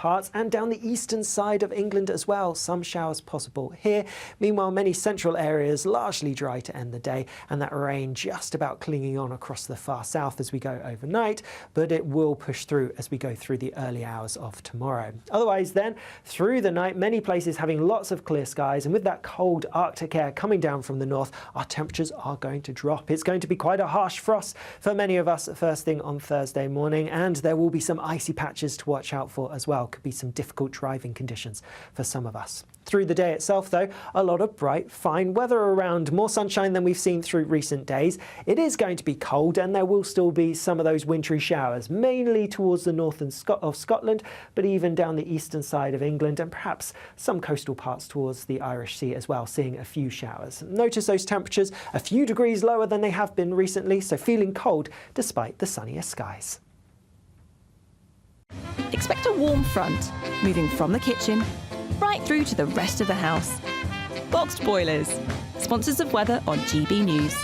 parts and down the eastern side of England as well. Some showers possible here. Meanwhile, many central areas largely dry to end the day, and that rain just about clinging on across the far south as we go overnight, but it will push through as we go through the early hours of tomorrow. Otherwise then, through the night, many places having lots of clear skies, and with that cold Arctic air coming down from the north, our temperatures are going to drop. It's going to be quite a harsh frost for many of us first thing on Thursday morning, and there will be some icy patches to watch out for as well. Could be some difficult driving conditions for some of us. Through the day itself, though, a lot of bright, fine weather around, more sunshine than we've seen through recent days. It is going to be cold, and there will still be some of those wintry showers, mainly towards the north of Scotland, but even down the eastern side of England, and perhaps some coastal parts towards the Irish Sea as well, seeing a few showers. Notice those temperatures a few degrees lower than they have been recently, so feeling cold despite the sunnier skies. Expect a warm front, moving from the kitchen right through to the rest of the house. Boxed Boilers, sponsors of weather on GB News.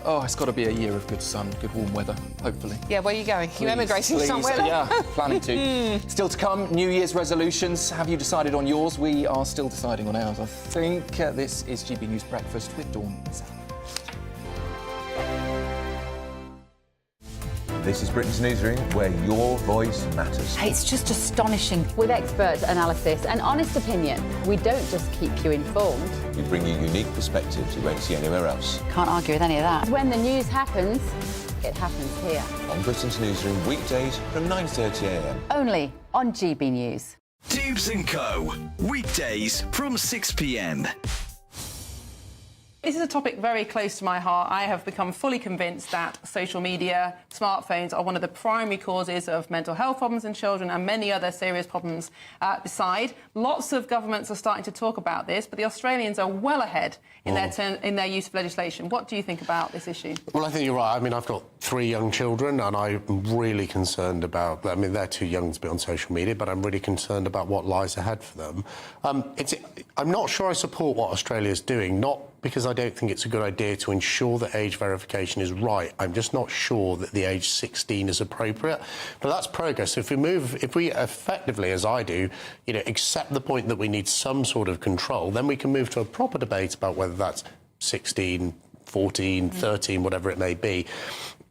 Oh, it's got to be a year of good sun, good warm weather, hopefully. Yeah, where are you going? You emigrating somewhere? Yeah, planning to. Still to come, New Year's resolutions. Have you decided on yours? We are still deciding on ours, I think. This is GB News Breakfast with Dawn. This is Britain's Newsroom, where your voice matters. It's just astonishing. With expert analysis and honest opinion, we don't just keep you informed. We bring you unique perspectives you won't see anywhere else. Can't argue with any of that. When the news happens, it happens here. On Britain's Newsroom, weekdays from 9:30 a.m. Only on GB News. Dubes & Co. Weekdays from 6 p.m. This is a topic very close to my heart. I have become fully convinced that social media, smartphones are one of the primary causes of mental health problems in children and many other serious problems beside. Lots of governments are starting to talk about this, but the Australians are well ahead in their use of legislation. What do you think about this issue? Well, I think you're right. I mean, I've got 3 young children, and I'm really concerned about... I mean, they're too young to be on social media, but I'm really concerned about what lies ahead for them. I'm not sure I support what Australia's doing, not because I don't think it's a good idea to ensure that age verification is right. I'm just not sure that the age 16 is appropriate. But that's progress. If we effectively, as I do, accept the point that we need some sort of control, then we can move to a proper debate about whether that's 16, 14, 13, whatever it may be.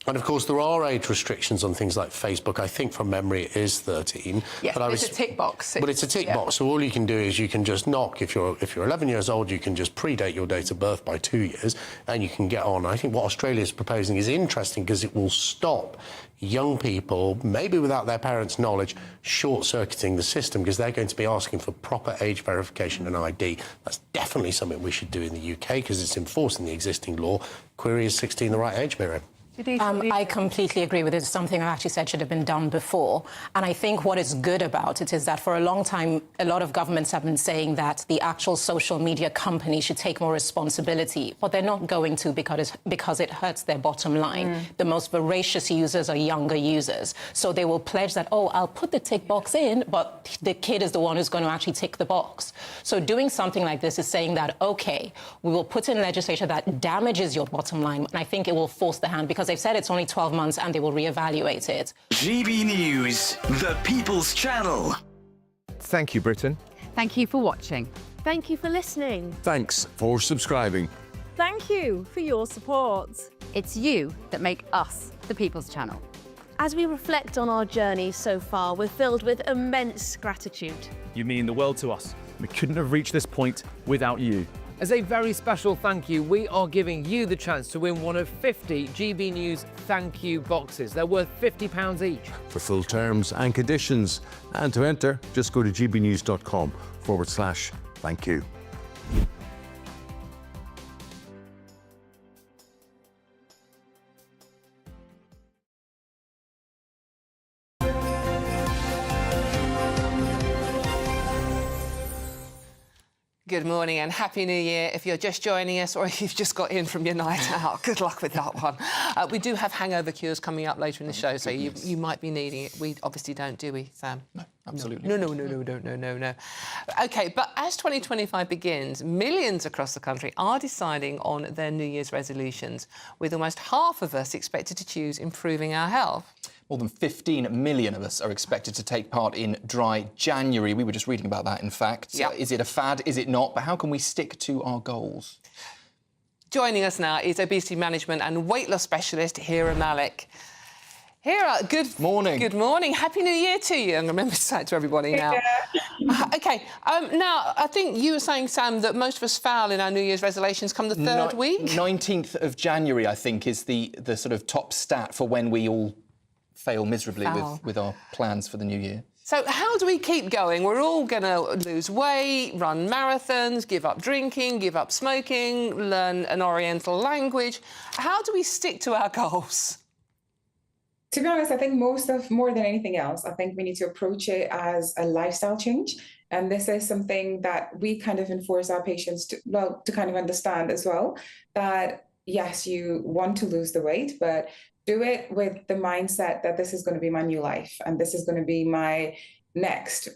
And, of course, there are age restrictions on things like Facebook. I think, from memory, it is 13. Yes, but it's a tick box. But it's a tick box, so all you can do is you can just knock. If you're 11 years old, you can just predate your date of birth by 2 years, and you can get on. I think what Australia is proposing is interesting because it will stop young people, maybe without their parents' knowledge, short-circuiting the system because they're going to be asking for proper age verification and ID. That's definitely something we should do in the UK because it's enforced in the existing law. Query, is 16 the right age, Miriam? I completely agree with it. It's something I've actually said should have been done before. And I think what is good about it is that for a long time, a lot of governments have been saying that the actual social media company should take more responsibility, but they're not going to because it hurts their bottom line. The most voracious users are younger users. So they will pledge that, oh, I'll put the tick box in, but the kid is the one who's going to actually tick the box. So doing something like this is saying that, OK, we will put in legislation that damages your bottom line, and I think it will force the hand because they've said it's only 12 months and they will reevaluate it. GB News, the People's Channel. Thank you, Britain. Thank you for watching. Thank you for listening. Thanks for subscribing. Thank you for your support. It's you that make us the People's Channel. As we reflect on our journey so far, we're filled with immense gratitude. You mean the world to us. We couldn't have reached this point without you. As a very special thank you, we are giving you the chance to win one of 50 GB News thank you boxes. They're worth £50 each. For full terms and conditions, and to enter, just go to gbnews.com/thank you. Good morning and Happy New Year if you're just joining us or if you've just got in from your night out. Good luck with that one. We do have hangover cures coming up later in the show, so you might be needing it. We obviously don't, do we, Sam? No, absolutely No. OK, but as 2025 begins, millions across the country are deciding on their New Year's resolutions, with almost half of us expected to choose improving our health. More than 15 million of us are expected to take part in Dry January. We were just reading about that, in fact. Yeah. Is it a fad? Is it not? But how can we stick to our goals? Joining us now is obesity management and weight loss specialist Hira Malik. Hira, good morning. Good morning. Happy New Year to you. I'm going to remember to say it to everybody now. OK, now, I think you were saying, Sam, that most of us fail in our New Year's resolutions come the third week? 19th of January, I think, is the sort of top stat for when we all fail miserably with our plans for the new year. So how do we keep going? We're all going to lose weight, run marathons, give up drinking, give up smoking, learn an Oriental language. How do we stick to our goals? To be honest, I think more than anything else, I think we need to approach it as a lifestyle change. And this is something that we kind of enforce our patients to kind of understand as well, that yes, you want to lose the weight, but do it with the mindset that this is going to be my new life and this is going to be my next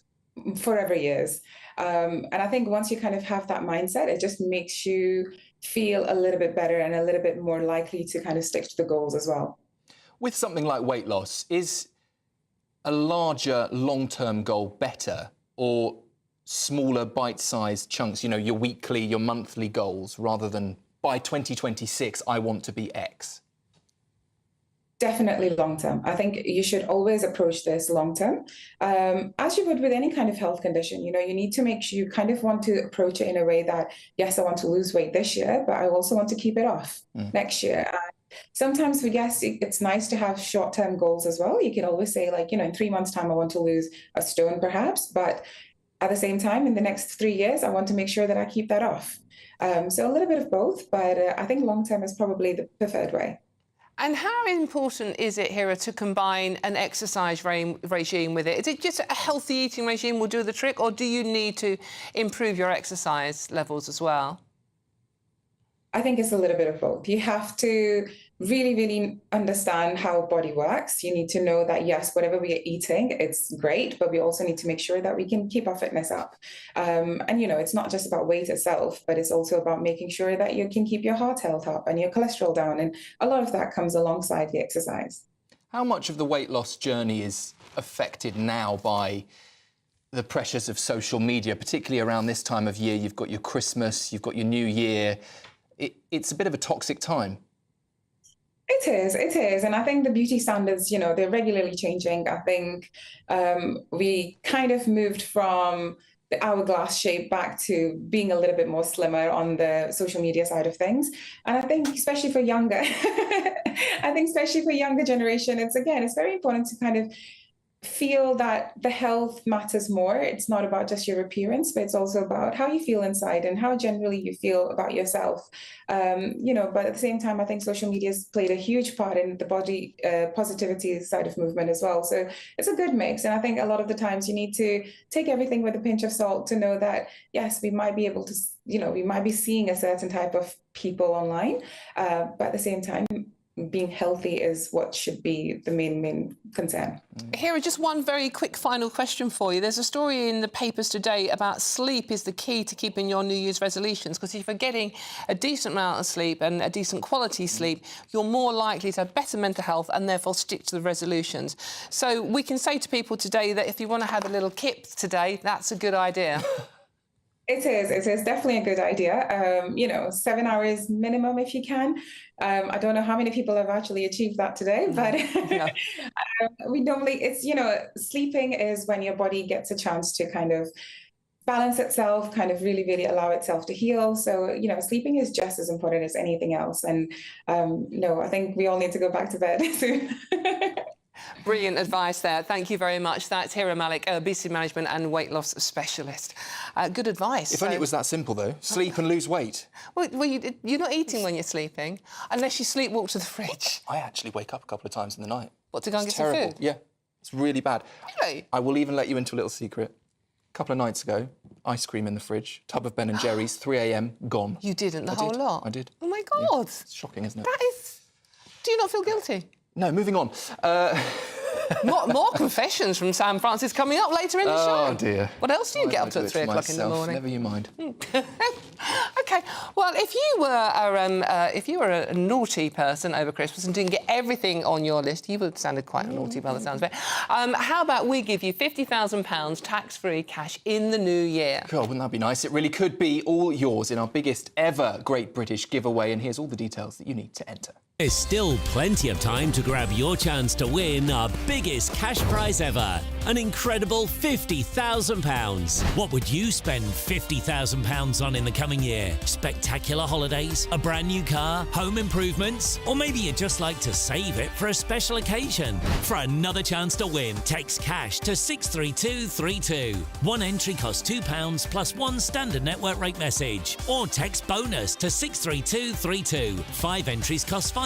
forever years. And I think once you kind of have that mindset, it just makes you feel a little bit better and a little bit more likely to kind of stick to the goals as well. With something like weight loss, is a larger long-term goal better, or smaller bite-sized chunks, you know, your weekly, your monthly goals, rather than by 2026, I want to be X? Definitely long-term. I think you should always approach this long-term. As you would with any kind of health condition, you know, you need to make sure you kind of want to approach it in a way that, yes, I want to lose weight this year, but I also want to keep it off next year. Sometimes we guess it's nice to have short-term goals as well. You can always say, like, you know, in 3 months' time, I want to lose a stone perhaps, but at the same time, in the next 3 years, I want to make sure that I keep that off. So a little bit of both, but I think long-term is probably the preferred way. And how important is it, Hira, to combine an exercise regime with it? Is it just a healthy eating regime will do the trick, or do you need to improve your exercise levels as well? I think it's a little bit of both. You have to really, really understand how body works. You need to know that, yes, whatever we are eating, it's great, but we also need to make sure that we can keep our fitness up. And, you know, it's not just about weight itself, but it's also about making sure that you can keep your heart health up and your cholesterol down. And a lot of that comes alongside the exercise. How much of the weight loss journey is affected now by the pressures of social media, particularly around this time of year? You've got your Christmas, you've got your New Year. It's a bit of a toxic time. It is. And I think the beauty standards, you know, they're regularly changing. I think we kind of moved from the hourglass shape back to being a little bit more slimmer on the social media side of things. And I think especially for younger, generation, it's very important to kind of feel that the health matters more. It's not about just your appearance, but it's also about how you feel inside and how generally you feel about yourself. You know, but at the same time, I think social media has played a huge part in the body positivity side of movement as well. So it's a good mix. And I think a lot of the times you need to take everything with a pinch of salt to know that, yes, we might be able to, you know, we might be seeing a certain type of people online, but at the same time, being healthy is what should be the main concern. Hira, just one very quick final question for you. There's a story in the papers today about sleep is the key to keeping your New Year's resolutions, because if you're getting a decent amount of sleep and a decent quality sleep, you're more likely to have better mental health and therefore stick to the resolutions. So we can say to people today that if you want to have a little kip today, that's a good idea. It is definitely a good idea. You know, 7 hours minimum if you can. I don't know how many people have actually achieved that today, but we normally, it's, you know, sleeping is when your body gets a chance to kind of balance itself, kind of really, really allow itself to heal. So, you know, sleeping is just as important as anything else. And no, I think we all need to go back to bed soon. Brilliant advice there. Thank you very much. That's Hira Malik, obesity management and weight loss specialist. Good advice. If only it was that simple, though. Sleep and lose weight. Well, you're not eating when you're sleeping, unless you sleepwalk to the fridge. I actually wake up a couple of times in the night. What, to go and get terrible. some food? Yeah, it's really bad. Really? I will even let you into a little secret. A couple of nights ago, ice cream in the fridge, tub of Ben & Jerry's, 3 a.m, gone. You didn't, the whole lot? I did. Oh, my God. Yeah, it's shocking, isn't it? That is... Do you not feel guilty? No, moving on. More confessions from Sam Francis coming up later in the show. Oh, dear. What else do you get up to at 3 o'clock in the morning? Never you mind. OK, OK, well, if you were a naughty person over Christmas and didn't get everything on your list, you would have sounded quite naughty by the sounds of it. How about we give you £50,000 tax-free cash in the new year? God, wouldn't that be nice? It really could be all yours in our biggest ever Great British giveaway, and here's all the details that you need to enter. There's still plenty of time to grab your chance to win our biggest cash prize ever, an incredible £50,000. What would you spend £50,000 on in the coming year? Spectacular holidays, a brand new car, home improvements, or maybe you'd just like to save it for a special occasion? For another chance to win, text cash to 63232. One entry costs £2 plus one standard network rate message, or text bonus to 63232. 5 entries cost £5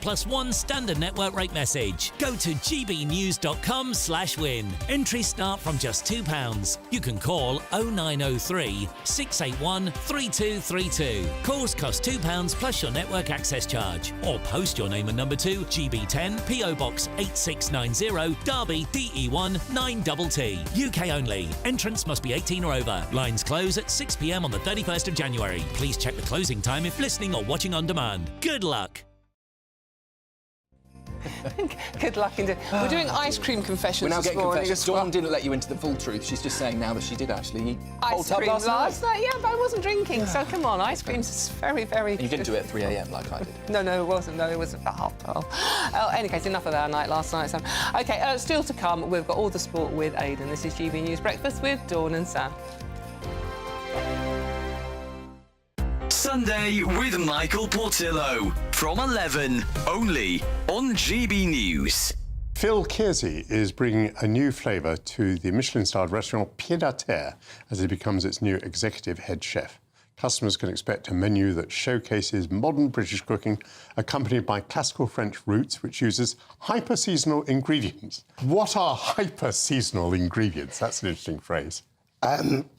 plus one standard network rate message. Go to gbnews.com/win. Entries start from just £2. You can call 0903 681 3232. Calls cost £2 plus your network access charge. Or post your name and number to GB10 PO Box 8690 Derby DE1 9TT. UK only. Entrance must be 18 or over. Lines close at 6 p.m. on the 31st of January. Please check the closing time if listening or watching on demand. Good luck. Good luck indeed. We're doing ice cream confessions. We're now getting this morning confessions. as well. Dawn didn't let you into the full truth. She's just saying now that she did actually eat Ice cream last night. Yeah, but I wasn't drinking, so come on. Ice cream's very, very You didn't do it at 3 a.m. like I did. No, it wasn't. No, it was about 12:30. Any case, enough of our night last night. So. OK, still to come, we've got all the sport with Aidan. This is GB News Breakfast with Dawn and Sam. Sunday with Michael Portillo from 11, only on GB News. Phil Kearsey is bringing a new flavour to the Michelin-starred restaurant Pied à Terre as he becomes its new executive head chef. Customers can expect a menu that showcases modern British cooking accompanied by classical French roots, which uses hyper-seasonal ingredients. What are hyper-seasonal ingredients? That's an interesting phrase.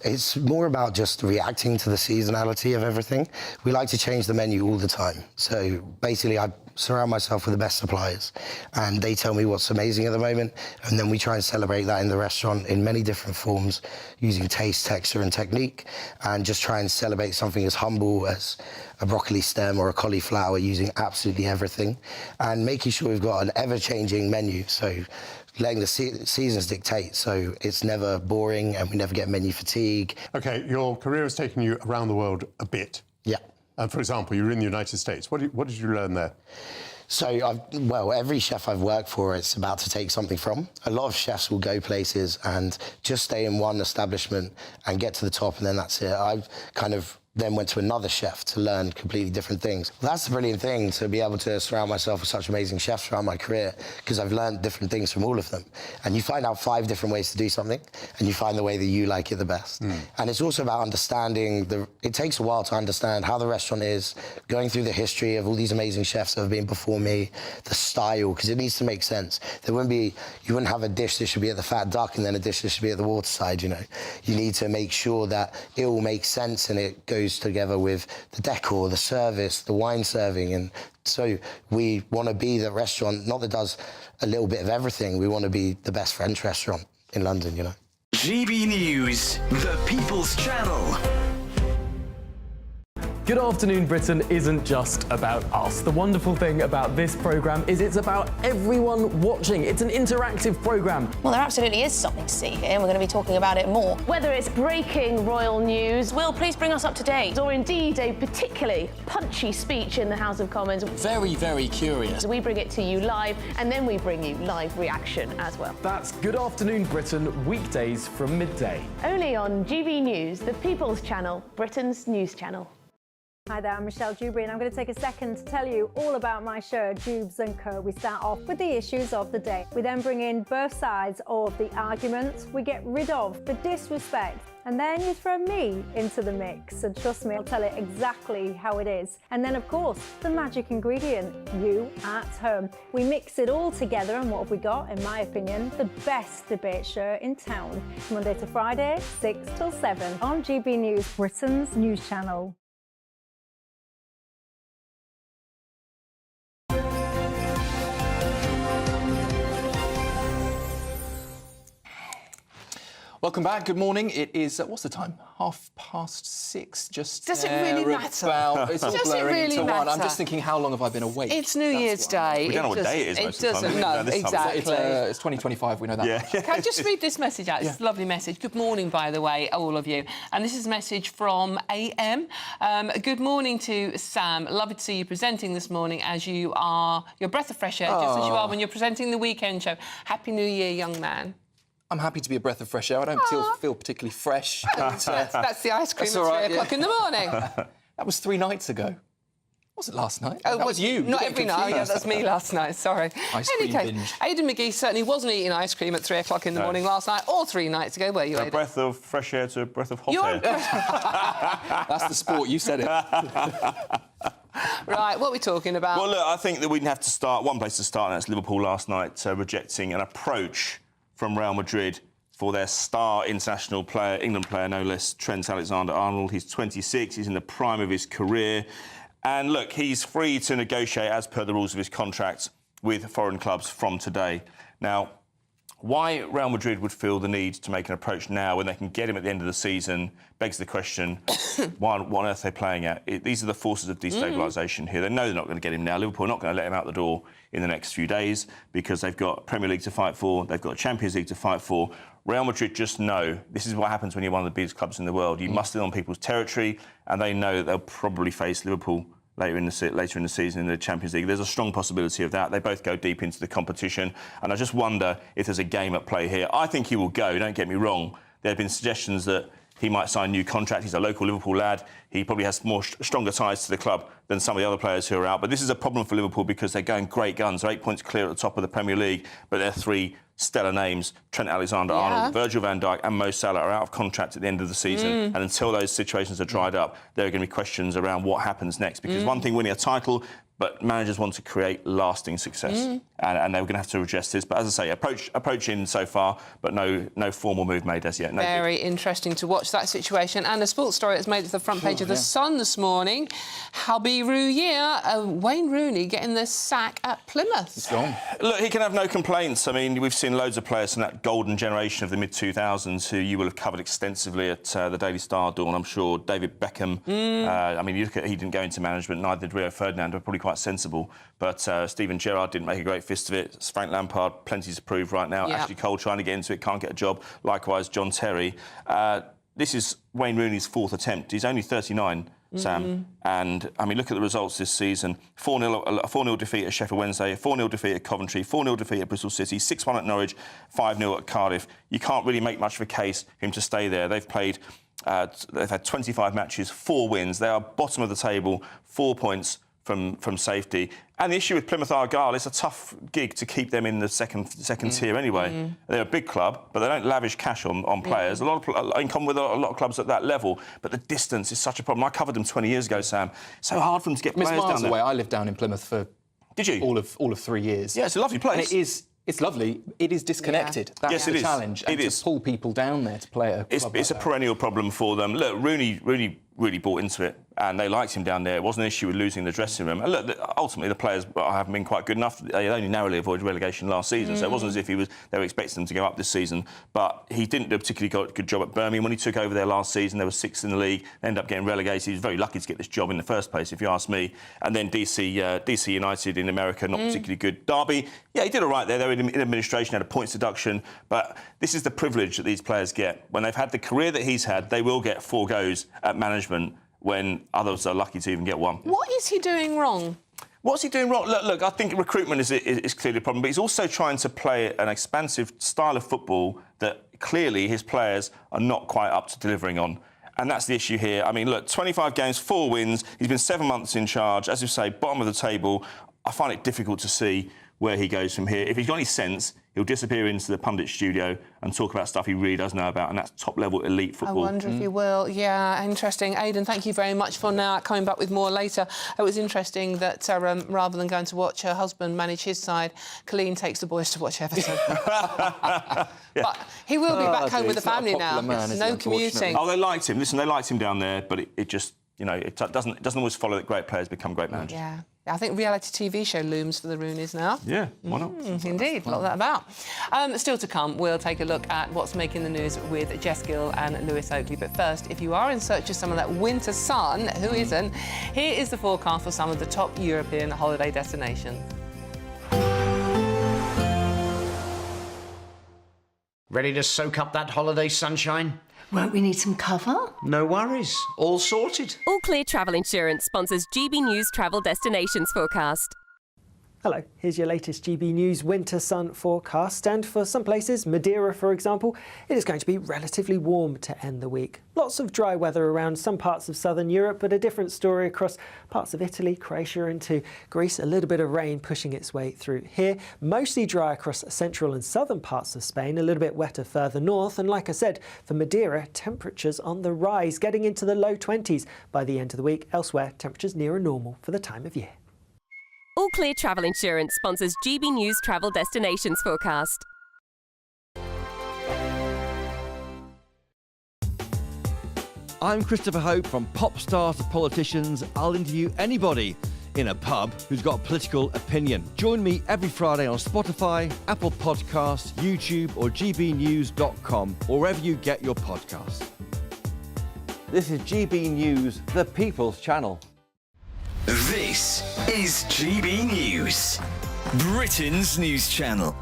It's more about just reacting to the seasonality of everything. We like to change the menu all the time. So basically, I surround myself with the best suppliers, and they tell me what's amazing at the moment, and then we try and celebrate that in the restaurant in many different forms, using taste, texture, and technique, and just try and celebrate something as humble as a broccoli stem or a cauliflower, using absolutely everything, and making sure we've got an ever-changing menu. So letting the seasons dictate, so it's never boring and we never get menu fatigue. OK, your career has taken you around the world a bit. Yeah. For example, you were in the United States. What did you learn there? So, every chef I've worked for, it's about to take something from. A lot of chefs will go places and just stay in one establishment and get to the top, and then that's it. I've kind of then went to another chef to learn completely different things. Well, that's the brilliant thing, to be able to surround myself with such amazing chefs throughout my career, because I've learned different things from all of them. And you find out 5 different ways to do something, and you find the way that you like it the best. And it's also about understanding it takes a while to understand how the restaurant is, going through the history of all these amazing chefs that have been before me, the style, because it needs to make sense. You wouldn't have a dish that should be at the Fat Duck and then a dish that should be at the Waterside, you know. You need to make sure that it all makes sense and it goes together with the decor, the service, the wine serving, and so we want to be the restaurant, not that does a little bit of everything. We want to be the best French restaurant in London, you know. GB News, the People's Channel. Good Afternoon Britain isn't just about us. The wonderful thing about this programme is it's about everyone watching. It's an interactive programme. Well, there absolutely is something to see here, and we're going to be talking about it more. Whether it's breaking royal news, Will, please bring us up to date. or indeed a particularly punchy speech in the House of Commons, Very, very curious. we bring it to you live, and then we bring you live reaction as well. That's Good Afternoon Britain, weekdays from midday. Only on GB News, the People's Channel, Britain's news channel. Hi there, I'm Michelle Dewberry, and I'm going to take a second to tell you all about my show, Dubes & Co. We start off with the issues of the day. We then bring in both sides of the arguments. We get rid of the disrespect. And then you throw me into the mix. And trust me, I'll tell it exactly how it is. And then, of course, the magic ingredient, you at home. We mix it all together, and what have we got? In my opinion, the best debate show in town. Monday to Friday, 6 till 7 on GB News, Britain's news channel. Welcome back. Good morning. It is, what's the time? 6:30, just Does it really matter? It's all Does it blurring really into one. I'm matter? just thinking, how long have I been awake? It's New Year's Day. We don't know what day it is most of the time. No, exactly. It's 2025, we know that. Yeah. Can I just read this message out? It's a lovely message. Good morning, by the way, all of you. And this is a message from AM. Good morning to Sam. Lovely to see you presenting this morning as you are your breath of fresh air, just as you are when you're presenting the weekend show. Happy New Year, young man. I'm happy to be a breath of fresh air. I don't feel particularly fresh. That's the ice cream at 3 o'clock in the morning. That was 3 nights ago. Was it last night? Oh, that was you. Not every night. Yeah, that's me last night. Sorry. Ice cream binge. Aidan McGee certainly wasn't eating ice cream at 3 o'clock in the morning last night or 3 nights ago, were you, Aidan? A breath of fresh air to a breath of hot air. That's the sport. You said it. Right, what are we talking about? Well, look, I think that we'd have to start... One place to start, and that's Liverpool last night, rejecting an approach from Real Madrid for their star international player, England player, no less, Trent Alexander-Arnold. He's 26, he's in the prime of his career. And look, he's free to negotiate as per the rules of his contract with foreign clubs from today. Now, why Real Madrid would feel the need to make an approach now when they can get him at the end of the season begs the question, what on earth are they playing at? These are the forces of destabilisation here. They know they're not going to get him now. Liverpool are not going to let him out the door in the next few days because they've got Premier League to fight for, they've got Champions League to fight for. Real Madrid just know this is what happens when you're one of the biggest clubs in the world. You must live on people's territory, and they know that they'll probably face Liverpool later in the season in the Champions League. There's a strong possibility of that. They both go deep into the competition, and I just wonder if there's a game at play here. I think he will go, don't get me wrong. There have been suggestions that he might sign a new contract. He's a local Liverpool lad. He probably has stronger ties to the club than some of the other players who are out. But this is a problem for Liverpool because they're going great guns. They're 8 points clear at the top of the Premier League, but they're 3 stellar names, Trent Alexander-Arnold, Virgil van Dijk and Mo Salah are out of contract at the end of the season. And until those situations are dried up, there are going to be questions around what happens next. Because one thing winning a title, but managers want to create lasting success. And they were going to have to address this. But as I say, approach in so far, but no formal move made as yet. No Very interesting to watch that situation. And a sports story that's made it to the front page of The Sun this morning. Habiru year, Wayne Rooney getting the sack at Plymouth. It's gone. Look, he can have no complaints. I mean, we've seen loads of players from that golden generation of the mid-2000s who you will have covered extensively at the Daily Star, Dawn, I'm sure. David Beckham. I mean, you look at he didn't go into management, neither did Rio Ferdinand, were probably quite sensible. But Steven Gerrard didn't make a great fist of it. Frank Lampard, plenty to prove right now. Ashley Cole trying to get into it, can't get a job. Likewise, John Terry. This is Wayne Rooney's 4th attempt. He's only 39, Sam. And, I mean, look at the results this season. 4-0 defeat at Sheffield Wednesday, a 4-0 defeat at Coventry, 4-0 defeat at Bristol City, 6-1 at Norwich, 5-0 at Cardiff. You can't really make much of a case for him to stay there. They've had 25 matches, 4 wins. They are bottom of the table, 4 points from safety. And the issue with Plymouth Argyle, it's a tough gig to keep them in the second tier anyway. They're a big club, but they don't lavish cash on players. In common with a lot of clubs at that level. But the distance is such a problem. I covered them 20 years ago, Sam. It's so hard for them to get players down there. Away. I lived down in Plymouth for all of 3 years. Yeah, it's a lovely place. And it's lovely. It is disconnected. That's the challenge. And to pull people down there to play at a club It's a perennial problem for them. Look, Rooney really bought into it, and they liked him down there. It wasn't an issue with losing the dressing room. And look, ultimately, the players haven't been quite good enough. They only narrowly avoided relegation last season, so it wasn't as if they were expecting them to go up this season. But he didn't do a particularly good job at Birmingham. When he took over there last season, they were 6th in the league. They ended up getting relegated. He was very lucky to get this job in the first place, if you ask me. And then DC United in America, not particularly good. Derby, yeah, he did all right there. They were in administration, had a points deduction. But this is the privilege that these players get. When they've had the career that he's had, they will get 4 goes at management when others are lucky to even get 1. What is he doing wrong? What's he doing wrong? Look, I think recruitment is clearly a problem, but he's also trying to play an expansive style of football that clearly his players are not quite up to delivering on. And that's the issue here. I mean, look, 25 games, 4 wins. He's been 7 months in charge. As you say, bottom of the table. I find it difficult to see where he goes from here. If he's got any sense, he'll disappear into the pundit studio and talk about stuff he really does know about, and that's top-level elite football. I wonder if he will. Yeah, interesting. Aidan, thank you very much for now. Coming back with more later. It was interesting that rather than going to watch her husband manage his side, Colleen takes the boys to watch Everton. But he will be back home with the family now. No commuting. Oh, they liked him. Listen, they liked him down there, but it just you know, it doesn't always follow that great players become great managers. Yeah. I think reality TV show looms for the Rooney's now. Yeah, why not? Indeed, a lot of that about. Still to come, we'll take a look at what's making the news with Jess Gill and Lewis Oakley. But first, if you are in search of some of that winter sun, who isn't? Here is the forecast for some of the top European holiday destinations. Ready to soak up that holiday sunshine? Won't we need some cover? No worries, all sorted. All Clear Travel Insurance sponsors GB News Travel Destinations Forecast. Hello, here's your latest GB News winter sun forecast, and for some places, Madeira for example, it is going to be relatively warm to end the week. Lots of dry weather around some parts of southern Europe, but a different story across parts of Italy, Croatia into Greece. A little bit of rain pushing its way through here. Mostly dry across central and southern parts of Spain, a little bit wetter further north, and like I said, for Madeira, temperatures on the rise, getting into the low 20s by the end of the week. Elsewhere, temperatures nearer normal for the time of year. All Clear Travel Insurance sponsors GB News Travel Destinations Forecast. I'm Christopher Hope. From pop stars to politicians, I'll interview anybody in a pub who's got a political opinion. Join me every Friday on Spotify, Apple Podcasts, YouTube or gbnews.com, or wherever you get your podcasts. This is GB News, the People's Channel. This is GB News, Britain's news channel.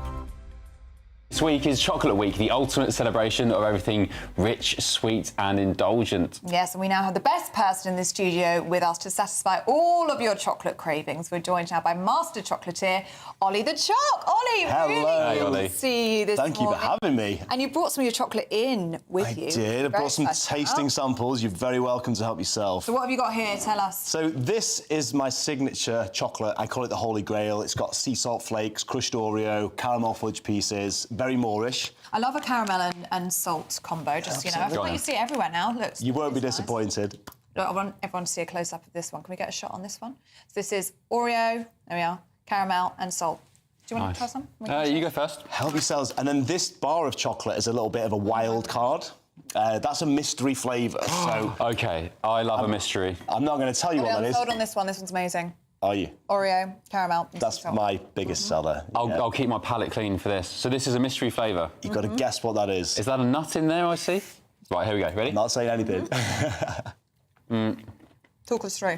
This week is Chocolate Week, the ultimate celebration of everything rich, sweet and indulgent. Yes, and we now have the best person in the studio with us to satisfy all of your chocolate cravings. We're joined now by master chocolatier Ollie the Choc. Ollie, hello. Really good to see you this Thank you for having me. And you brought some of your chocolate in with you. I did. I brought some tasting samples. You're very welcome to help yourself. So what have you got here? Tell us. So this is my signature chocolate. I call it the Holy Grail. It's got sea salt flakes, crushed Oreo, caramel fudge pieces, very Moorish. I love a caramel and salt combo, just, you know. I feel like you see it everywhere now. Look, you won't be disappointed. Look, I want everyone to see a close-up of this one. Can we get a shot on this one? So this is Oreo, there we are, caramel and salt. Do you want to try some? You go first. Help yourselves. And then this bar of chocolate is a little bit of a wild card. That's a mystery flavour, so... OK, I love a mystery. I'm not going to tell you what that is. Sold on this one. This one's amazing. Are you? Oreo, caramel. That's my biggest seller. I'll keep my palate clean for this. So this is a mystery flavour. You've got to guess what that is. Is that a nut in there, I see? Right, here we go. Ready? I'm not saying anything. Talk us through.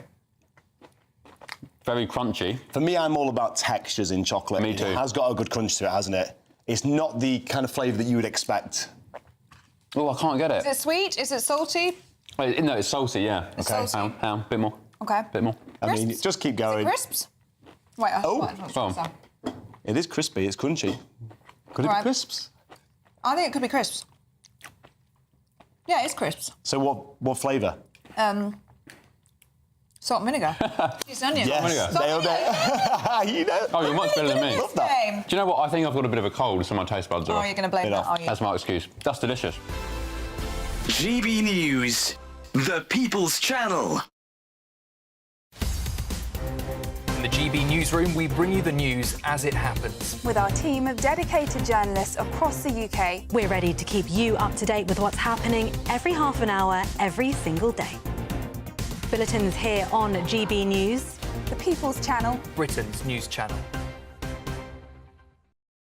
Very crunchy. For me, I'm all about textures in chocolate. Me too. It has got a good crunch to it, hasn't it? It's not the kind of flavour that you would expect. Oh, I can't get it. Is it sweet? Is it salty? Wait, no, it's salty, yeah. It's salty. Hang on, bit more. OK. Bit more. I mean, just keep going. Crisps? Wait, It is crispy, it's crunchy. Could it be crisps? I think it could be crisps. Yeah, it's crisps. So what flavour? Salt and vinegar. Cheese and onion. Yes, nailed it. You know. Oh, you're much better than me. Love that. Do you know what? I think I've got a bit of a cold, so my taste buds are Oh, you're going to blame that, are you? That's my excuse. That's delicious. GB News, the People's Channel. In the GB Newsroom, we bring you the news as it happens. With our team of dedicated journalists across the UK, we're ready to keep you up to date with what's happening every half an hour, every single day. Bulletins here on GB News, the People's Channel, Britain's news channel.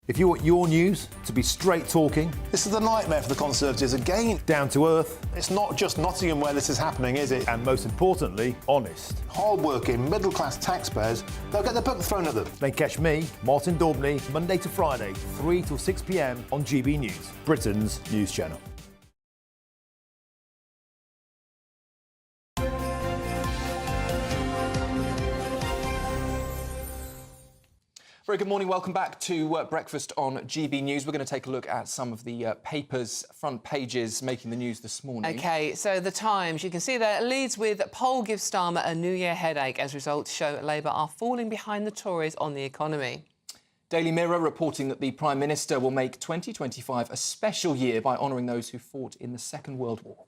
If you want your news to be straight talking... This is a nightmare for the Conservatives again. Down to earth. It's not just Nottingham where this is happening, is it? And most importantly, honest. Hard-working, middle-class taxpayers, they'll get their book thrown at them. Then catch me, Martin Daubney, Monday to Friday, 3 till 6 p.m. on GB News, Britain's news channel. Very good morning, welcome back to Breakfast on GB News. We're going to take a look at some of the papers' front pages making the news this morning. OK, so The Times, you can see there, leads with poll gives Starmer a New Year headache as results show Labour are falling behind the Tories on the economy. Daily Mirror reporting that the Prime Minister will make 2025 a special year by honouring those who fought in the Second World War.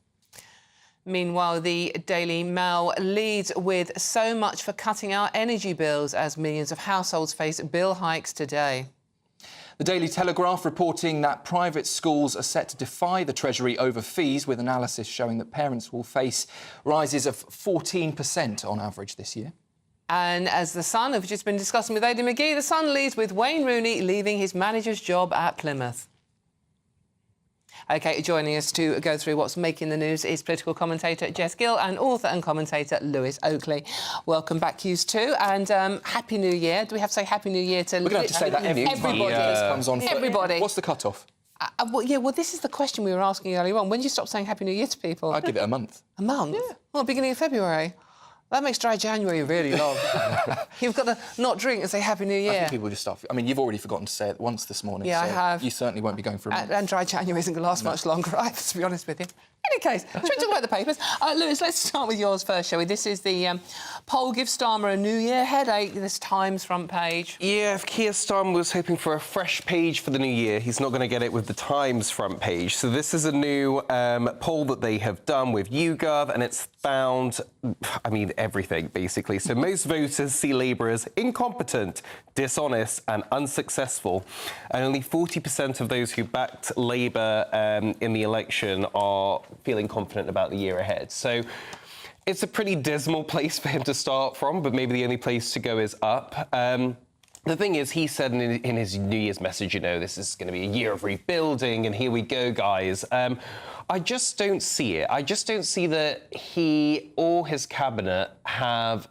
Meanwhile, the Daily Mail leads with so much for cutting our energy bills as millions of households face bill hikes today. The Daily Telegraph reporting that private schools are set to defy the Treasury over fees, with analysis showing that parents will face rises of 14% on average this year. And as the Sun have just been discussing with Aidan McGee, the Sun leads with Wayne Rooney leaving his manager's job at Plymouth. OK, joining us to go through what's making the news is political commentator Jess Gill and author and commentator Lewis Oakley. Welcome back, you two, and Happy New Year. Do we have to say Happy New Year to We're going to have to say that everybody? Comes on. Everybody. What's the cut-off? Well, this is the question we were asking earlier on. When do you stop saying Happy New Year to people? I'd give it a month. A month? Yeah. Well, beginning of February. That makes dry January really long. You've got to not drink and say Happy New Year. I think people just start... I mean, you've already forgotten to say it once this morning. Yeah, so I have. You certainly won't be going for a month. And dry January isn't going to last much longer either, to be honest with you. In any case, should we talk about the papers? Lewis, let's start with yours first, shall we? This is the poll gives Starmer a New Year headache, this Times front page. Yeah, if Keir Starmer was hoping for a fresh page for the new year, he's not going to get it with the Times front page. So this is a new poll that they have done with YouGov, and it's found, I mean, everything, basically. So most voters see Labour as incompetent, dishonest and unsuccessful. And only 40% of those who backed Labour in the election are feeling confident about the year ahead. So it's a pretty dismal place for him to start from, but maybe the only place to go is up. The thing is, he said in his New Year's message, you know, this is going to be a year of rebuilding, and here we go, guys. I just don't see it. I just don't see that he or his cabinet have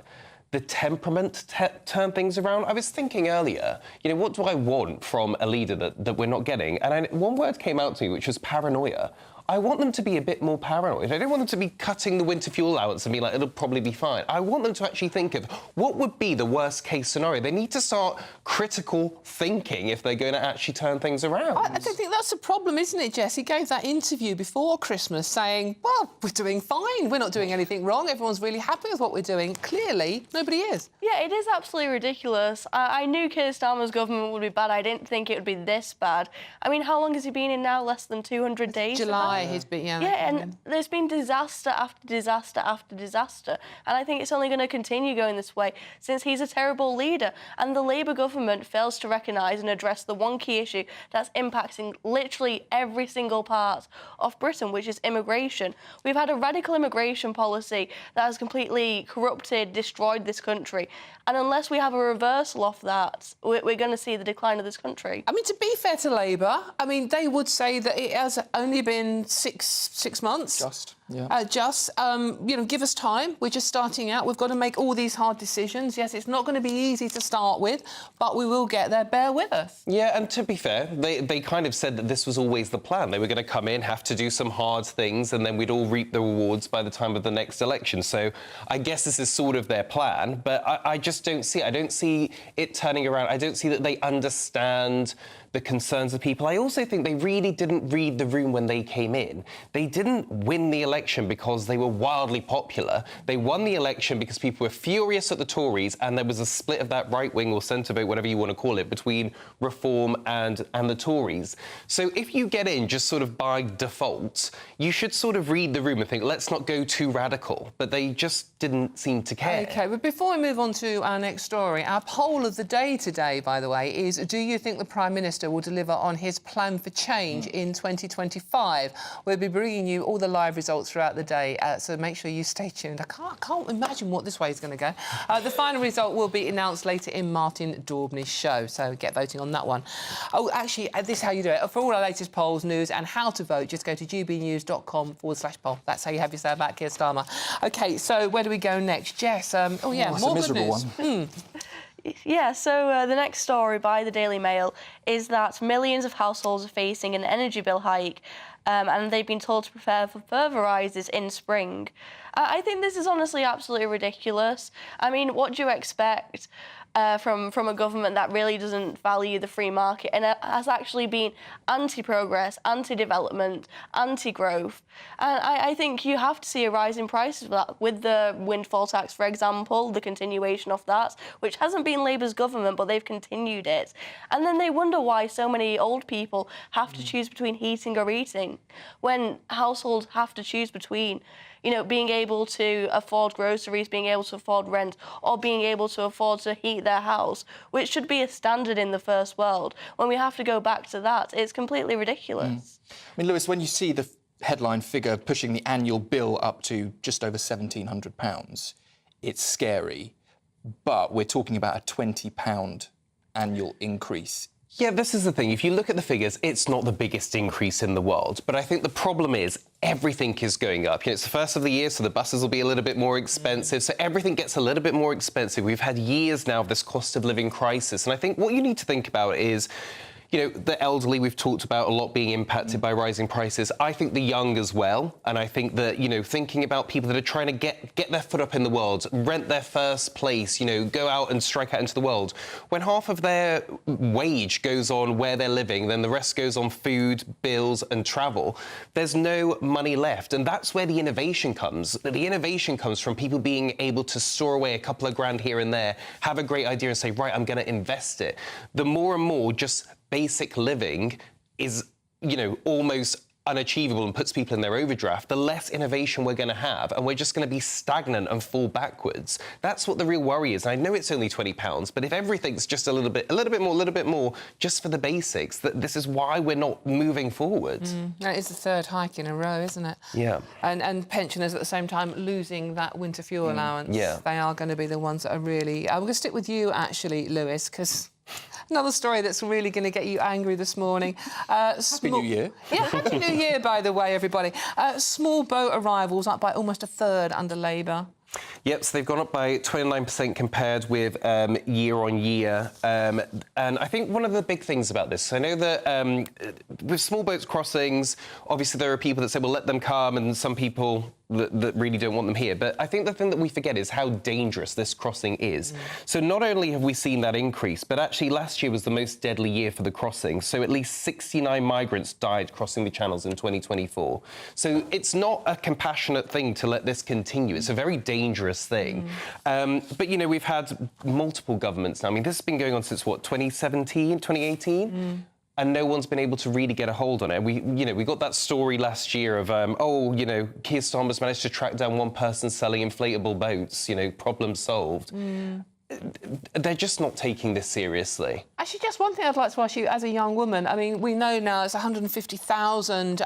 the temperament to turn things around. I was thinking earlier, you know, what do I want from a leader that we're not getting? And one word came out to me, which was paranoia. I want them to be a bit more paranoid. I don't want them to be cutting the winter fuel allowance and be like, it'll probably be fine. I want them to actually think of what would be the worst case scenario. They need to start critical thinking if they're going to actually turn things around. I don't think that's a problem, isn't it, Jess? He gave that interview before Christmas saying, well, we're doing fine. We're not doing anything wrong. Everyone's really happy with what we're doing. Clearly, nobody is. Yeah, it is absolutely ridiculous. I knew Keir Starmer's government would be bad. I didn't think it would be this bad. I mean, how long has he been in now? Less than 200 days? July, he's been, yeah. Yeah, and there's been disaster after disaster after disaster. And I think it's only going to continue going this way since he's a terrible leader. And the Labour government fails to recognise and address the one key issue that's impacting literally every single part of Britain, which is immigration. We've had a radical immigration policy that has completely corrupted, destroyed this country. And unless we have a reversal of that, we're going to see the decline of this country. I mean, to be fair to Labour, I mean, they would say that it has only been six months. Just, yeah. You know, give us time. We're just starting out. We've got to make all these hard decisions. Yes, it's not going to be easy to start with, but we will get there. Bear with us. Yeah, and to be fair, they kind of said that this was always the plan. They were going to come in, have to do some hard things, and then we'd all reap the rewards by the time of the next election. So I guess this is sort of their plan, but I just don't see it. I don't see it turning around. I don't see that they understand the concerns of people. I also think they really didn't read the room when they came in. They didn't win the election because they were wildly popular. They won the election because people were furious at the Tories, and there was a split of that right wing or centre vote, whatever you want to call it, between Reform and the Tories. So if you get in just sort of by default, you should sort of read the room and think, let's not go too radical. But they just didn't seem to care. OK, but before we move on to our next story, our poll of the day today, by the way, is do you think the Prime Minister will deliver on his plan for change in 2025? We'll be bringing you all the live results throughout the day, so make sure you stay tuned. I can't imagine what this way is going to go. The final result will be announced later in Martin Daubney's show, so get voting on that one. Oh, actually, this is how you do it. For all our latest polls, news and how to vote, just go to gbnews.com/poll. That's how you have your say about Keir Starmer. OK, so where do we go next? Jess, oh, yeah, more good news. Yeah, so the next story by the Daily Mail is that millions of households are facing an energy bill hike, and they've been told to prepare for further rises in spring. I think this is honestly absolutely ridiculous. I mean, what do you expect from a government that really doesn't value the free market and has actually been anti-progress, anti-development, anti-growth? And I think you have to see a rise in prices for that, with the windfall tax, for example, the continuation of that, which hasn't been Labour's government, but they've continued it. And then they wonder why so many old people have to choose between heating or eating, when households have to choose between, you know, being able to afford groceries, being able to afford rent, or being able to afford to heat heat their house, which should be a standard in the first world. When we have to go back to that, it's completely ridiculous. I mean, Lewis, when you see the headline figure pushing the annual bill up to just over £1,700, it's scary. But we're talking about a £20 annual increase. Yeah, this is the thing. If you look at the figures, it's not the biggest increase in the world. But I think the problem is everything is going up. You know, it's the first of the year, so the buses will be a little bit more expensive. So everything gets a little bit more expensive. We've had years now of this cost of living crisis. And I think what you need to think about is, you know, the elderly we've talked about a lot being impacted by rising prices. I think the young as well. And I think that, you know, thinking about people that are trying to get their foot up in the world, rent their first place, you know, go out and strike out into the world. When half of their wage goes on where they're living, then the rest goes on food, bills and travel, there's no money left. And that's where the innovation comes. The innovation comes from people being able to store away a couple of grand here and there, have a great idea and say, right, I'm going to invest it. The more and more just basic living is, you know, almost unachievable and puts people in their overdraft, the less innovation we're going to have, and we're just going to be stagnant and fall backwards. That's what the real worry is. And I know it's only £20, but if everything's just a little bit more, just for the basics, this is why we're not moving forwards. That is the third hike in a row, isn't it? Yeah. And pensioners at the same time losing that winter fuel allowance. Yeah. They are going to be the ones that are really... I'm going to stick with you, actually, Lewis, because... Another story that's really going to get you angry this morning. Happy New Year. Yeah, Happy New Year, by the way, everybody. Small boat arrivals up by almost a third under Labour. Yep, so they've gone up by 29% compared with year on year. And I think one of the big things about this, I know that with small boats crossings, obviously there are people that say, well, let them come, and some people that really don't want them here. But I think the thing that we forget is how dangerous this crossing is. So not only have we seen that increase, but actually last year was the most deadly year for the crossing. So at least 69 migrants died crossing the channels in 2024. So it's not a compassionate thing to let this continue. It's a very dangerous thing. But, you know, we've had multiple governments now. I mean, this has been going on since, what, 2017, 2018? And no one's been able to really get a hold on it. We got that story last year of, Keir Starmer's managed to track down one person selling inflatable boats, problem solved. They're just not taking this seriously. Actually, just one thing I'd like to ask you as a young woman. I mean, we know now it's 150,000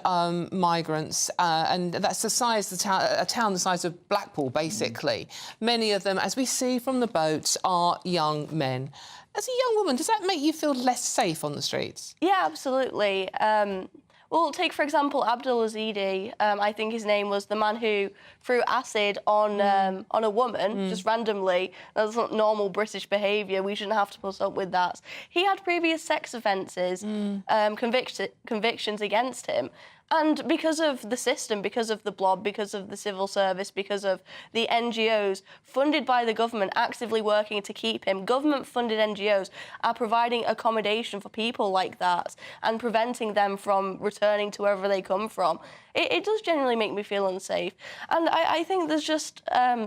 migrants, and that's the size of a town the size of Blackpool, basically. Many of them, as we see from the boats, are young men. As a young woman, does that make you feel less safe on the streets? Yeah, absolutely. Well, take, for example, Abdul Azidi. I think his name was the man who threw acid on a woman, just randomly. That's not normal British behaviour. We shouldn't have to put up with that. He had previous sex offences, convictions against him. And because of the system, because of the blob, because of the civil service, because of the NGOs funded by the government actively working to keep him, government-funded NGOs are providing accommodation for people like that and preventing them from returning to wherever they come from. It does genuinely make me feel unsafe. And I think there's just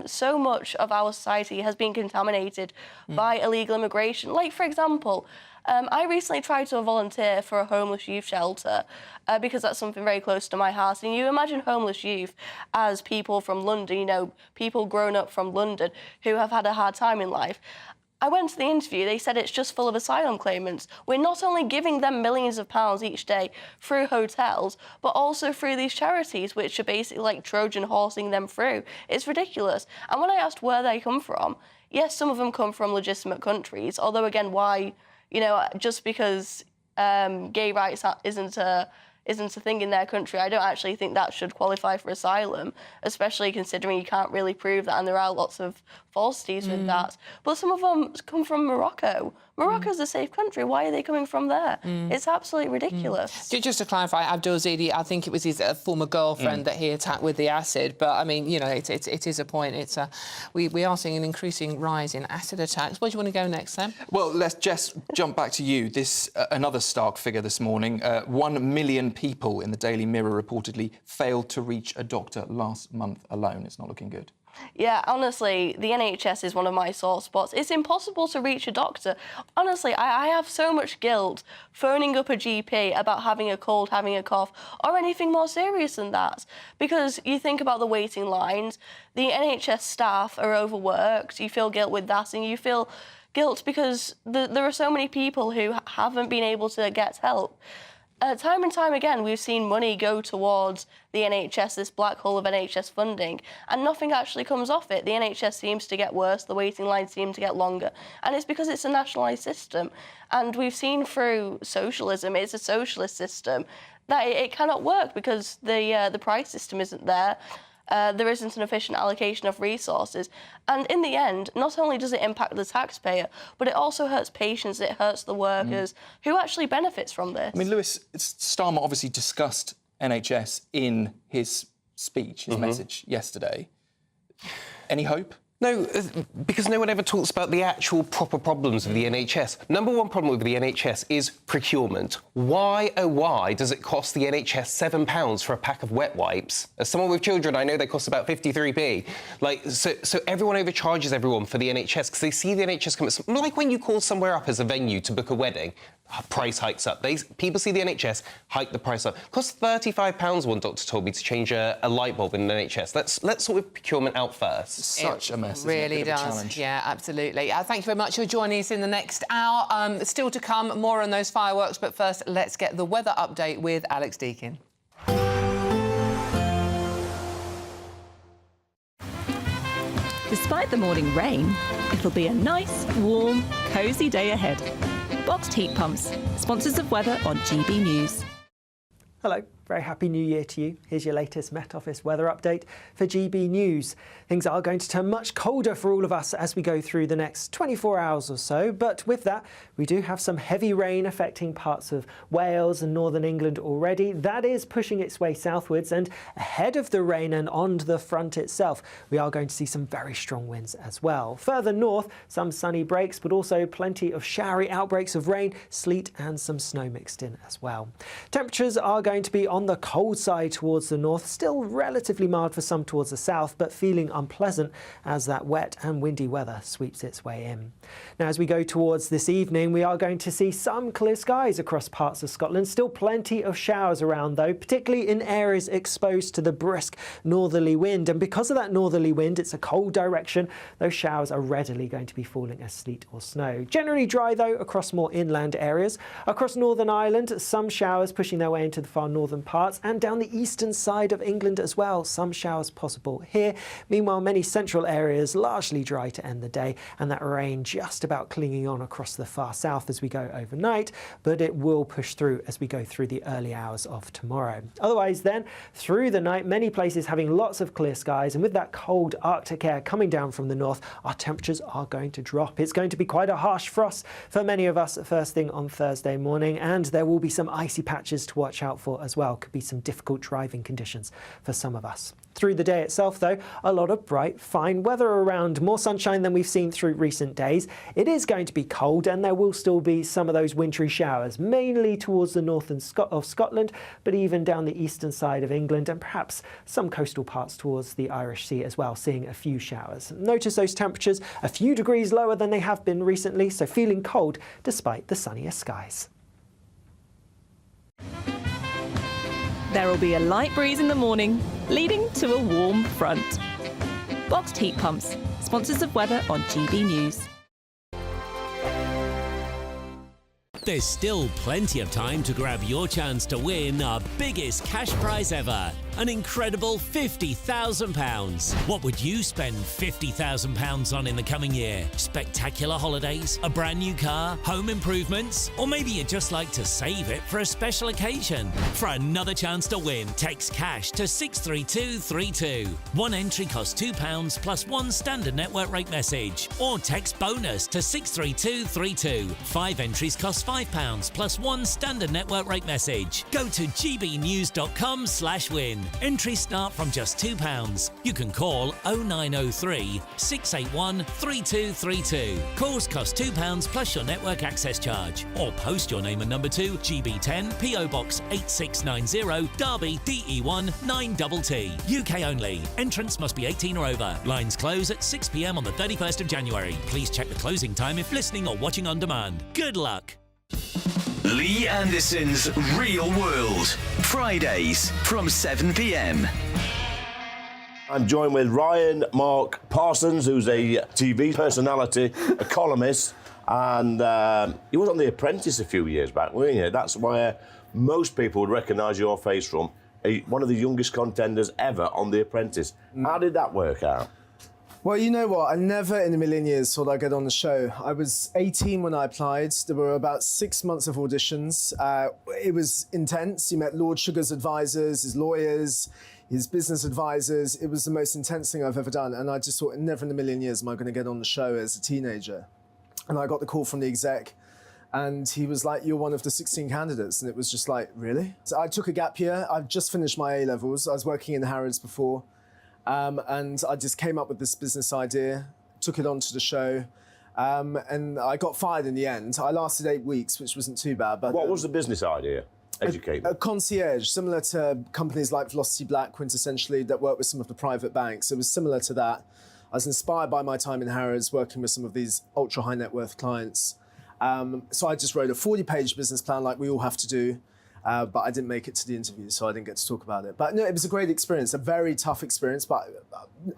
so much of our society has been contaminated by illegal immigration. Like, for example, I recently tried to volunteer for a homeless youth shelter because that's something very close to my heart. And you imagine homeless youth as people from London, people grown up from London who have had a hard time in life. I went to the interview, they said it's just full of asylum claimants. We're not only giving them millions of pounds each day through hotels, but also through these charities, which are basically like Trojan horsing them through. It's ridiculous. And when I asked where they come from, yes, some of them come from legitimate countries, although again, why, just because gay rights isn't a thing in their country, I don't actually think that should qualify for asylum, especially considering you can't really prove that, and there are lots of falsities with that. But some of them come from Morocco. Morocco's a safe country. Why are they coming from there? It's absolutely ridiculous. Just to clarify, Abdul Zidi, I think it was his former girlfriend that he attacked with the acid. But I mean, it is a point. We are seeing an increasing rise in acid attacks. Where do you want to go next, then? Well, let's just jump back to you. This another stark figure this morning. 1 million people in the Daily Mirror reportedly failed to reach a doctor last month alone. It's not looking good. Yeah, honestly, the NHS is one of my sore spots. It's impossible to reach a doctor. Honestly, I have so much guilt phoning up a GP about having a cold, having a cough, or anything more serious than that. Because you think about the waiting lines, the NHS staff are overworked, you feel guilt with that, and you feel guilt because there are so many people who haven't been able to get help. Time and time again, we've seen money go towards the NHS, this black hole of NHS funding, and nothing actually comes off it. The NHS seems to get worse, the waiting lines seem to get longer, and it's because it's a nationalised system. And we've seen through socialism, it's a socialist system, that it cannot work because the price system isn't there. There isn't an efficient allocation of resources. And in the end, not only does it impact the taxpayer, but it also hurts patients, it hurts the workers. Who actually benefits from this? I mean, Lewis, Starmer obviously discussed NHS in his speech, his message yesterday. Any hope? No, because no one ever talks about the actual proper problems of the NHS. Number one problem with the NHS is procurement. Why, oh why, does it cost the NHS £7 for a pack of wet wipes? As someone with children, I know they cost about 53p. So everyone overcharges everyone for the NHS because they see the NHS come... It's like when you call somewhere up as a venue to book a wedding, price hikes up. People see the NHS, hike the price up. It costs £35, one doctor told me, to change a light bulb in the NHS. Let's sort of procurement out first. Such a mess, really does. Yeah, absolutely. Thank you very much for joining us in the next hour. Still to come, more on those fireworks, but first, let's get the weather update with Alex Deakin. Despite the morning rain, it'll be a nice, warm, cosy day ahead. Boxed heat pumps, sponsors of weather on GB News. Hello, very happy New Year to you. Here's your latest Met Office weather update for GB News. Things are going to turn much colder for all of us as we go through the next 24 hours or so, but with that, we do have some heavy rain affecting parts of Wales and northern England already. That is pushing its way southwards, and ahead of the rain and on the front itself, we are going to see some very strong winds as well. Further north, some sunny breaks, but also plenty of showery outbreaks of rain, sleet and some snow mixed in as well. Temperatures are going to be on the cold side towards the north, still relatively mild for some towards the south, but feeling unpleasant as that wet and windy weather sweeps its way in. Now, as we go towards this evening, we are going to see some clear skies across parts of Scotland. Still plenty of showers around, though, particularly in areas exposed to the brisk northerly wind. And because of that northerly wind, it's a cold direction. Those showers are readily going to be falling as sleet or snow. Generally dry, though, across more inland areas. Across Northern Ireland, some showers pushing their way into the far northern parts, and down the eastern side of England as well. Some showers possible here. Meanwhile, many central areas largely dry to end the day, and that rain just about clinging on across the far south as we go overnight, but it will push through as we go through the early hours of tomorrow. Otherwise then, through the night, many places having lots of clear skies, and with that cold Arctic air coming down from the north, our temperatures are going to drop. It's going to be quite a harsh frost for many of us first thing on Thursday morning, and there will be some icy patches to watch out for as well. Could be some difficult driving conditions for some of us. Through the day itself, though, a lot of bright, fine weather around. More sunshine than we've seen through recent days. It is going to be cold, and there will still be some of those wintry showers, mainly towards the north of Scotland, but even down the eastern side of England, and perhaps some coastal parts towards the Irish Sea as well, seeing a few showers. Notice those temperatures a few degrees lower than they have been recently, so feeling cold despite the sunnier skies. There will be a light breeze in the morning, leading to a warm front. Boxed heat pumps, sponsors of weather on GB News. There's still plenty of time to grab your chance to win our biggest cash prize ever, an incredible £50,000. What would you spend £50,000 on in the coming year? Spectacular holidays, a brand new car, home improvements, or maybe you'd just like to save it for a special occasion? For another chance to win, text cash to 63232. One entry costs £2 plus one standard network rate message, or text bonus to 63232. 5 entries cost £5 plus one standard network rate message. Go to gbnews.com/win. Entries start from just £2. You can call 0903 681 3232. Calls cost £2 plus your network access charge. Or post your name and number to GB10 PO Box 8690 Derby DE1 9TT. UK only. Entrance must be 18 or over. Lines close at 6 p.m. on the 31st of January. Please check the closing time if listening or watching on demand. Good luck. Lee Anderson's Real World, Fridays from 7 p.m. I'm joined with Ryan Mark Parsons, who's a TV personality, a columnist, And you was on The Apprentice a few years back, weren't you? That's where most people would recognise your face from. One of the youngest contenders ever on The Apprentice. How did that work out? Well, you know what? I never in a million years thought I'd get on the show. I was 18 when I applied. There were about 6 months of auditions. It was intense. You met Lord Sugar's advisors, his lawyers, his business advisors. It was the most intense thing I've ever done. And I just thought, never in a million years am I going to get on the show as a teenager. And I got the call from the exec. And he was like, you're one of the 16 candidates. And it was just like, really? So I took a gap year. I've just finished my A-levels. I was working in Harrods before. And I just came up with this business idea, took it onto the show, and I got fired in the end. I lasted 8 weeks, which wasn't too bad. But what was the business idea? Educate me. A concierge, similar to companies like Velocity Black, quintessentially, that work with some of the private banks. It was similar to that. I was inspired by my time in Harrods, working with some of these ultra high net worth clients. So I just wrote a 40-page business plan like we all have to do. But I didn't make it to the interview, so I didn't get to talk about it. But no, it was a great experience, a very tough experience, but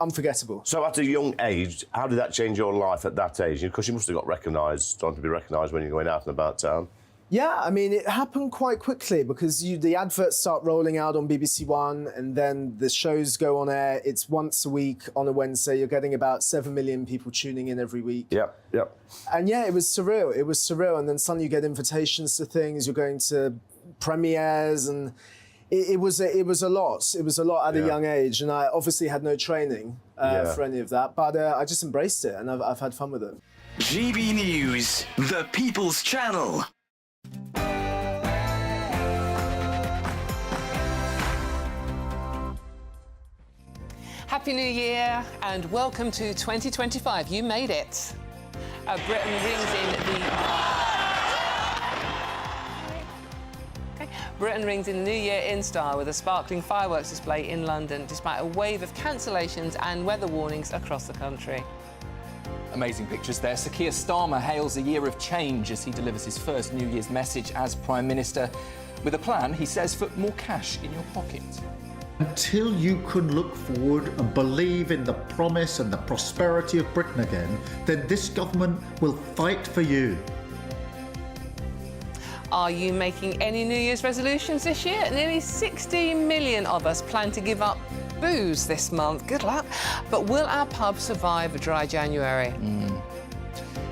unforgettable. So at a young age, how did that change your life at that age? Because you must have got recognised, starting to be recognised when you're going out and about town. Yeah, I mean, it happened quite quickly because the adverts start rolling out on BBC One and then the shows go on air. It's once a week on a Wednesday. You're getting about 7 million people tuning in every week. Yep, yep. And yeah, it was surreal. It was surreal. And then suddenly you get invitations to things. You're going to premieres, and it was a lot. It was a lot at a young age, and I obviously had no training for any of that. But I just embraced it, and I've had fun with it. GB News, the People's Channel. Happy New Year and welcome to 2025. You made it. Britain rings in Britain rings in the New Year in style with a sparkling fireworks display in London, despite a wave of cancellations and weather warnings across the country. Amazing pictures there. Sir Keir Starmer hails a year of change as he delivers his first New Year's message as Prime Minister, with a plan, he says, for more cash in your pocket. Until you can look forward and believe in the promise and the prosperity of Britain again, then this government will fight for you. Are you making any New Year's resolutions this year? Nearly 60 million of us plan to give up booze this month. Good luck. But will our pub survive a dry January?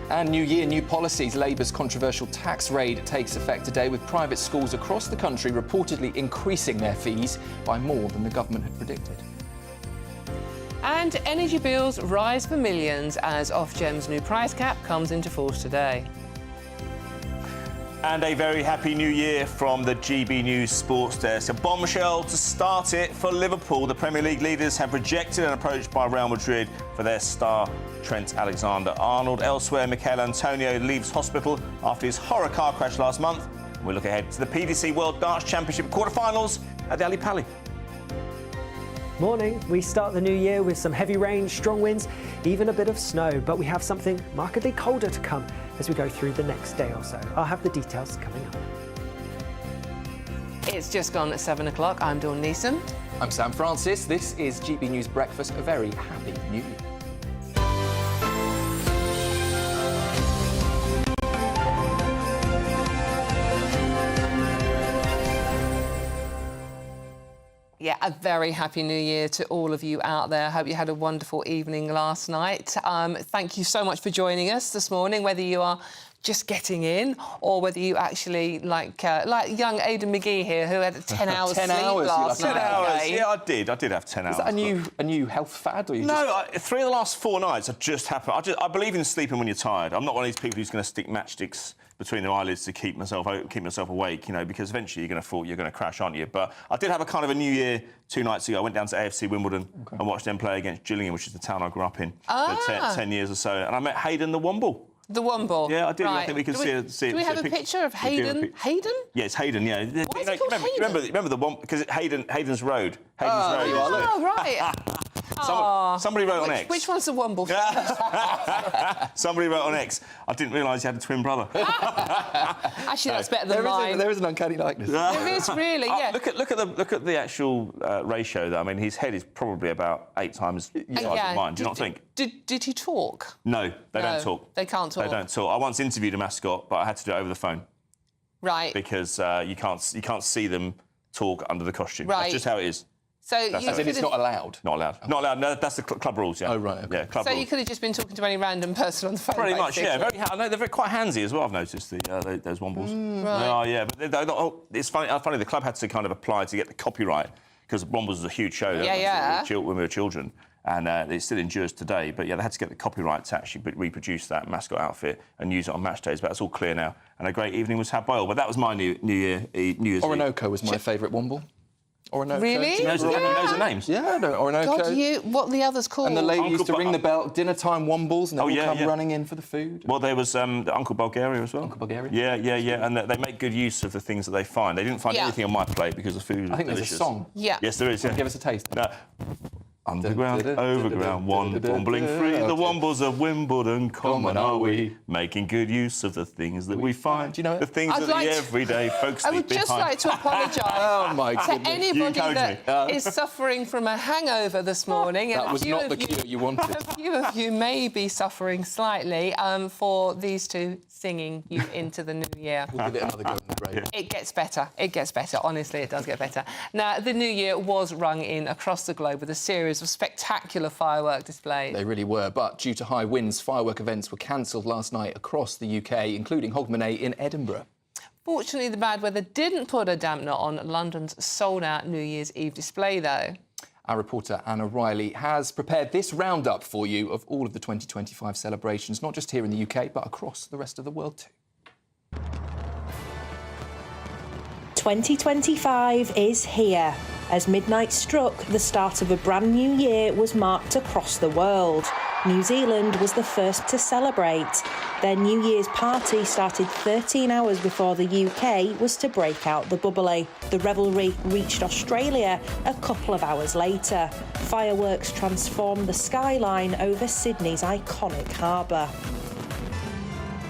And new year, new policies. Labour's controversial tax raid takes effect today, with private schools across the country reportedly increasing their fees by more than the government had predicted. And energy bills rise for millions as Ofgem's new price cap comes into force today. And a very happy new year from the GB News Sports Desk. A bombshell to start it for Liverpool. The Premier League leaders have rejected an approach by Real Madrid for their star Trent Alexander-Arnold. Elsewhere, Michail Antonio leaves hospital after his horror car crash last month. We look ahead to the PDC World Darts Championship quarterfinals at the Ali Pali. Morning. We start the new year with some heavy rain, strong winds, even a bit of snow, but we have something markedly colder to come as we go through the next day or so. I'll have the details coming up. It's just gone at 7 o'clock. I'm Dawn Neeson. I'm Sam Francis. This is GB News Breakfast. A very happy new year. Yeah, a very happy new year to all of you out there. Hope you had a wonderful evening last night. Thank you so much for joining us this morning, whether you are just getting in or whether you actually, like young Aidan McGee here, who had 10 hours 10 sleep hours, last night. 10 hours, Okay. yeah, I did have 10 hours. Is that a new health fad? Or you No, 3 of the last 4 nights have just happened. I believe in sleeping when you're tired. I'm not one of these people who's going to stick matchsticks between their eyelids to keep myself awake, you know, because eventually you're going to crash, aren't you? But I did have a kind of a new year 2 nights ago. I went down to AFC Wimbledon and watched them play against Gillingham, which is the town I grew up in for 10 years or so. And I met Hayden the Womble. The Womble? Yeah, I did. Right. I think we can see it. Do we have a picture of Hayden? Hayden? Yeah, it's Hayden, yeah. Why is it called Hayden? Remember the one, because Hayden's Road. Hayden's Road. Oh, right. Somebody wrote on X. Which one's the Womble? Somebody wrote on X, I didn't realise you had a twin brother. Actually, that's better than mine. There is an uncanny likeness. There is really, yeah. Look at the actual ratio, though. I mean, his head is probably about 8 times the size of mine. Do you not think? Did he talk? No, they don't talk. They can't talk. They don't talk. I once interviewed a mascot, but I had to do it over the phone. Right. Because you can't see them talk under the costume. Right. That's just how it is. So as in it's not allowed? Not allowed. Not allowed. No, that's the club rules, yeah. Oh, right. Okay. Yeah, club So rules. you could have just been talking to any random person on the phone. Pretty much, basically. yeah. I know they're quite handsy as well, I've noticed, those Wombles. Right. They are, yeah. But it's funny, the club had to kind of apply to get the copyright, because Wombles was a huge show when we were children, and it still endures today. But, yeah, they had to get the copyright to actually reproduce that mascot outfit and use it on match days. But that's all clear now. And a great evening was had by all. But that was my New Year's Eve. Orinoco was my favourite Womble. Orinoco. Really? He knows the names. Yeah, I know Orinoco. God, what are the others called? And the lady used to ring the bell, dinner time Wombles, and they all come yeah. running in for the food. Well, there was the Uncle Bulgaria as well. Uncle Bulgaria? Yeah. And they make good use of the things that they find. They didn't find anything on my plate because the food was I think delicious. there's a song. Yeah. Yes, there is, yeah. Give us a taste. Underground, overground, wombling free. The Wombles of Wimbledon, common are we, making good use of the things that we find. Do you know it? The things that the everyday folks I leave would just behind. like to apologise Oh, my to goodness. anybody that is suffering from a hangover this morning. That and was not the cue you wanted. A few of you may be suffering slightly for these two singing you into the new year. We'll give it another go on the break. It gets better. It gets better. Honestly, it does get better. Now, the new year was rung in across the globe with a series of spectacular firework displays. They really were, but due to high winds, firework events were cancelled last night across the UK, including Hogmanay in Edinburgh. Fortunately, the bad weather didn't put a dampener on London's sold-out New Year's Eve display, though. Our reporter Anna Riley has prepared this roundup for you of all of the 2025 celebrations, not just here in the UK, but across the rest of the world too. 2025 is here. As midnight struck, the start of a brand new year was marked across the world. New Zealand was the first to celebrate. Their New Year's party started 13 hours before the UK was to break out the bubbly. The revelry reached Australia a couple of hours later. Fireworks transformed the skyline over Sydney's iconic harbour.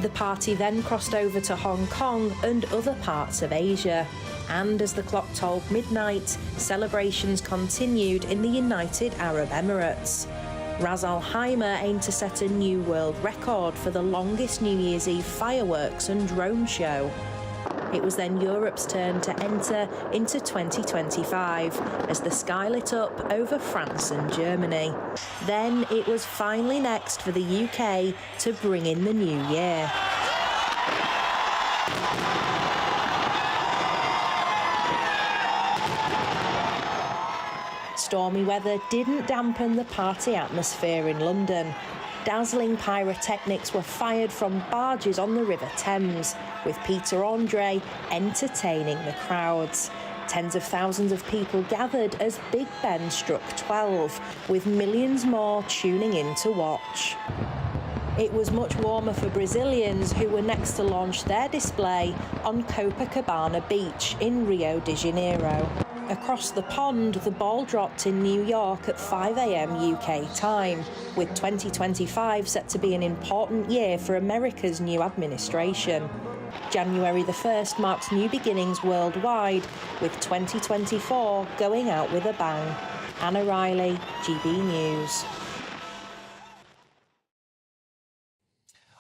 The party then crossed over to Hong Kong and other parts of Asia. And as the clock told midnight, celebrations continued in the United Arab Emirates. Ras Al Khaimah aimed to set a new world record for the longest New Year's Eve fireworks and drone show. It was then Europe's turn to enter into 2025 as the sky lit up over France and Germany. Then it was finally next for the UK to bring in the new year. Stormy weather didn't dampen the party atmosphere in London. Dazzling pyrotechnics were fired from barges on the River Thames, with Peter Andre entertaining the crowds. Tens of thousands of people gathered as Big Ben struck 12, with millions more tuning in to watch. It was much warmer for Brazilians, who were next to launch their display on Copacabana Beach in Rio de Janeiro. Across the pond, the ball dropped in New York at 5 a.m. UK time, with 2025 set to be an important year for America's new administration. January the 1st marks new beginnings worldwide, with 2024 going out with a bang. Anna Riley, GB News.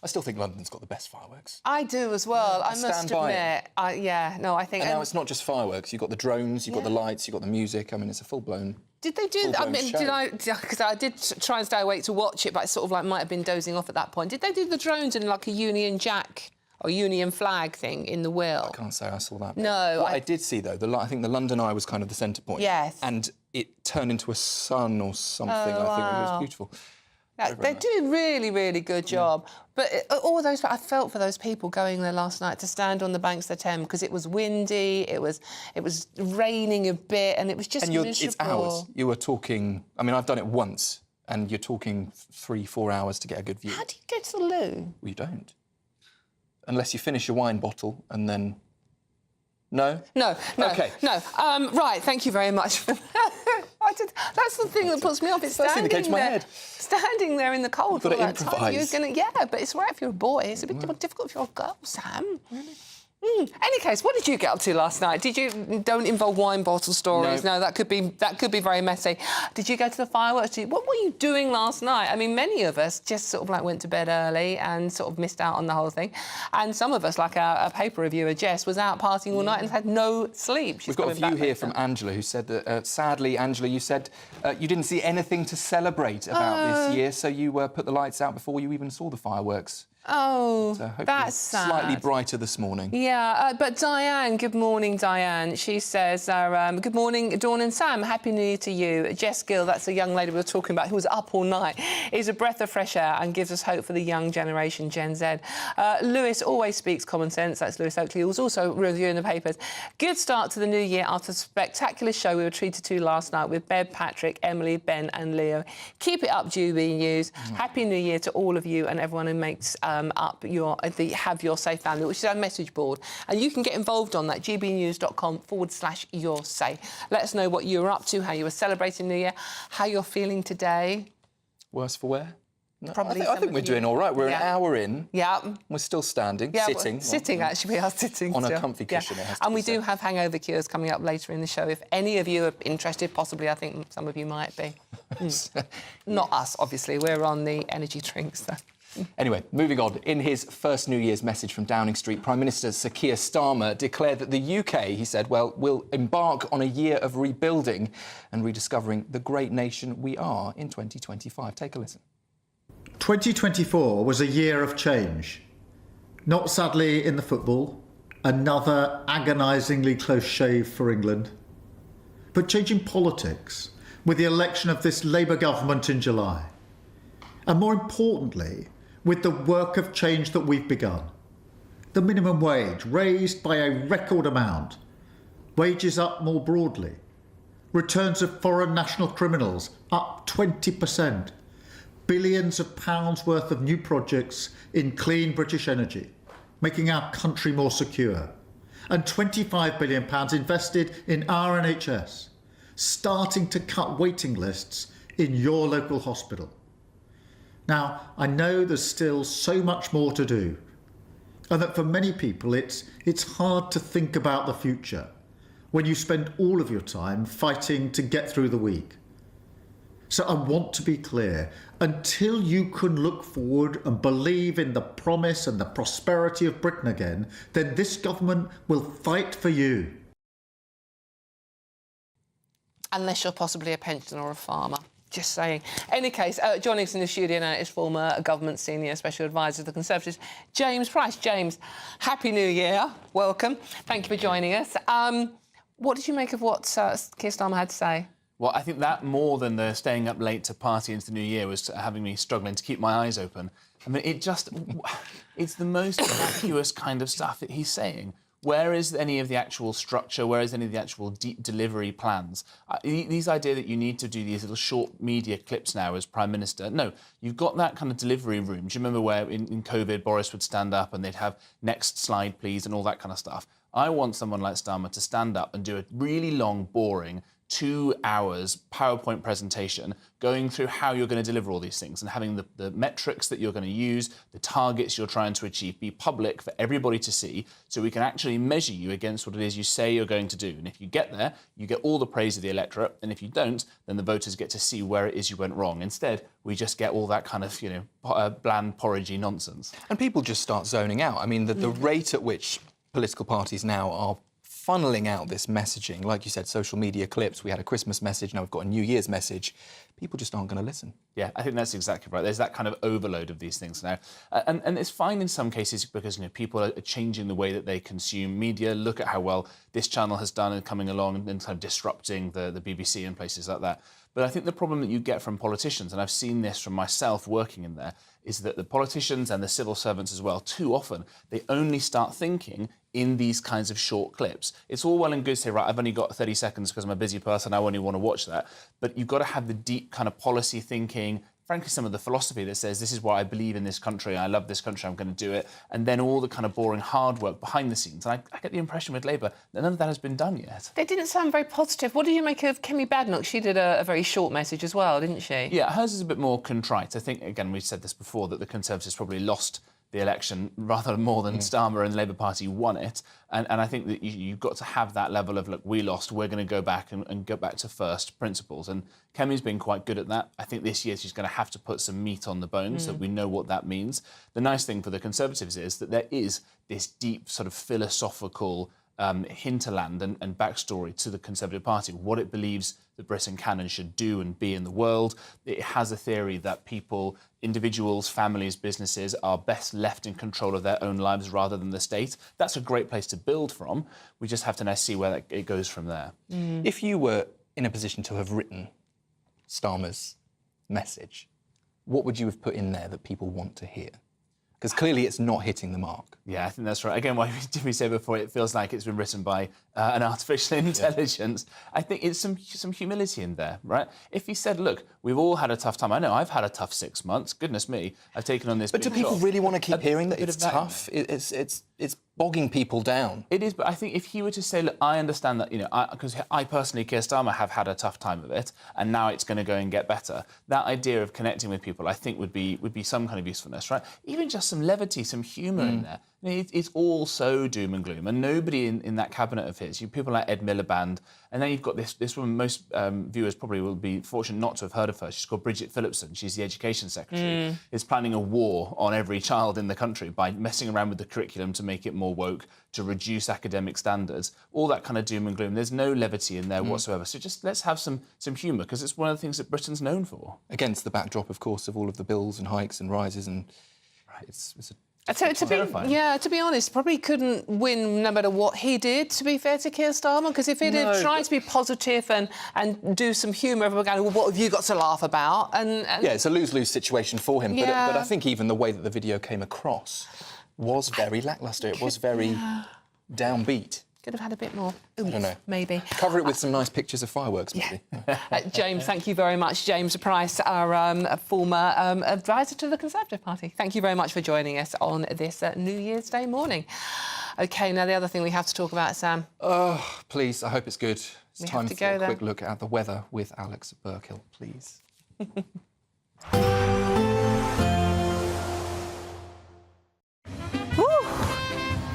I still think London's got the best fireworks. I do as well, I must stand by admit. I think... And now it's not just fireworks. You've got the drones, you've got the lights, you've got the music. I mean, it's a full-blown... Did they do... Because I did try and stay awake to watch it, but I sort of might have been dozing off at that point. Did they do the drones in like a Union Jack or Union flag thing in the wheel? I can't say I saw that. No. What I did see, though, I think the London Eye was kind of the centre point. Yes. And it turned into a sun or something. I think it was beautiful. Yeah, they did a really, really good job. But all those, I felt for those people going there last night to stand on the banks of the Thames because it was windy, it was raining a bit, and it was just miserable. It's hours. You were talking... I mean, I've done it once, and you're talking 3-4 hours to get a good view. How do you get to the loo? Well, you don't. Unless you finish your wine bottle and then... No? No. OK. No. Right, thank you very much for that. That's the thing that puts me off. It's First thing that came to my there, head. standing there in the cold for You've all got to that time. You're improvise. gonna, but it's all right if you're a boy. It's a bit more difficult if you're a girl, Sam. Any case, what did you get up to last night? Did you don't involve wine bottle stories? No, that could be very messy. Did you go to the fireworks? What were you doing last night? I mean, many of us just sort of like went to bed early and sort of missed out on the whole thing. And some of us, like our paper reviewer Jess, was out partying all night and had no sleep. We've got a view here from Angela, who said that, sadly, Angela, you said you didn't see anything to celebrate about this year, so you put the lights out before you even saw the fireworks. Oh, So that's sad. slightly brighter this morning. Yeah, but Diane, good morning, Diane. She says, good morning, Dawn and Sam. Happy New Year to you. Jess Gill, that's the young lady we were talking about who was up all night, is a breath of fresh air and gives us hope for the young generation, Gen Z. Lewis always speaks common sense. That's Lewis Oakley, who's also reviewing the papers. Good start to the new year after the spectacular show we were treated to last night with Bev, Patrick, Emily, Ben and Leo. Keep it up, GB News. Happy New Year to all of you and everyone who makes up Have Your Say family, which is our message board. And you can get involved on that, gbnews.com/your say. Let us know what you were up to, how you were celebrating New Year, how you're feeling today. Worse for wear? No, Probably I think we're doing all right. We're an hour in. Yeah. We're still standing, Yeah, sitting. Sitting, actually, we are sitting on still. a comfy cushion, it has to And be we said. do have hangover cures coming up later in the show. If any of you are interested, possibly, I think some of you might be. Not us, obviously. We're on the energy drinks, though. Anyway, moving on. In his first New Year's message from Downing Street, Prime Minister Sir Keir Starmer declared that the UK, he said, will embark on a year of rebuilding and rediscovering the great nation we are in 2025. Take a listen. 2024 was a year of change. Not sadly in the football, another agonisingly close shave for England, but change in politics with the election of this Labour government in July. And more importantly, with the work of change that we've begun. The minimum wage raised by a record amount, wages up more broadly, returns of foreign national criminals up 20%, billions of pounds worth of new projects in clean British energy, making our country more secure, and £25 billion invested in our NHS, starting to cut waiting lists in your local hospital. Now, I know there's still so much more to do, and that for many people it's hard to think about the future when you spend all of your time fighting to get through the week. So I want to be clear, until you can look forward and believe in the promise and the prosperity of Britain again, then this government will fight for you. Unless you're possibly a pensioner or a farmer. Just saying. Any case, joining us in the studio now is former government senior special advisor to the Conservatives, James Price. James, Happy New Year. Welcome. Thank you for joining us. What did you make of what Keir Starmer had to say? Well, I think that more than the staying up late to party into the new year was having me struggling to keep my eyes open. I mean, it's the most vacuous kind of stuff that he's saying. Where is any of the actual structure? Where is any of the actual deep delivery plans? These idea that you need to do these little short media clips now as Prime Minister. No, you've got that kind of delivery room. Do you remember where in COVID Boris would stand up and they'd have next slide please and all that kind of stuff? I want someone like Starmer to stand up and do a really long, boring 2 hours PowerPoint presentation going through how you're going to deliver all these things and having the metrics that you're going to use, the targets you're trying to achieve, be public for everybody to see so we can actually measure you against what it is you say you're going to do. And if you get there, you get all the praise of the electorate. And if you don't, then the voters get to see where it is you went wrong. Instead, we just get all that kind of, bland, porridgey nonsense. And people just start zoning out. I mean, the rate at which political parties now are funneling out this messaging, like you said, social media clips. We had a Christmas message, now we've got a New Year's message. People just aren't going to listen. Yeah, I think that's exactly right. There's that kind of overload of these things now. And it's fine in some cases because people are changing the way that they consume media. Look at how well this channel has done in coming along and kind of disrupting the BBC and places like that. But I think the problem that you get from politicians, and I've seen this from myself working in there, is that the politicians and the civil servants as well, too often, they only start thinking in these kinds of short clips. It's all well and good to say, right, I've only got 30 seconds because I'm a busy person, I only want to watch that. But you've got to have the deep kind of policy thinking, frankly, some of the philosophy that says this is what I believe in this country, I love this country, I'm going to do it, and then all the kind of boring hard work behind the scenes. And I get the impression with Labour that none of that has been done yet. They didn't sound very positive. What do you make of Kemi Badenoch? She did a very short message as well, didn't she? Yeah, hers is a bit more contrite. I think, again, we've said this before, that the Conservatives probably lost the election rather more than Starmer and the Labour Party won it. And I think that you've got to have that level of, look, we lost, we're going to go back and go back to first principles. And Kemi's been quite good at that. I think this year she's going to have to put some meat on the bones so we know what that means. The nice thing for the Conservatives is that there is this deep sort of philosophical hinterland and backstory to the Conservative Party, what it believes that Britain can and should do and be in the world. It has a theory that people, individuals, families, businesses are best left in control of their own lives rather than the state. That's a great place to build from. We just have to now see where it goes from there. If you were in a position to have written Starmer's message, what would you have put in there that people want to hear? Because clearly it's not hitting the mark. Yeah, I think that's right. Again, what did we say before? It feels like it's been written by an artificial intelligence. I think it's some humility in there, right? If he said, look, we've all had a tough time. I know I've had a tough 6 months. Goodness me, I've taken on this. But do big people job. really want to keep hearing that bit it's of that. tough? It's bogging people down. It is, but I think if he were to say, look, I understand that, because I personally, Keir Starmer, have had a tough time of it, and now it's going to go and get better. That idea of connecting with people, I think, would be some kind of usefulness, right? Even just some levity, some humour in there. I mean, it's all so doom and gloom, and nobody in that cabinet of his, people like Ed Miliband, and then you've got this woman, most viewers probably will be fortunate not to have heard of her. She's called Bridget Phillipson. She's the Education Secretary. Is planning a war on every child in the country by messing around with the curriculum to make it more woke, to reduce academic standards, all that kind of doom and gloom. There's no levity in there whatsoever. So just let's have some humour, because it's one of the things that Britain's known for. Against the backdrop, of course, of all of the bills and hikes and rises, and it's to be honest, probably couldn't win no matter what he did, to be fair to Keir Starmer, because if he'd have tried to be positive and do some humour, everyone going, well, what have you got to laugh about? Yeah, it's a lose-lose situation for him. Yeah. But I think even the way that the video came across was very lacklustre. It was very downbeat. Could have had a bit more oomph, I don't know. maybe. Cover it with some nice pictures of fireworks, maybe. James, thank you very much. James Price, our former advisor to the Conservative Party. Thank you very much for joining us on this New Year's Day morning. OK, now the other thing we have to talk about, Sam. Oh, please, I hope it's good. It's We time have to for go a there. quick look at the weather with Alex Burkill, please.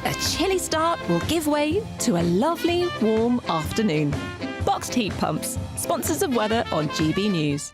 A chilly start will give way to a lovely, warm afternoon. Boxed heat pumps, sponsors of weather on GB News.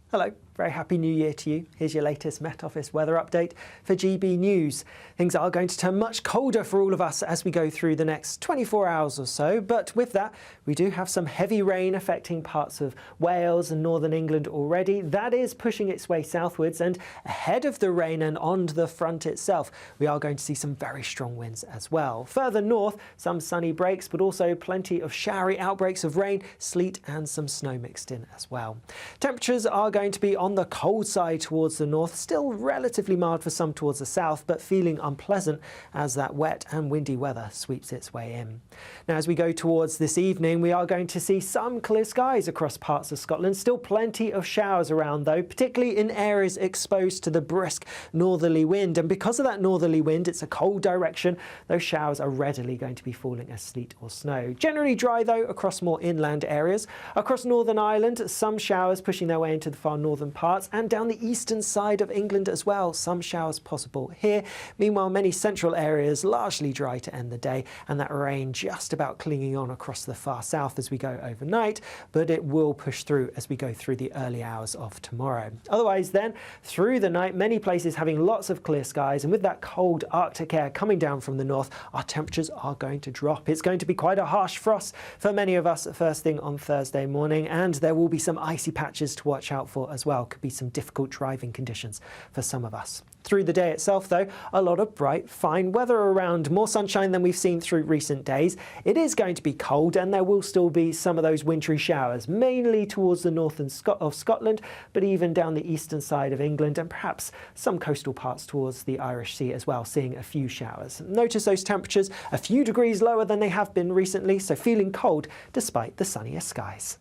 Hello, very happy New Year to you. Here's your latest Met Office weather update for GB News. Things are going to turn much colder for all of us as we go through the next 24 hours or so, but with that, we do have some heavy rain affecting parts of Wales and northern England already. That is pushing its way southwards, and ahead of the rain and on the front itself, we are going to see some very strong winds as well. Further north, some sunny breaks, but also plenty of showery outbreaks of rain, sleet and some snow mixed in as well. Temperatures are going to be on the cold side towards the north, still relatively mild for some towards the south, but feeling unpleasant as that wet and windy weather sweeps its way in. Now, as we go towards this evening, we are going to see some clear skies across parts of Scotland. Still plenty of showers around, though, particularly in areas exposed to the brisk northerly wind. And because of that northerly wind, it's a cold direction. Those showers are readily going to be falling as sleet or snow. Generally dry, though, across more inland areas. Across Northern Ireland, some showers pushing their way into the far northern parts, and down the eastern side of England as well. Some showers possible here. Meanwhile, many central areas largely dry to end the day, and that rain just about clinging on across the far south as we go overnight, but it will push through as we go through the early hours of tomorrow. Otherwise then, through the night, many places having lots of clear skies, and with that cold Arctic air coming down from the north, our temperatures are going to drop. It's going to be quite a harsh frost for many of us first thing on Thursday morning, and there will be some icy patches to watch out for as well. Could be some difficult driving conditions for some of us. Through the day itself, though, a lot of bright, fine weather around. More sunshine than we've seen through recent days. It is going to be cold, and there will still be some of those wintry showers, mainly towards the north of Scotland, but even down the eastern side of England, and perhaps some coastal parts towards the Irish Sea as well, seeing a few showers. Notice those temperatures a few degrees lower than they have been recently, so feeling cold despite the sunnier skies.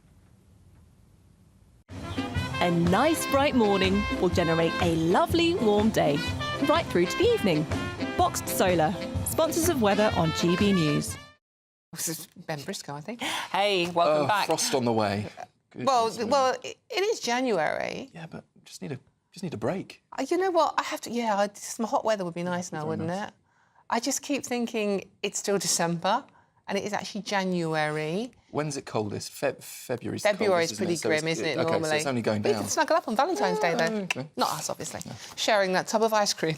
A A nice bright morning will generate a lovely warm day, right through to the evening. Boxed Solar, sponsors of weather on GB News. This is Ben Briscoe, I think. Hey, welcome back. Frost on the way. Well, it is January. Yeah, but just need a break. You know what? I have to. Yeah, some hot weather would be nice now, wouldn't it? I just keep thinking it's still December, and it is actually January. When's it coldest? February's February's coldest, pretty isn't grim, isn't it, okay, normally? So it's only going We down. can snuggle up on Valentine's Day, though. Not us, obviously. No. Sharing that tub of ice cream.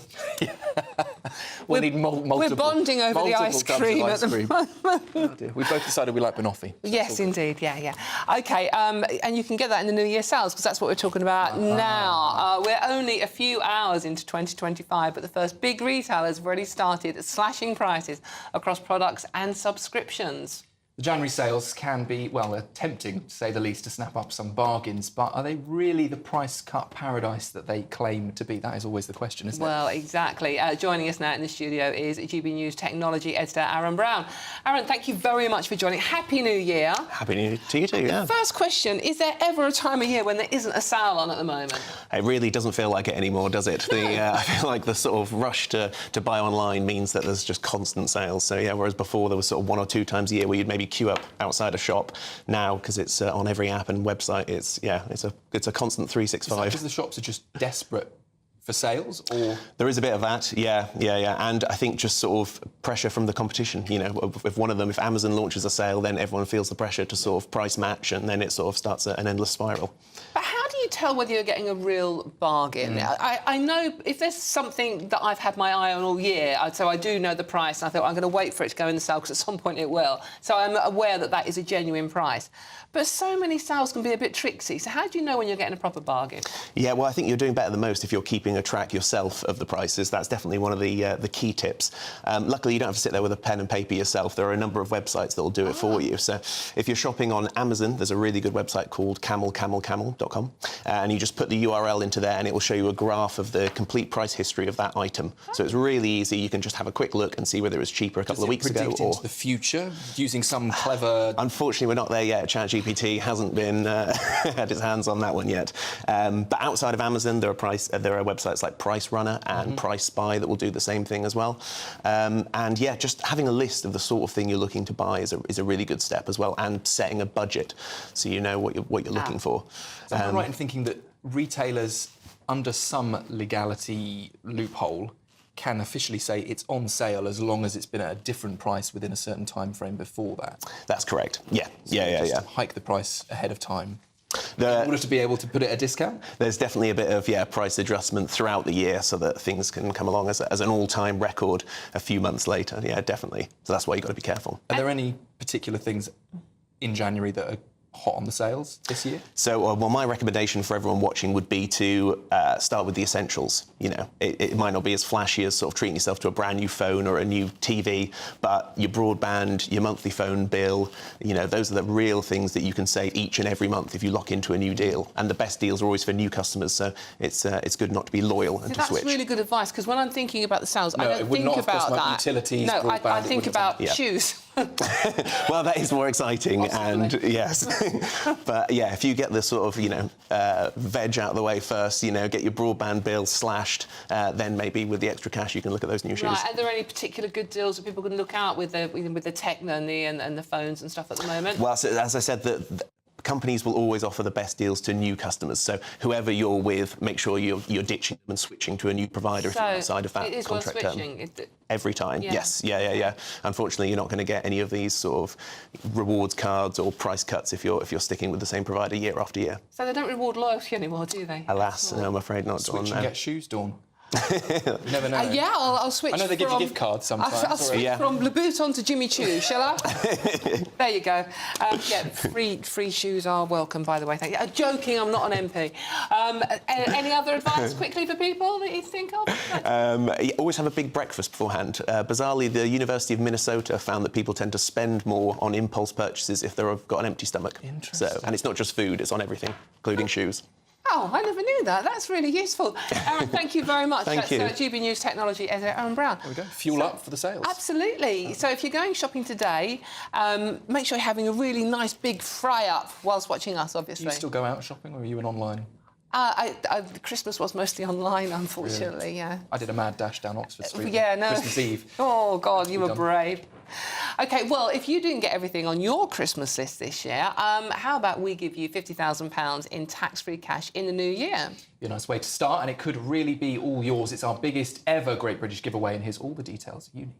We'll need multiple. We're bonding over the ice cream at the moment. Oh dear. We both decided we like banoffee. Yes, indeed. Yeah. OK, and you can get that in the New Year sales, because that's what we're talking about now. We're only a few hours into 2025, but the first big retailers have already started slashing prices across products and subscriptions. The January sales can be, well, tempting, to say the least, to snap up some bargains, but are they really the price cut paradise that they claim to be? That is always the question, isn't it? Well, exactly. Joining us now in the studio is GB News technology editor Aaron Brown. Aaron, thank you very much for joining. Happy New Year. Happy New Year to you too, yeah. First question, is there ever a time of year when there isn't a sale on at the moment? It really doesn't feel like it anymore, does it? I feel like the sort of rush to buy online means that there's just constant sales. So, yeah, whereas before there was sort of 1 or 2 times a year where you'd maybe queue up outside a shop, now, because it's on every app and website, it's a constant 365. Because the shops are just desperate for sales, or there is a bit of that, yeah, and I think just sort of pressure from the competition. You know, if Amazon launches a sale, then everyone feels the pressure to sort of price match, and then it sort of starts an endless spiral. But how do you tell whether you're getting a real bargain? I know if there's something that I've had my eye on all year, so I do know the price, and I thought I'm going to wait for it to go in the sale because at some point it will. So I'm aware that that is a genuine price. But so many sales can be a bit tricksy. So how do you know when you're getting a proper bargain? Yeah, well, I think you're doing better than most if you're keeping a track yourself of the prices. That's definitely one of the key tips. Luckily, you don't have to sit there with a pen and paper yourself. There are a number of websites that will do it for you. So if you're shopping on Amazon, there's a really good website called camelcamelcamel.com, and you just put the URL into there and it will show you a graph of the complete price history of that item. So it's really easy. You can just have a quick look and see whether it was cheaper a couple of weeks ago. Or into the future using some clever... Unfortunately, we're not there yet. ChatGPT hasn't been had his hands on that one yet. But outside of Amazon, there are websites like Price Runner and Price Spy that will do the same thing as well. And yeah, just having a list of the sort of thing you're looking to buy is a really good step as well, and setting a budget so you know what you're looking for. So am I right in thinking that retailers, under some legality loophole, can officially say it's on sale as long as it's been at a different price within a certain time frame before that? That's correct. Yeah. Hike the price ahead of time. In order to be able to put it at a discount? There's definitely a bit of price adjustment throughout the year so that things can come along as an all-time record a few months later. Yeah, definitely. So that's why you've got to be careful. Are there any particular things in January that are hot on the sales this year? So, well, my recommendation for everyone watching would be to start with the essentials. You know, it might not be as flashy as sort of treating yourself to a brand new phone or a new TV, but your broadband, your monthly phone bill, you know, those are the real things that you can save each and every month if you lock into a new deal. And the best deals are always for new customers, so it's good not to be loyal and to switch. That's really good advice, because when I'm thinking about the sales, I don't it would think not, about of course, that. Like utilities, no, broadband, I think about shoes. Well, that is more exciting, and yes. But yeah, if you get the sort of, veg out of the way first, get your broadband bill slashed, then maybe with the extra cash you can look at those new shoes. Right, are there any particular good deals that people can look out with the tech and the phones and stuff at the moment? Well, so, as I said, companies will always offer the best deals to new customers. So whoever you're with, make sure you're ditching them and switching to a new provider if you're outside of that contract term. Every time, yes. Yeah. Unfortunately, you're not going to get any of these sort of rewards cards or price cuts if you're sticking with the same provider year after year. So they don't reward loyalty anymore, do they? Alas, no, I'm afraid not. Switch and get shoes, Dawn. You never know. Yeah, I'll switch. I know they give you gift cards sometimes. I'll switch from Louboutin to Jimmy Choo, shall I? There you go. Free shoes are welcome, by the way. Thank you. Joking, I'm not an MP. Any other advice quickly for people that you think of? Always have a big breakfast beforehand. Bizarrely, the University of Minnesota found that people tend to spend more on impulse purchases if they've got an empty stomach. Interesting. And it's not just food, it's on everything, including shoes. Oh, I never knew that. That's really useful. Aaron, thank you very much. Thank you. That's GB News technology editor Aaron Brown. There we go. Fuel up for the sales. Absolutely. So if you're going shopping today, make sure you're having a really nice big fry-up whilst watching us, obviously. Do you still go out shopping, or are you an online Christmas was mostly online, unfortunately, Really? yeah. I did a mad dash down Oxford Street Yeah, no. Christmas Eve. Oh, God, you were done. brave. OK, well, if you didn't get everything on your Christmas list this year, how about we give you £50,000 in tax-free cash in the new year? Be a nice way to start, and it could really be all yours. It's our biggest ever Great British giveaway, and here's all the details you need.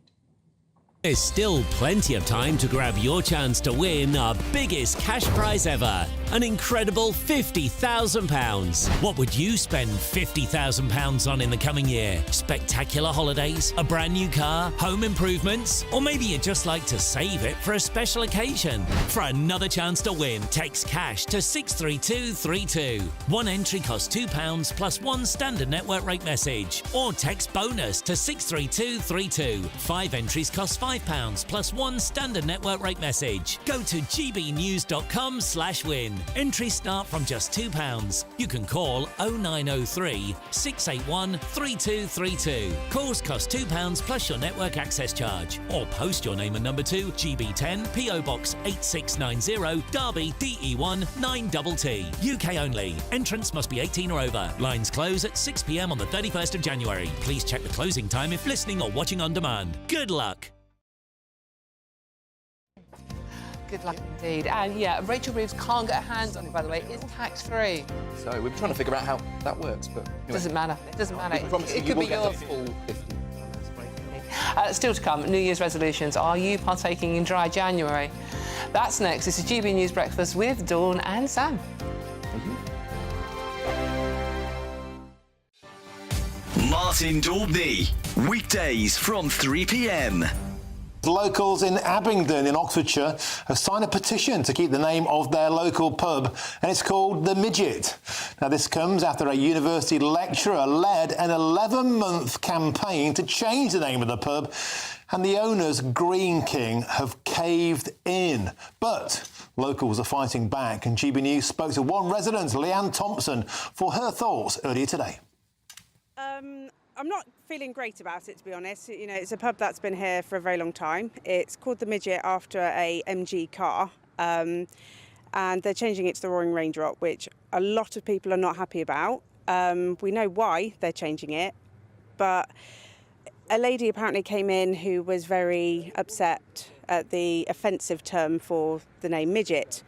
There's still plenty of time to grab your chance to win our biggest cash prize ever, an incredible £50,000. What would you spend £50,000 on in the coming year? Spectacular holidays, a brand new car, home improvements, or maybe you'd just like to save it for a special occasion? For another chance to win, text cash to 63232. One entry costs £2 plus one standard network rate message, or text bonus to 63232. 5 entries cost £5 plus one standard network rate message. Go to gbnews.com/win. Entries start from just £2. You can call 0903 681 3232. Calls cost £2 plus your network access charge. Or post your name and number to GB10 PO Box 8690 Derby DE1 9TT. UK only. Entrance must be 18 or over. Lines close at 6 p.m. on the 31st of January. Please check the closing time if listening or watching on demand. Good luck. Good luck indeed. And yeah, Rachel Reeves can't get her hands on it, by the way. It's tax-free. So we're trying to figure out how that works, but anyway. Doesn't matter. It doesn't matter. It could will be get yours. the full 50. Still to come, New Year's resolutions. Are you partaking in dry January? That's next. This is GB News Breakfast with Dawn and Sam. Martin Daubney, weekdays from 3 p.m. Locals in Abingdon in Oxfordshire have signed a petition to keep the name of their local pub, and it's called The Midget. Now, this comes after a university lecturer led an 11-month campaign to change the name of the pub, and the owners, Green King, have caved in. But locals are fighting back, and GB News spoke to one resident, Leanne Thompson, for her thoughts earlier today. I'm not feeling great about it, to be honest. You know, it's a pub that's been here for a very long time. It's called The Midget after a MG car, and they're changing it to the Roaring Raindrop, which a lot of people are not happy about. We know why they're changing it, but a lady apparently came in who was very upset at the offensive term for the name midget.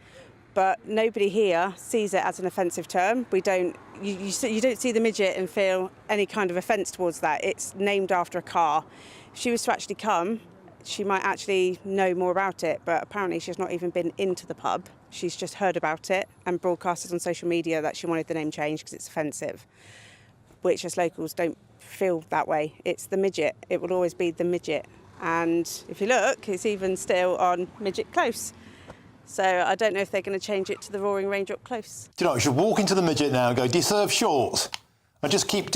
But nobody here sees it as an offensive term. You don't see the midget and feel any kind of offence towards that. It's named after a car. If she was to actually come, she might actually know more about it, but apparently she's not even been into the pub. She's just heard about it and broadcasted on social media that she wanted the name changed because it's offensive, which as locals don't feel that way. It's the midget. It will always be the midget. And if you look, it's even still on Midget Close. So I don't know if they're going to change it to the Roaring Raindrop Close. Do you know, you should walk into the Midget now and go, do you serve shorts? And just keep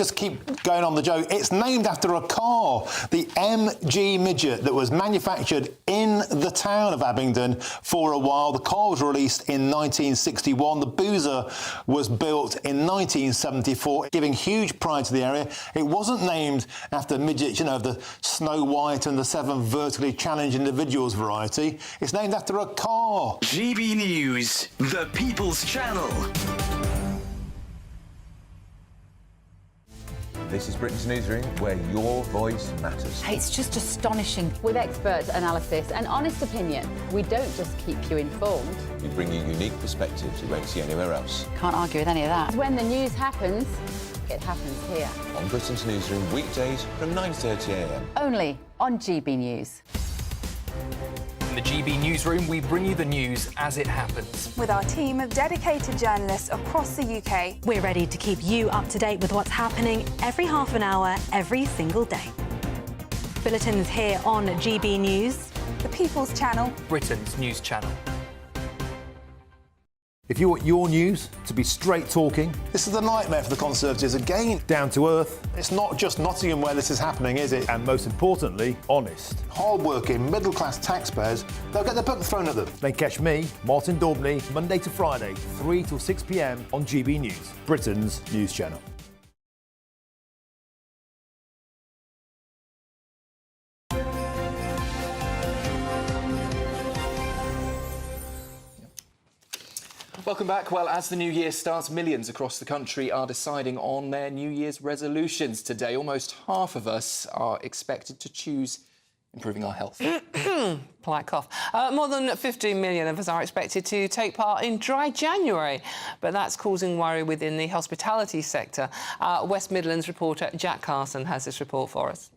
going on the joke. It's named after a car, the MG Midget, that was manufactured in the town of Abingdon for a while. The car was released in 1961. The boozer was built in 1974, giving huge pride to the area. It wasn't named after midgets, you know, the Snow White and the 7 vertically challenged individuals variety. It's named after a car. GB News, the People's Channel. This is Britain's Newsroom, where your voice matters. It's just astonishing. With expert analysis and honest opinion, we don't just keep you informed. We bring you unique perspectives you won't see anywhere else. Can't argue with any of that. When the news happens, it happens here. On Britain's Newsroom, weekdays from 9:30 a.m. Only on GB News. In the GB Newsroom, we bring you the news as it happens. With our team of dedicated journalists across the UK, we're ready to keep you up to date with what's happening every half an hour, every single day. Bulletins here on GB News, the People's Channel, Britain's news channel. If you want your news to be straight talking, this is a nightmare for the Conservatives again. Down to earth. It's not just Nottingham where this is happening, is it? And most importantly, honest. Hard-working, middle-class taxpayers, they'll get their book thrown at them. Then catch me, Martin Daubney, Monday to Friday, 3 till 6 p.m. on GB News, Britain's news channel. Welcome back. Well, as the new year starts, millions across the country are deciding on their New Year's resolutions today. Almost half of us are expected to choose improving our health. Polite cough. More than 15 million of us are expected to take part in Dry January, but that's causing worry within the hospitality sector. West Midlands reporter Jack Carson has this report for us.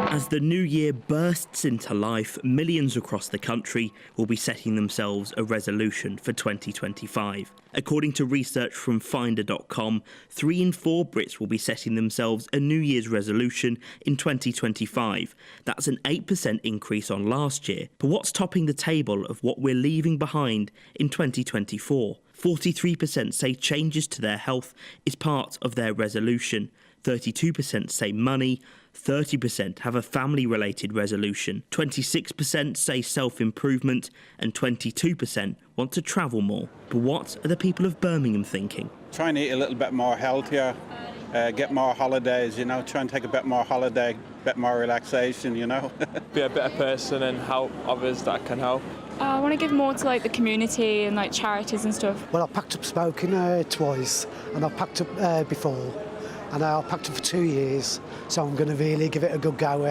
As the new year bursts into life, millions across the country will be setting themselves a resolution for 2025. According to research from Finder.com, 3 in 4 Brits will be setting themselves a New Year's resolution in 2025. That's an 8% increase on last year. But what's topping the table of what we're leaving behind in 2024? 43% say changes to their health is part of their resolution. 32% say money, 30% have a family-related resolution, 26% say self-improvement, and 22% want to travel more. But what are the people of Birmingham thinking? Try and eat a little bit more healthier, get more holidays, you know, try and take a bit more holiday, a bit more relaxation, you know. Be a better person and help others that I can help. I want to give more to like the community and like charities and stuff. Well, I've packed up smoking twice, and I've packed up before. And I've packed it for 2 years, so I'm going to really give it a good go.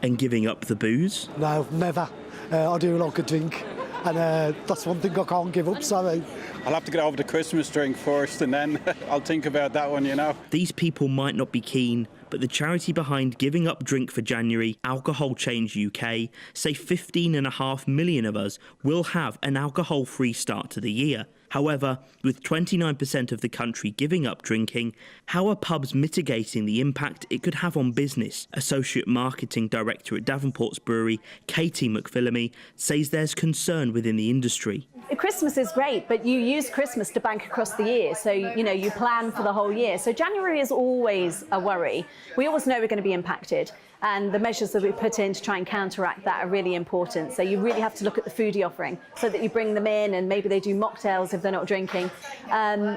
And giving up the booze? No, never. I do like a drink, and that's one thing I can't give up, sorry. I'll have to get over the Christmas drink first, and then I'll think about that one, you know. These people might not be keen, but the charity behind giving up drink for January, Alcohol Change UK, say 15.5 million of us will have an alcohol-free start to the year. However, with 29% of the country giving up drinking, how are pubs mitigating the impact it could have on business? Associate Marketing Director at Davenport's Brewery, Katie McPhillamy, says there's concern within the industry. Christmas is great, but you use Christmas to bank across the year, so you plan for the whole year. So January is always a worry. We always know we're going to be impacted, and the measures that we put in to try and counteract that are really important. So you really have to look at the foodie offering, so that you bring them in, and maybe they do mocktails if they're not drinking,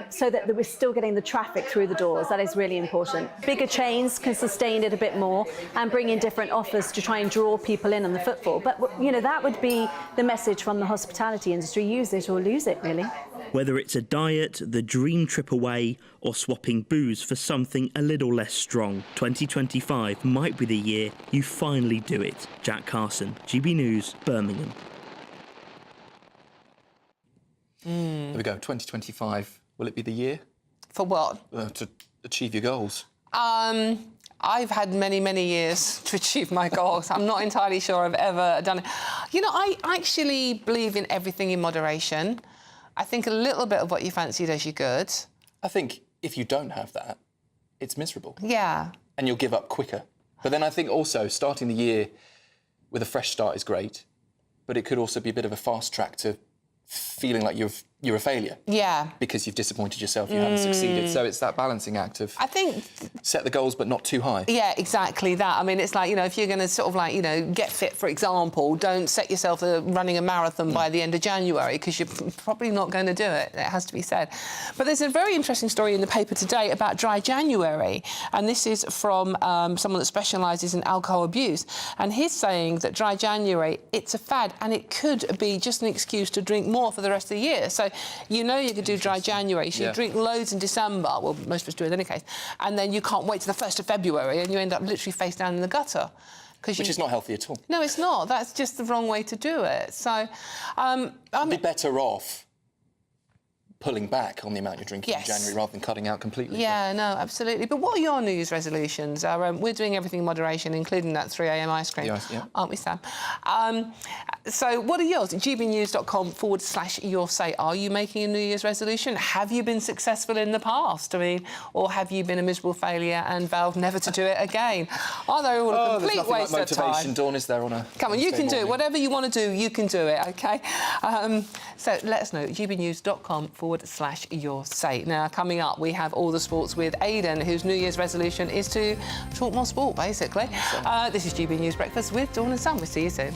so that we're still getting the traffic through the doors. That is really important. Bigger chains can sustain it a bit more and bring in different offers to try and draw people in on the footfall. But that would be the message from the hospitality industry: use it or lose it, really. Whether it's a diet, the dream trip away, or swapping booze for something a little less strong, 2025 might be the year you finally do it. Jack Carson, GB News, Birmingham. There we go, 2025. Will it be the year? For what? To achieve your goals. I've had many, many years to achieve my goals. I'm not entirely sure I've ever done it. You know, I actually believe in everything in moderation. I think a little bit of what you fancy does you good. I think if you don't have that, it's miserable. Yeah. And you'll give up quicker. But then I think also starting the year with a fresh start is great, but it could also be a bit of a fast track to feeling like you're a failure. Yeah. Because you've disappointed yourself, you haven't succeeded. So it's that balancing act of... I think... set the goals, but not too high. Yeah, exactly that. I mean, it's like, if you're going to sort of like, get fit, for example, don't set yourself running a marathon by the end of January, because you're probably not going to do it. It has to be said. But there's a very interesting story in the paper today about Dry January, and this is from someone that specialises in alcohol abuse, and he's saying that Dry January, it's a fad, and it could be just an excuse to drink more for the rest of the year. So you could do Dry January, so you drink loads in December, well, most of us do in any case, and then you can't wait to the 1st of February and you end up literally face down in the gutter. Which is not healthy at all. No, it's not. That's just the wrong way to do it. So... You'd be better off pulling back on the amount you're drinking in January rather than cutting out completely. Yeah, no, absolutely. But what are your New Year's resolutions? We're doing everything in moderation, including that 3 a.m. ice cream, aren't we, Sam? So what are yours? gbnews.com/your say. Are you making a New Year's resolution? Have you been successful in the past? Or have you been a miserable failure and vowed never to do it again? Are they all a complete waste like of time? motivation, Dawn, is there on a... Come on, you can do it. Whatever you want to do, you can do it, OK? So let us know, gbnews.com/your say. Now, coming up, we have all the sports with Aidan, whose New Year's resolution is to talk more sport, basically. This is GB News Breakfast with Dawn and Sam. We'll see you soon.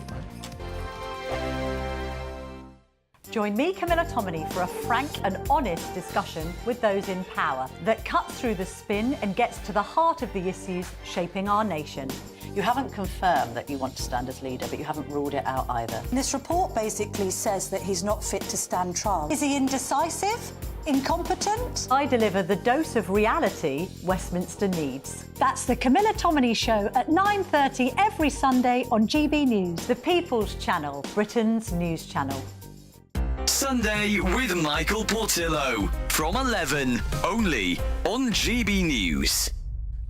Join me, Camilla Tominey, for a frank and honest discussion with those in power that cuts through the spin and gets to the heart of the issues shaping our nation. You haven't confirmed that you want to stand as leader, but you haven't ruled it out either. This report basically says that he's not fit to stand trial. Is he indecisive? Incompetent? I deliver the dose of reality Westminster needs. That's the Camilla Tominey Show at 9:30 every Sunday on GB News, the People's Channel, Britain's news channel. Sunday with Michael Portillo from 11, only on GB News.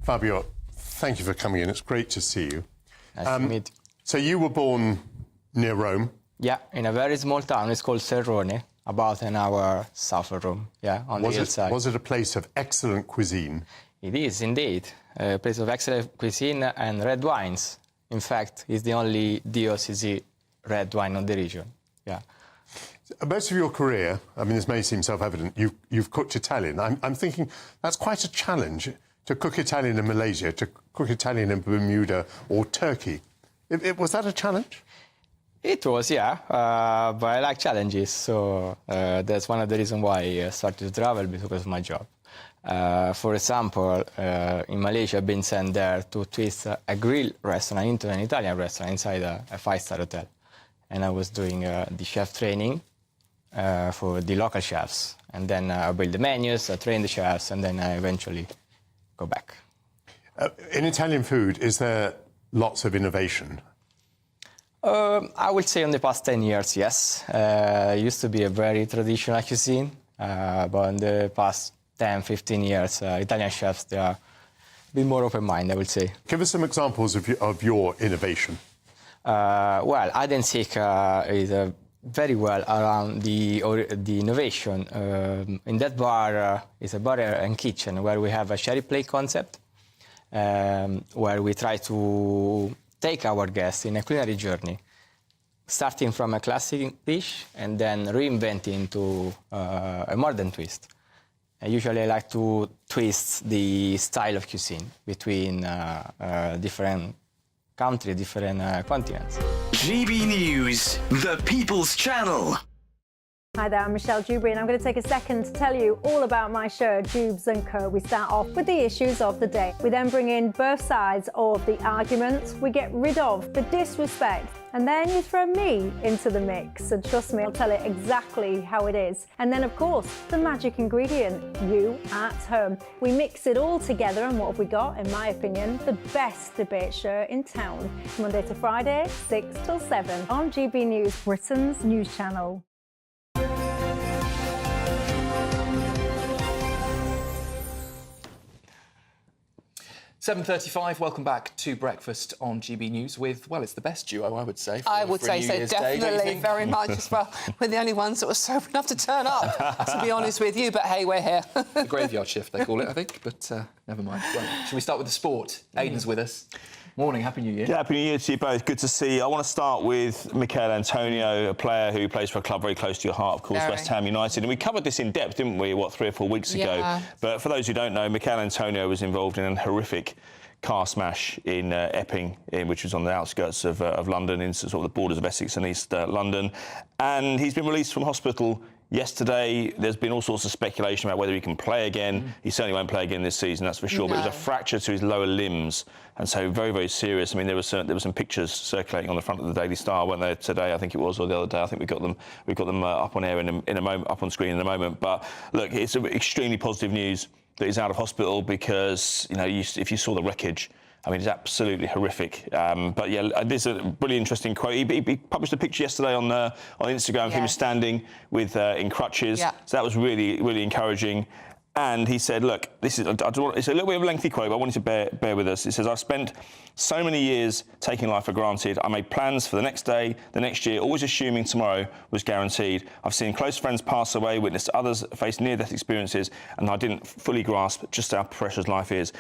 Fabio, thank you for coming in. It's great to see you. Nice to meet you. So you were born near Rome? Yeah, in a very small town. It's called Serrone, about an hour south of Rome. Yeah, on the hillside. Was it a place of excellent cuisine? It is indeed a place of excellent cuisine and red wines. In fact, it's the only DOCG red wine of the region. Yeah. Most of your career, I mean, this may seem self-evident, you've cooked Italian. I'm thinking that's quite a challenge to cook Italian in Malaysia, to cook Italian in Bermuda or Turkey. Was that a challenge? It was, yeah, but I like challenges, so that's one of the reasons why I started to travel, because of my job. For example, in Malaysia, I've been sent there to twist a grill restaurant into an Italian restaurant inside a five-star hotel. And I was doing the chef training for the local chefs. And then I build the menus, I train the chefs, and then I eventually go back. In Italian food, is there lots of innovation? I would say in the past 10 years, yes. It used to be a very traditional cuisine, but in the past 10, 15 years, Italian chefs, they are a bit more open-minded, I would say. Give us some examples of your innovation. Well, hide and seek is very well around the innovation. In that bar is a bar and kitchen where we have a sherry plate concept, where we try to take our guests in a culinary journey, starting from a classic dish and then reinventing to a modern twist. Usually I like to twist the style of cuisine between different countries, different continents. GB News, the People's Channel. Hi there, I'm Michelle Dewberry, and I'm going to take a second to tell you all about my show, Dubes & Co. We start off with the issues of the day. We then bring in both sides of the arguments. We get rid of the disrespect. And then you throw me into the mix. And trust me, I'll tell it exactly how it is. And then, of course, the magic ingredient, you at home. We mix it all together, and what have we got? In my opinion, the best debate show in town. Monday to Friday, 6 till 7 on GB News, Britain's news channel. 7:35, welcome back to Breakfast on GB News with, well, it's the best duo, I would say. I would say so, definitely, very much as well. We're the only ones that were sober enough to turn up, to be honest with you, but hey, we're here. The graveyard shift, they call it, I think, but never mind. Well, shall we start with the sport? Aidan's with us. Morning, Happy New Year. Yeah, Happy New Year to you both. Good to see you. I want to start with Michail Antonio, a player who plays for a club very close to your heart, of course, West Ham United. And we covered this in depth, didn't we, 3 or 4 weeks ago? But for those who don't know, Michail Antonio was involved in a horrific car smash in Epping, which was on the outskirts of London, in sort of the borders of Essex and East London. And he's been released from hospital yesterday. There's been all sorts of speculation about whether he can play again. He certainly won't play again this season, that's for sure. No. But it was a fracture to his lower limbs, and so very, very serious. I mean, there were some pictures circulating on the front of the Daily Star, weren't there, today? I think it was, or the other day. I think we got them up on air in a moment, up on screen in a moment. But look, it's extremely positive news that he's out of hospital, because if you saw the wreckage, I mean, it's absolutely horrific. But yeah, this is a really interesting quote. He published a picture yesterday on Instagram of him standing with in crutches. Yeah. So that was really, really encouraging. And he said, look, it's a little bit of a lengthy quote, but I wanted to bear with us. It says, I've spent so many years taking life for granted. I made plans for the next day, the next year, always assuming tomorrow was guaranteed. I've seen close friends pass away, witnessed others face near-death experiences, and I didn't fully grasp just how precious life is.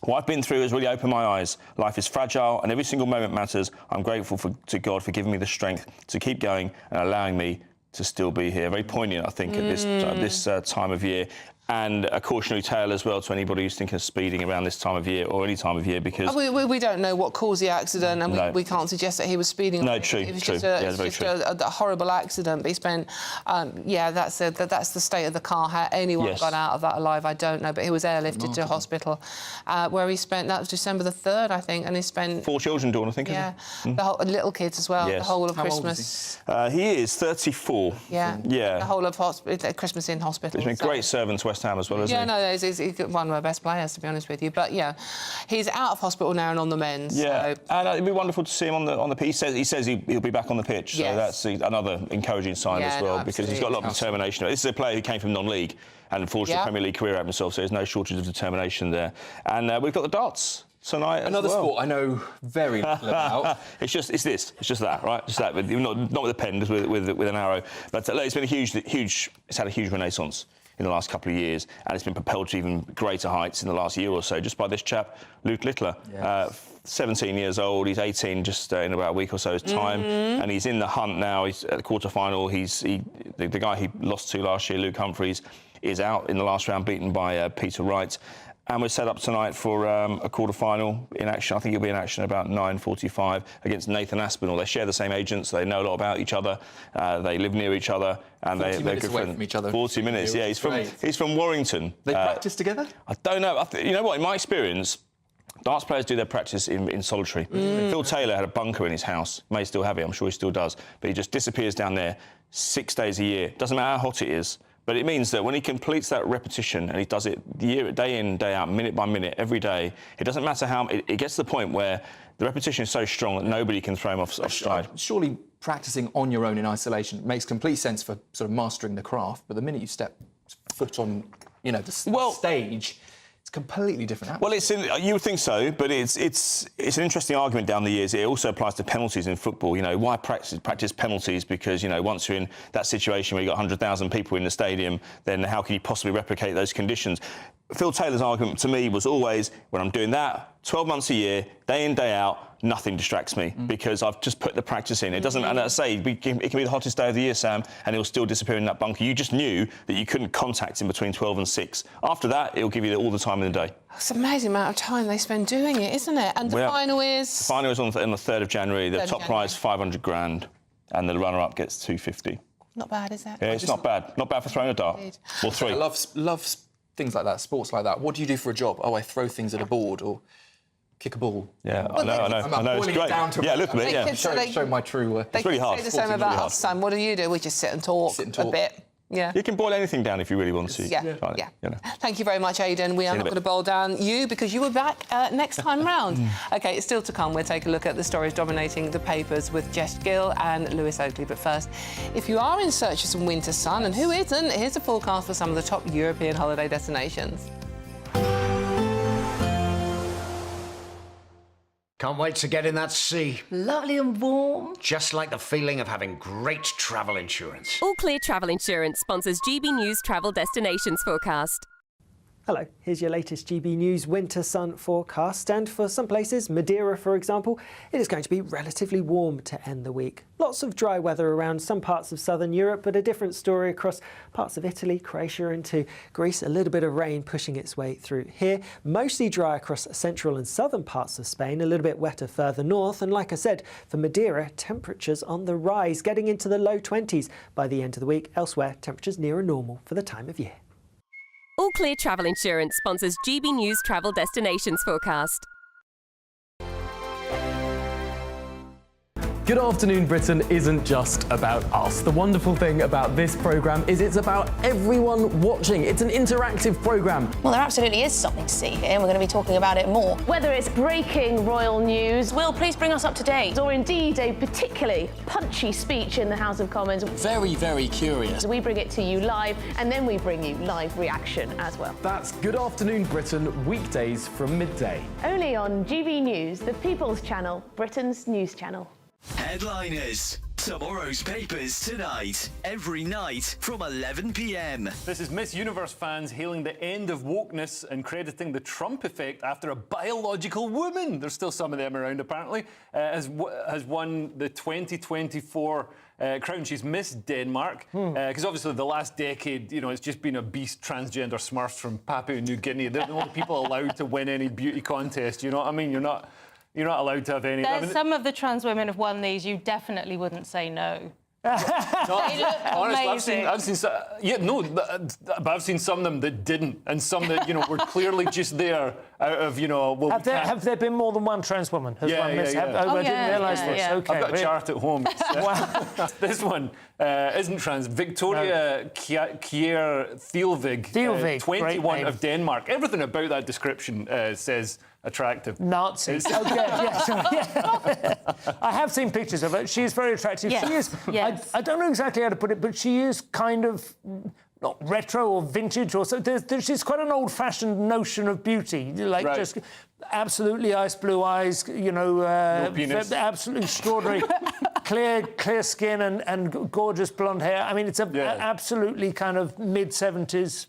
What I've been through has really opened my eyes. Life is fragile and every single moment matters. I'm grateful to God for giving me the strength to keep going and allowing me to still be here. Very poignant, I think, at this time of year. and a cautionary tale as well to anybody who's thinking of speeding around this time of year or any time of year, because... We don't know what caused the accident, and we can't suggest that he was speeding. No, true, It was true. just Yeah, a horrible accident, but he spent... that's the state of the car. How anyone got out of that alive, I don't know, but he was airlifted to hospital, where he spent... That was December the 3rd, I think, and he spent... 4 children, Dawn, I think, Yeah, isn't it? the whole, little kids as well, Yes. the whole of How old Christmas. He is 34. Yeah. Yeah. The whole of Christmas in hospital. He's been a great servant to West Ham as well, hasn't he? No, he's one of our best players, to be honest with you. But yeah, he's out of hospital now and on the mend. Yeah, so. and it'd be wonderful to see him on the pitch. He says he'll be back on the pitch, so that's another encouraging sign as well, because he's got a lot of determination. This is a player who came from non-league and forged a Premier League career out of himself, so there's no shortage of determination there. And we've got the darts tonight. Another sport I know very little about. It's just that, right? Just that, but not with a pen, just with an arrow. But it's been it's had a huge renaissance in the last couple of years, and it's been propelled to even greater heights in the last year or so, just by this chap, Luke Littler. 17 years old, he's 18 just in about a week or so's time, and he's in the hunt now. He's at the quarter-final. The guy he lost to last year, Luke Humphries, is out in the last round, beaten by Peter Wright. And we're set up tonight for a quarter-final in action. I think he'll be in action about 9:45 against Nathan Aspinall. They share the same agents. They know a lot about each other. They live near each other, and they're good friends. From each other. 40 minutes. Yeah, he's from Warrington. They practice together? I don't know. You know what? In my experience, darts players do their practice in solitary. Phil Taylor had a bunker in his house. May still have it. I'm sure he still does. But he just disappears down there 6 days a year. Doesn't matter how hot it is. But it means that when he completes that repetition, and he does it day in, day out, minute by minute, every day, it doesn't matter how... It gets to the point where the repetition is so strong that nobody can throw him off stride. Surely practising on your own in isolation makes complete sense for sort of mastering the craft, but the minute you step foot on, the stage... It's a completely different atmosphere. Well, you would think so, but it's an interesting argument down the years. It also applies to penalties in football. Why practice penalties? Because, once you're in that situation where you've got 100,000 people in the stadium, then how can you possibly replicate those conditions? Phil Taylor's argument to me was always, when I'm doing that 12 months a year, day in, day out, nothing distracts me because I've just put the practice in. It doesn't, and I say, it can be the hottest day of the year, Sam, and he'll still disappear in that bunker. You just knew that you couldn't contact him between 12 and 6. After that, it'll give you all the time in the day. It's an amazing amount of time they spend doing it, isn't it? And the final is... The final is on the 3rd of January. The top prize, 500 grand, and the runner-up gets 250. Not bad, is it? Yeah, it's not bad. Not bad for throwing a dart. Or 3. I love things like that, sports like that. What do you do for a job? Oh, I throw things at a board or kick a ball. Yeah, I know. It's great. Yeah, a little bit, yeah. Show my true... It's really hard. They say the same about us, Sam. What do? We just sit and talk a bit. Yeah. You can boil anything down if you really want to. Yeah. Thank you very much, Aidan. We are not going to boil down you because you were back next time round. OK, it's still to come. We'll take a look at the stories dominating the papers with Jess Gill and Lewis Oakley. But first, if you are in search of some winter sun, and who isn't, here's a forecast for some of the top European holiday destinations. Can't wait to get in that sea. Lovely and warm. Just like the feeling of having great travel insurance. All Clear Travel Insurance sponsors GB News Travel Destinations Forecast. Hello, here's your latest GB News winter sun forecast. And for some places, Madeira for example, it is going to be relatively warm to end the week. Lots of dry weather around some parts of southern Europe, but a different story across parts of Italy, Croatia into Greece. A little bit of rain pushing its way through here. Mostly dry across central and southern parts of Spain, a little bit wetter further north. And like I said, for Madeira, temperatures on the rise, getting into the low 20s by the end of the week. Elsewhere, temperatures nearer normal for the time of year. All Clear Travel Insurance sponsors GB News Travel Destinations Forecast. Good Afternoon Britain isn't just about us. The wonderful thing about this programme is it's about everyone watching. It's an interactive programme. Well, there absolutely is something to see here, and we're going to be talking about it more. Whether it's breaking royal news, Will, please bring us up to date. or indeed a particularly punchy speech in the House of Commons, Very, very curious. we bring it to you live, and then we bring you live reaction as well. That's Good Afternoon Britain, weekdays from midday. Only on GB News, the People's Channel, Britain's news channel. Headliners, Tomorrow's papers tonight, every night from 11 p.m. This is Miss Universe fans hailing the end of wokeness and crediting the Trump effect after a biological woman, there's still some of them around apparently, has won the 2024 crown. She's Miss Denmark, because obviously the last decade, you know, it's just been a beast transgender smurfs from Papua New Guinea. They're the only people allowed to win any beauty contest, you know what I mean? You're not allowed to have any. There's some of the trans women have won these. You definitely wouldn't say no. Honestly, I've seen some, but I've seen some of them that didn't, and some that were clearly just there out of Have there been more than one trans woman? I didn't realise this. Yeah. Okay, I've got a chart at home. This one isn't trans. Victoria Kjær Thielvig, 21 of Denmark. Everything about that description says attractive. Nazis. Okay, yeah. I have seen pictures of her. She is very attractive. Yes. She is. Yes. I don't know exactly how to put it, but she is kind of not retro or vintage or so. She's quite an old-fashioned notion of beauty, just absolutely ice blue eyes. No penis. Absolutely extraordinary, clear skin and gorgeous blonde hair. I mean, it's absolutely kind of mid-70s.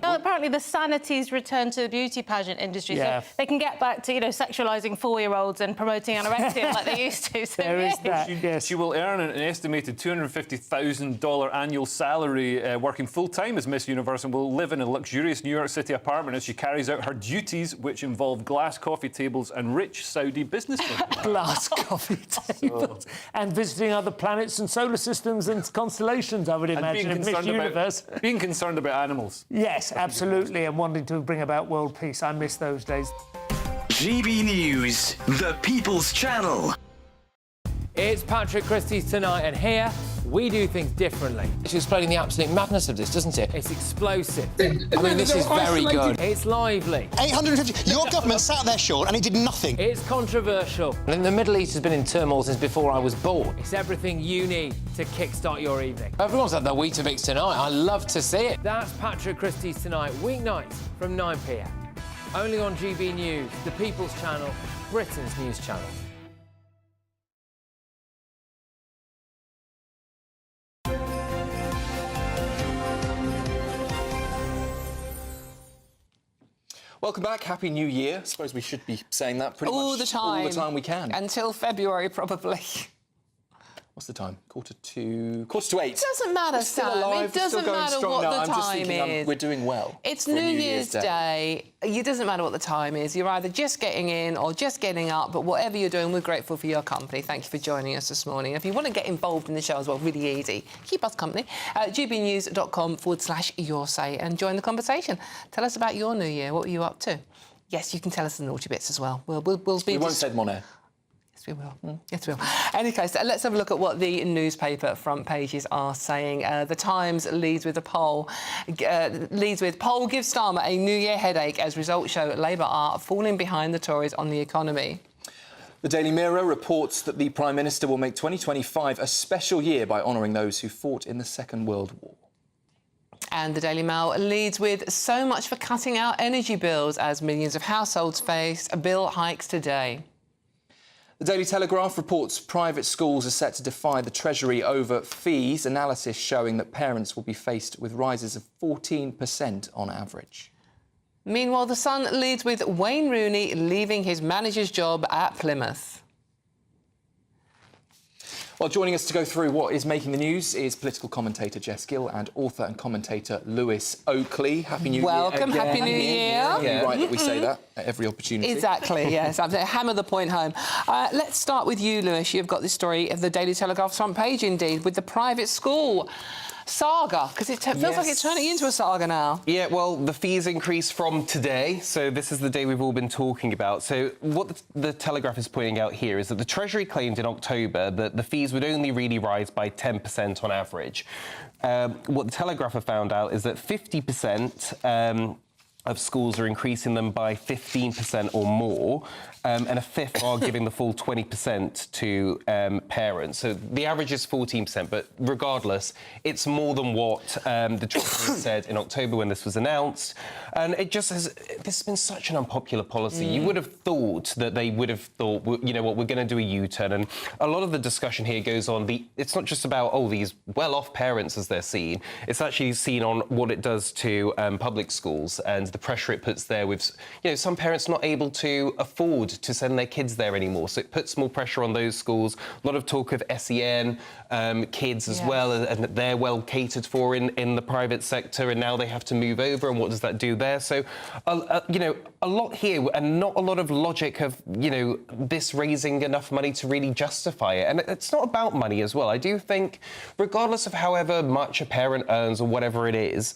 Apparently, the sanity's returned to the beauty pageant industry, so they can get back to sexualising 4-year-olds and promoting anorexia like they used to. So there is that. She will earn an estimated $250,000 annual salary working full-time as Miss Universe, and will live in a luxurious New York City apartment as she carries out her duties, which involve glass coffee tables and rich Saudi businessmen. Glass coffee tables. And visiting other planets and solar systems and constellations, I would imagine, in Miss Universe. Being concerned about animals. Yes, absolutely, and wanting to bring about world peace. I miss those days. GB News, the People's Channel. It's Patrick Christie's Tonight, and here we do things differently. It's explaining the absolute madness of this, doesn't it? It's explosive. I mean, this is very good. It's lively. 850. Your government sat there, Sean, and it did nothing. It's controversial. And the Middle East has been in turmoil since before I was born. It's everything you need to kickstart your evening. Everyone's had their Weetabix tonight. I love to see it. That's Patrick Christie's Tonight, weeknights from 9 p.m. Only on GB News, the People's Channel, Britain's news channel. Welcome back. Happy New Year. I suppose we should be saying that pretty much all the time we can. Until February, probably. What's the time? Quarter to 8. It doesn't matter, Sam. It doesn't matter what the time is. We're doing well. It's New Year's Day. It doesn't matter what the time is. You're either just getting in or just getting up, but whatever you're doing, we're grateful for your company. Thank you for joining us this morning. If you want to get involved in the show as well, really easy. Keep us company. gbnews.com/your say and join the conversation. Tell us about your New Year. What were you up to? Yes, you can tell us the naughty bits as well. We won't say them on air. We will. Yes, we will. Any case, let's have a look at what the newspaper front pages are saying. The Times leads with a poll. Poll gives Starmer a New Year headache as results show Labour are falling behind the Tories on the economy. The Daily Mirror reports that the Prime Minister will make 2025 a special year by honouring those who fought in the Second World War. And the Daily Mail leads with so much for cutting out energy bills as millions of households face bill hikes today. The Daily Telegraph reports private schools are set to defy the Treasury over fees, analysis showing that parents will be faced with rises of 14% on average. Meanwhile, The Sun leads with Wayne Rooney leaving his manager's job at Plymouth. Well, joining us to go through what is making the news is political commentator Jess Gill and author and commentator Lewis Oakley. Happy New Year. Welcome, Happy New Year. Yeah, right that we say that at every opportunity. Exactly, yes. Absolutely. Hammer the point home. Let's start with you, Lewis. You've got this story of the Daily Telegraph's front page, indeed, with the private school saga, because it feels like it's turning into a saga now. Yeah, well, the fees increase from today, so this is the day we've all been talking about. So what the Telegraph is pointing out here is that the Treasury claimed in October that the fees would only really rise by 10% on average. What the Telegraph have found out is that 50% of schools are increasing them by 15% or more, and a fifth are giving the full 20% to parents. So the average is 14%, but regardless, it's more than what the Treasury said in October when this was announced. And it just has, this has been such an unpopular policy. You would have thought that they would have thought, you know what, we're going to do a U-turn. And a lot of the discussion here goes on, it's not just about, oh, these well-off parents as they're seen. It's actually seen on what it does to public schools and the pressure it puts there with, you know, some parents not able to afford to send their kids there anymore. So it puts more pressure on those schools. A lot of talk of SEN kids as well, and they're well catered for in the private sector, and now they have to move over, and what does that do there? So, you know, a lot here, and not a lot of logic of, you know, this raising enough money to really justify it. And it's not about money as well. I do think, regardless of however much a parent earns or whatever it is,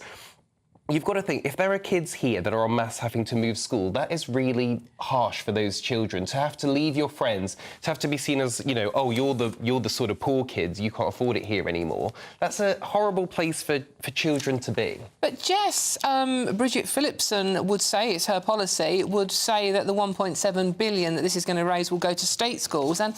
you've got to think, if there are kids here that are en masse having to move school, that is really harsh for those children. To have to leave your friends, to have to be seen as, you know, oh, you're the sort of poor kids, you can't afford it here anymore. That's a horrible place for children to be. But Jess, Bridget Phillipson would say, it's her policy, would say that the 1.7 billion that this is going to raise will go to state schools. And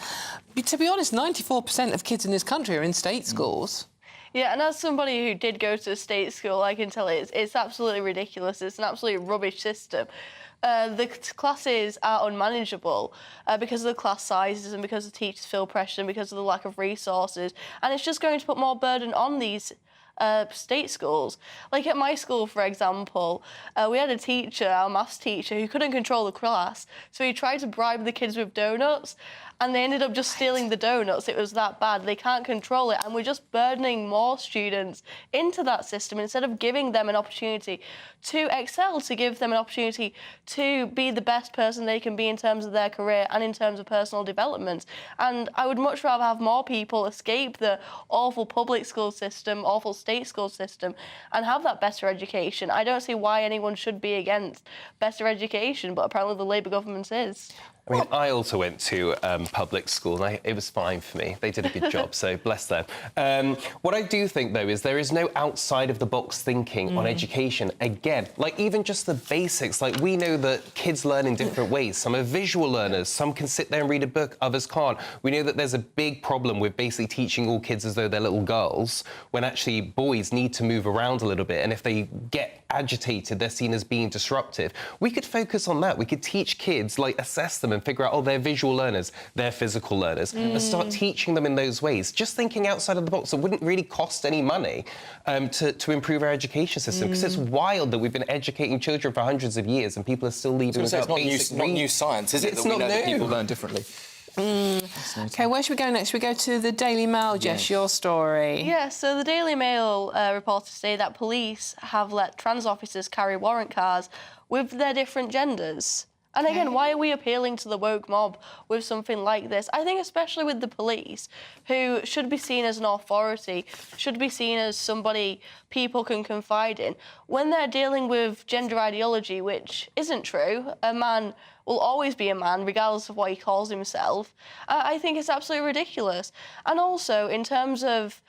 to be honest, 94% of kids in this country are in state schools. Yeah, and as somebody who did go to a state school, I can tell it's absolutely ridiculous. It's an absolutely rubbish system. The classes are unmanageable because of the class sizes and because the teachers feel pressure and because of the lack of resources. And it's just going to put more burden on these state schools. Like at my school, for example, we had a teacher, our maths teacher, who couldn't control the class, so he tried to bribe the kids with donuts, and they ended up just stealing the donuts. It was that bad. They can't control it, and we're just burdening more students into that system instead of giving them an opportunity to excel, to give them an opportunity to be the best person they can be in terms of their career and in terms of personal development. And I would much rather have more people escape the awful public school system, awful state school system, and have that better education. I don't see why anyone should be against better education, but apparently the Labour government is. I mean, I also went to public school, and it was fine for me. They did a good job, so bless them. What I do think, though, is there is no outside-of-the-box thinking on education. Again, like, even just the basics. Like, we know that kids learn in different ways. Some are visual learners. Some can sit there and read a book. Others can't. We know that there's a big problem with basically teaching all kids as though they're little girls, when actually boys need to move around a little bit. And if they get agitated, they're seen as being disruptive. We could focus on that. We could teach kids, like, assess them and figure out, oh, they're visual learners, they're physical learners, and start teaching them in those ways. Just thinking outside of the box, it wouldn't really cost any money to improve our education system, because it's wild that we've been educating children for hundreds of years and people are still leaving without basic... It's not new science, is it? It's that we not know new. that people learn differently. OK, where should we go next? We go to the Daily Mail, Jess, your story. Yeah, so the Daily Mail reported today that police have let trans officers carry warrant cars with their different genders. And again, why are we appealing to the woke mob with something like this? I think especially with the police, who should be seen as an authority, should be seen as somebody people can confide in. When they're dealing with gender ideology, which isn't true, a man will always be a man, regardless of what he calls himself, I think it's absolutely ridiculous. And also, in terms of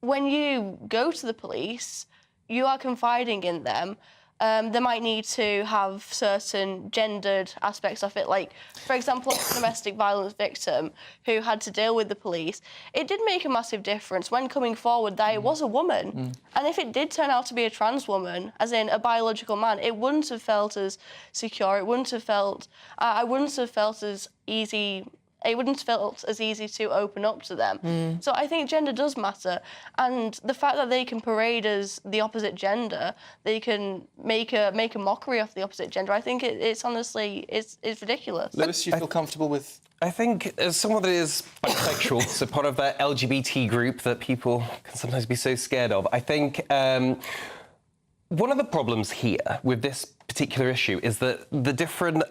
when you go to the police, you are confiding in them. They might need to have certain gendered aspects of it. Like, for example, a domestic violence victim who had to deal with the police, it did make a massive difference when coming forward that it was a woman. And if it did turn out to be a trans woman, as in a biological man, it wouldn't have felt as secure, it wouldn't have felt... I wouldn't have felt as easy... It wouldn't have felt as easy to open up to them. So I think gender does matter. And the fact that they can parade as the opposite gender, they can make a mockery of the opposite gender, I think it's honestly, it's ridiculous. Lewis, you feel comfortable with... I think as someone that is bisexual, so part of that LGBT group that people can sometimes be so scared of, I think one of the problems here with this particular issue is that the different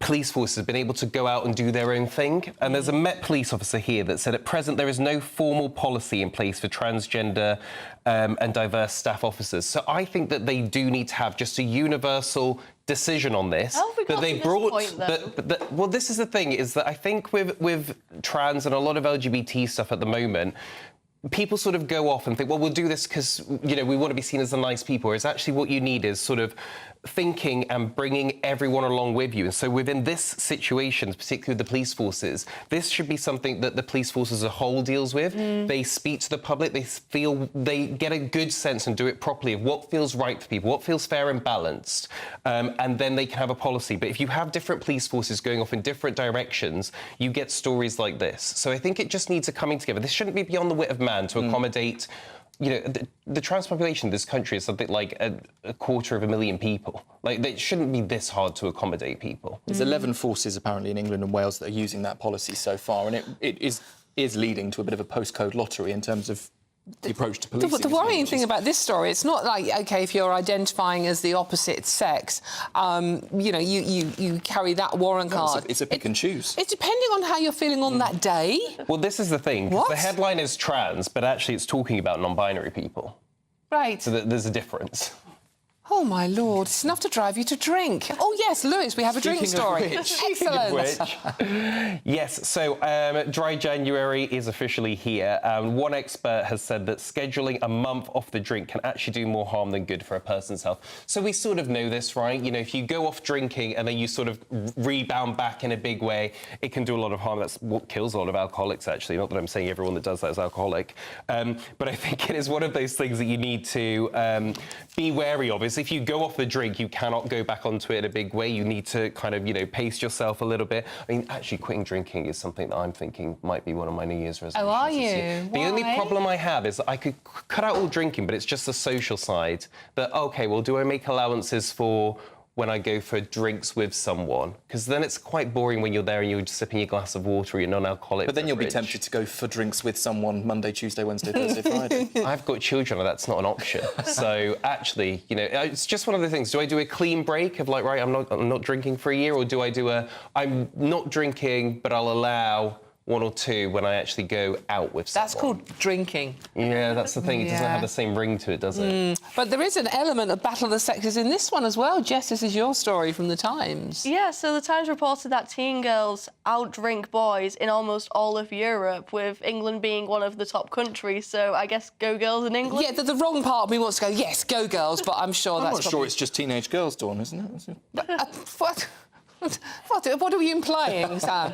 police forces have been able to go out and do their own thing. And there's a Met police officer here that said at present there is no formal policy in place for transgender and diverse staff officers. So I think that they do need to have just a universal decision on this. How have we got to this point, then? Well, this is the thing, is that I think with trans and a lot of LGBT stuff at the moment, people sort of go off and think, well, we'll do this because, you know, we want to be seen as the nice people, whereas actually what you need is sort of thinking and bringing everyone along with you. And so within this situation, particularly the police forces, this should be something that the police force as a whole deals with. They speak to the public, they get a good sense and do it properly of what feels right for people, what feels fair and balanced, and then they can have a policy. But if you have different police forces going off in different directions, you get stories like this. So I think it just needs a coming together. This shouldn't be beyond the wit of man to accommodate. You know, the trans population of this country is something like a 250,000 people. Like, it shouldn't be this hard to accommodate people. There's 11 forces apparently in England and Wales that are using that policy so far, and it is leading to a bit of a postcode lottery in terms of the approach to policing. The worrying thing about this story, it's not like, OK, if you're identifying as the opposite sex, you know, you carry that warrant card. It's a pick and choose. It's depending on how you're feeling on that day. Well, this is the thing. What? The headline is trans, but actually it's talking about non-binary people. Right. So there's a difference. Oh, my Lord, it's enough to drive you to drink. Oh, yes, Lewis, we have a drink story. Excellent. Yes, so dry January is officially here. One expert has said that scheduling a month off the drink can actually do more harm than good for a person's health. So we sort of know this, right? You know, if you go off drinking and then you sort of rebound back in a big way, it can do a lot of harm. That's what kills a lot of alcoholics, actually. Not that I'm saying everyone that does that is alcoholic. But I think it is one of those things that you need to be wary of. If you go off the drink, you cannot go back onto it in a big way. You need to kind of, you know, pace yourself a little bit. I mean, actually, quitting drinking is something that I'm thinking might be one of my New Year's resolutions. Oh, are you? The only problem I have is that I could cut out all drinking, but it's just the social side. That, OK, well, do I make allowances for when I go for drinks with someone? Because then it's quite boring when you're there and you're just sipping your glass of water or your non-alcoholic But then you'll be tempted to go for drinks with someone Monday, Tuesday, Wednesday, Thursday, Friday. I've got children, and that's not an option. So actually, you know, it's just one of the things. Do I do a clean break of like, right, I'm not drinking for a year, or do I do I'm not drinking, but I'll allow one or two when I actually go out with someone? That's called drinking. Yeah, that's the thing. It doesn't have the same ring to it, does it? But there is an element of battle of the sexes in this one as well. Jess, this is your story from The Times. Yeah, so The Times reported that teen girls outdrink boys in almost all of Europe, with England being one of the top countries. So I guess go girls in England? Yeah, the wrong part of me wants to go, yes, go girls, but I'm sure I'm that's not sure it's just teenage girls, Dawn, isn't it? What are you implying, Sam?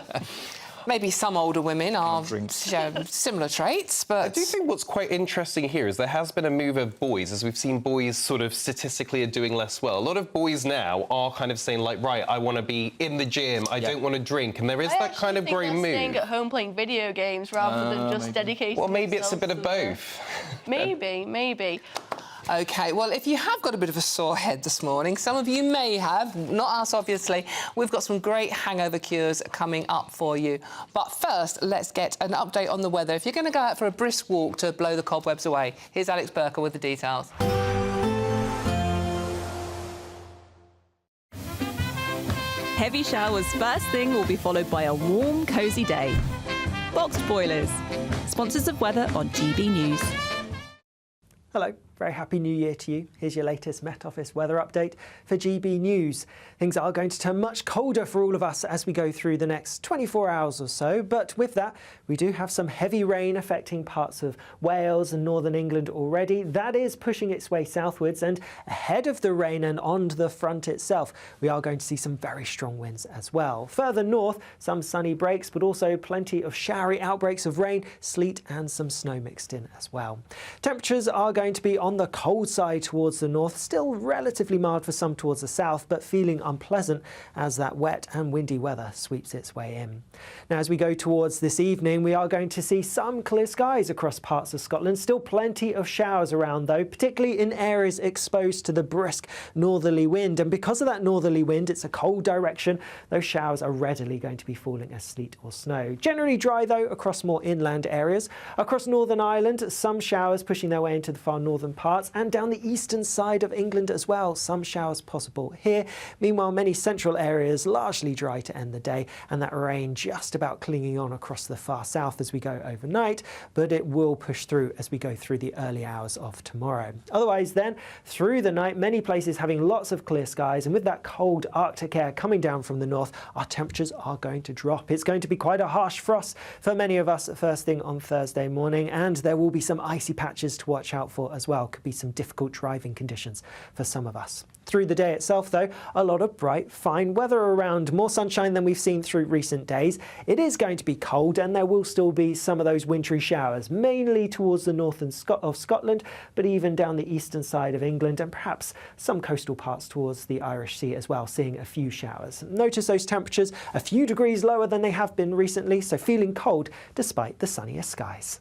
Maybe some older women are similar traits, but... I do think what's quite interesting here is there has been a move of boys, as we've seen boys sort of statistically are doing less well. A lot of boys now are kind of saying, like, right, I want to be in the gym, I don't want to drink, and there is that kind of growing move. Staying at home playing video games rather than just dedicating Well, maybe it's a bit themselves of to both. Maybe. OK, well, if you have got a bit of a sore head this morning, some of you may have, not us, obviously, we've got some great hangover cures coming up for you. But first, let's get an update on the weather. If you're going to go out for a brisk walk to blow the cobwebs away, here's Alex Burker with the details. Heavy showers first thing will be followed by a warm, cosy day. Boxed Boilers, sponsors of weather on GB News. Hello, very happy New Year to you. Here's your latest Met Office weather update for GB News. Things are going to turn much colder for all of us as we go through the next 24 hours or so, but with that, we do have some heavy rain affecting parts of Wales and northern England already. That is pushing its way southwards, and ahead of the rain and on the front itself, we are going to see some very strong winds as well. Further north, some sunny breaks, but also plenty of showery outbreaks of rain, sleet and some snow mixed in as well. Temperatures are going to be on the cold side towards the north, still relatively mild for some towards the south, but feeling unpleasant as that wet and windy weather sweeps its way in. Now, as we go towards this evening, we are going to see some clear skies across parts of Scotland. Still plenty of showers around, though, particularly in areas exposed to the brisk northerly wind. And because of that northerly wind, it's a cold direction. Those showers are readily going to be falling as sleet or snow. Generally dry, though, across more inland areas. Across Northern Ireland, some showers pushing their way into the far northern parts, and down the eastern side of England as well. Some showers possible here. Meanwhile, many central areas largely dry to end the day, and that rain just about clinging on across the far south as we go overnight, but it will push through as we go through the early hours of tomorrow. Otherwise then, through the night, many places having lots of clear skies, and with that cold Arctic air coming down from the north, our temperatures are going to drop. It's going to be quite a harsh frost for many of us first thing on Thursday morning, and there will be some icy patches to watch out for as well. well could be some difficult driving conditions for some of us. Through the day itself, though, a lot of bright, fine weather around, more sunshine than we've seen through recent days. It is going to be cold and there will still be some of those wintry showers, mainly towards the north of Scotland, but even down the eastern side of England and perhaps some coastal parts towards the Irish Sea as well, seeing a few showers. Notice those temperatures a few degrees lower than they have been recently, so feeling cold despite the sunnier skies.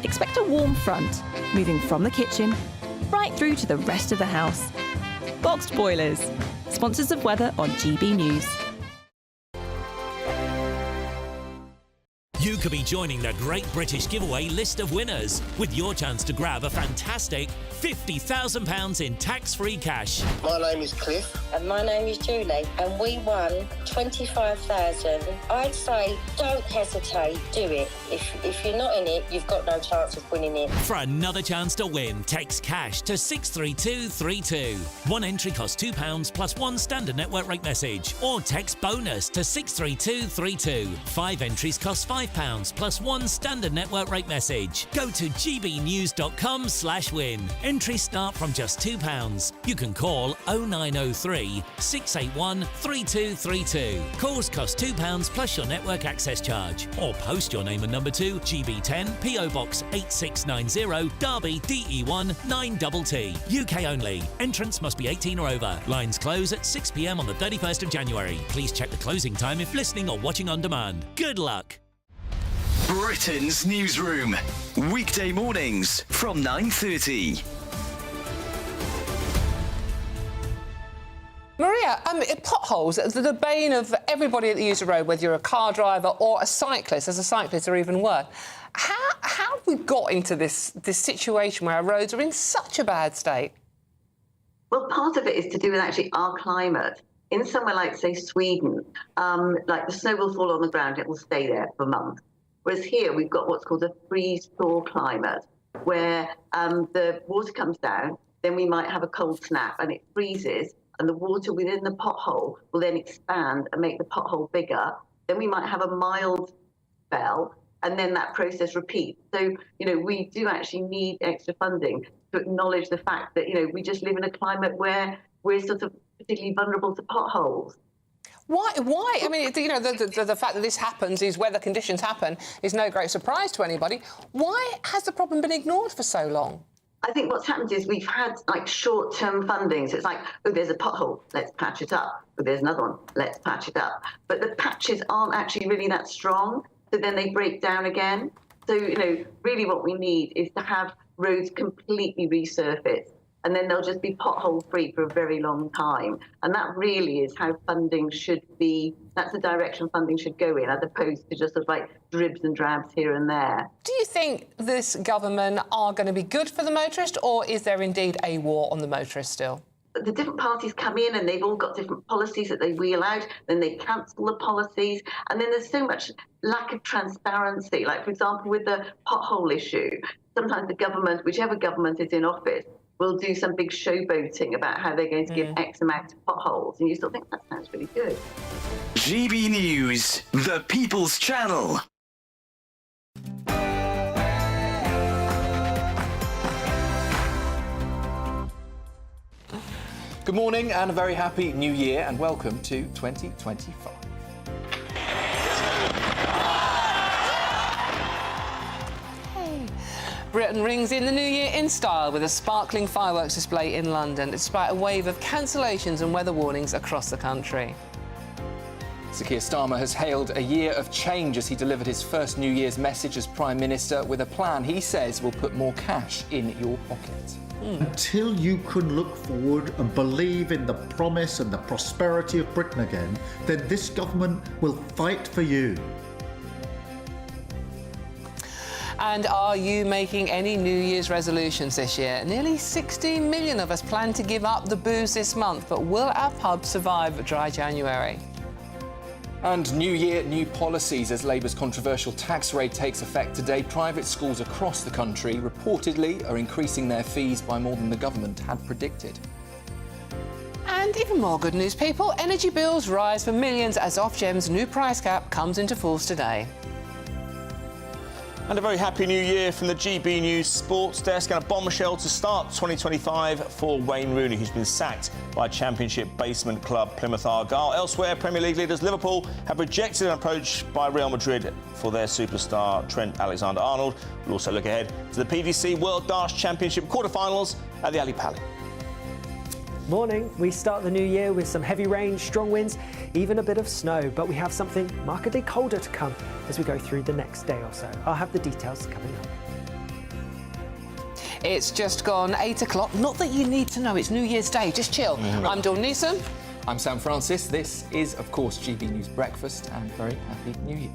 Expect a warm front, moving from the kitchen right through to the rest of the house. Boxed Boilers, sponsors of weather on GB News. You could be joining the Great British Giveaway list of winners with your chance to grab a fantastic £50,000 in tax-free cash. My name is Cliff. And my name is Julie, and we won 25,000. I'd say don't hesitate, do it. If you're not in it, you've got no chance of winning it. For another chance to win, text cash to 63232. One entry costs £2 plus one standard network rate message, or text bonus to 63232. 5 entries cost £5 plus one standard network rate message. Go to gbnews.com/win. Entries start from just £2. You can call 0903 681 3232. Calls cost £2 plus your network access charge. Or post your name and number to GB10 PO Box 8690 Derby DE1 9TT. UK only. Entrance must be 18 or over. Lines close at 6 p.m. on the 31st of January. Please check the closing time if listening or watching on demand. Good luck. Britain's newsroom. Weekday mornings from 9:30. Maria, potholes are the bane of everybody that uses the road, whether you're a car driver or a cyclist. As a cyclist, are even worse. How have we got into this situation where our roads are in such a bad state? Well, part of it is to do with actually our climate. In somewhere like, say, Sweden, like the snow will fall on the ground, it will stay there for months. Whereas here we've got what's called a freeze-thaw climate, where the water comes down, then we might have a cold snap and it freezes, and the water within the pothole will then expand and make the pothole bigger. Then we might have a mild spell, and then that process repeats. So, we do actually need extra funding to acknowledge the fact that, we just live in a climate where we're sort of particularly vulnerable to potholes. Why? I mean, the fact that this happens, these weather conditions happen, is no great surprise to anybody. Why has the problem been ignored for so long? I think what's happened is we've had short-term funding. So it's like, oh, there's a pothole, let's patch it up. Oh, there's another one, let's patch it up. But the patches aren't actually really that strong, so then they break down again. So, really what we need is to have roads completely resurfaced, and then they'll just be pothole-free for a very long time. And that really is how funding should be. That's the direction funding should go in, as opposed to just sort of dribs and drabs here and there. Do you think this government are going to be good for the motorist, or is there indeed a war on the motorist still? The different parties come in and they've all got different policies that they wheel out, then they cancel the policies, and then there's so much lack of transparency. Like, for example, with the pothole issue, sometimes the government, whichever government is in office, will do some big showboating about how they're going to give X amount of potholes, and you still think that sounds really good. GB News, the People's Channel. Good morning and a very happy new year, and welcome to 2025. Britain rings in the new year in style with a sparkling fireworks display in London, despite a wave of cancellations and weather warnings across the country. Sir Keir Starmer has hailed a year of change as he delivered his first New Year's message as Prime Minister, with a plan he says will put more cash in your pocket. Until you can look forward and believe in the promise and the prosperity of Britain again, then this government will fight for you. And are you making any New Year's resolutions this year? Nearly 16 million of us plan to give up the booze this month, but will our pubs survive a dry January? And new year, new policies. As Labour's controversial tax rate takes effect today, private schools across the country reportedly are increasing their fees by more than the government had predicted. And even more good news, people. Energy bills rise for millions as Ofgem's new price cap comes into force today. And a very happy new year from the GB News Sports Desk, and a bombshell to start 2025 for Wayne Rooney, who's been sacked by Championship basement club Plymouth Argyle. Elsewhere, Premier League leaders Liverpool have rejected an approach by Real Madrid for their superstar Trent Alexander-Arnold. We'll also look ahead to the PDC World Darts Championship quarter-finals at the Ali Pali. Morning. We start the new year with some heavy rain, strong winds, even a bit of snow, but we have something markedly colder to come as we go through the next day or so. I'll have the details coming up. It's just gone 8 o'clock. Not that you need to know, it's New Year's Day. Just chill. I'm Dawn Newsom. I'm Sam Francis. This is, of course, GB News Breakfast, and very happy New Year.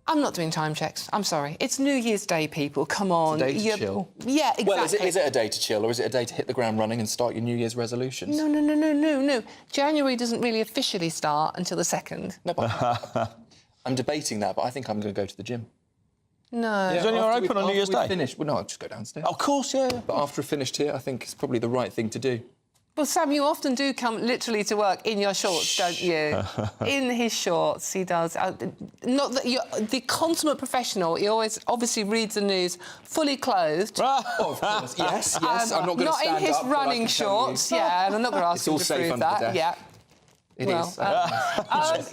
I'm not doing time checks. I'm sorry. It's New Year's Day, people. Come on. It's a day to chill. Yeah, exactly. Well, is it a day to chill, or is it a day to hit the ground running and start your New Year's resolutions? No. January doesn't really officially start until the 2nd. No, but I'm debating that, but I think I'm going to go to the gym. No. Is anywhere open on New Year's Day? Well, no, I'll just go downstairs. Of course, yeah. But after I've finished here, I think it's probably the right thing to do. Well, Sam, you often do come literally to work in your shorts, don't you? In his shorts, he does. Not that you're the consummate professional. He always obviously reads the news fully clothed. Oh, of course. Yes. I'm not going to stand not in his up, running shorts. Yeah, and I'm not going to ask you to prove that. Yeah. It is.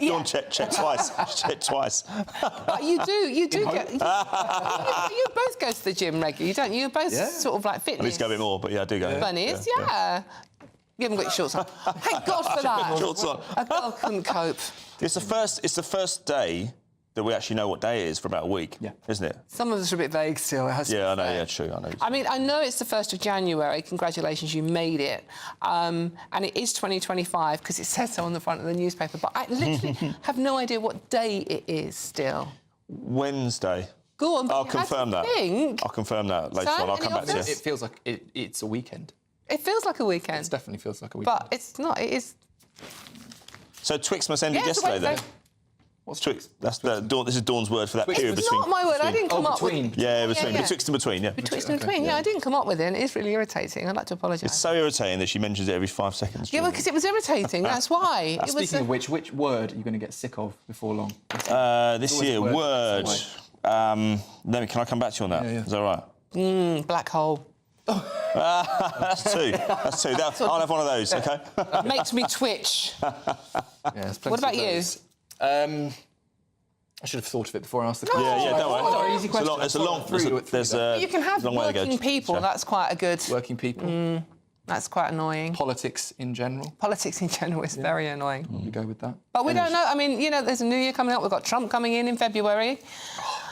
Don't check twice. Check twice. But you do you both go to the gym regularly, don't you? You're both sort of like fitness. At least go a bit more, but yeah, I do go. Bunnies, yeah. You haven't got your shorts on. Thank God for that. Shorts on. A girl couldn't cope. It's the first day that we actually know what day it is for about a week, isn't it? Some of us are a bit vague still. It has to be I know, fair. yeah, true, I know. I mean, I know it's the 1st of January. Congratulations, you made it. And it is 2025 because it says so on the front of the newspaper. But I literally have no idea what day it is still. Wednesday. Go on, but I'll confirm that. I'll confirm that later Sam, on. I'll come back to you. It feels like it's a weekend. It feels like a weekend. It definitely feels like a weekend. But it's not. It is. So Twixmas ended yesterday, then? What's Twix? That's Dawn. This is Dawn's word for that period between. Not my word. I didn't come up with. Yeah, between. Betwixt and between. Yeah. Betwixt and between. Yeah, I didn't come up with it. It's really irritating. I'd like to apologise. It's so irritating that she mentions it every 5 seconds. Yeah, because it was irritating. That's why. Speaking of which word are you going to get sick of before long? This year, word. Can I come back to you on that? Is that all right? Black hole. That's two. I'll have one of those, OK? Makes me twitch. What about you? I should have thought of it before I asked the question. Yeah, don't worry. Sorry, easy question. It's a long. You can have working people. That's quite a good. Working people. That's quite annoying. Politics in general. Politics in general is very annoying. You go with that. But we don't know. I mean, there's a new year coming up. We've got Trump coming in February.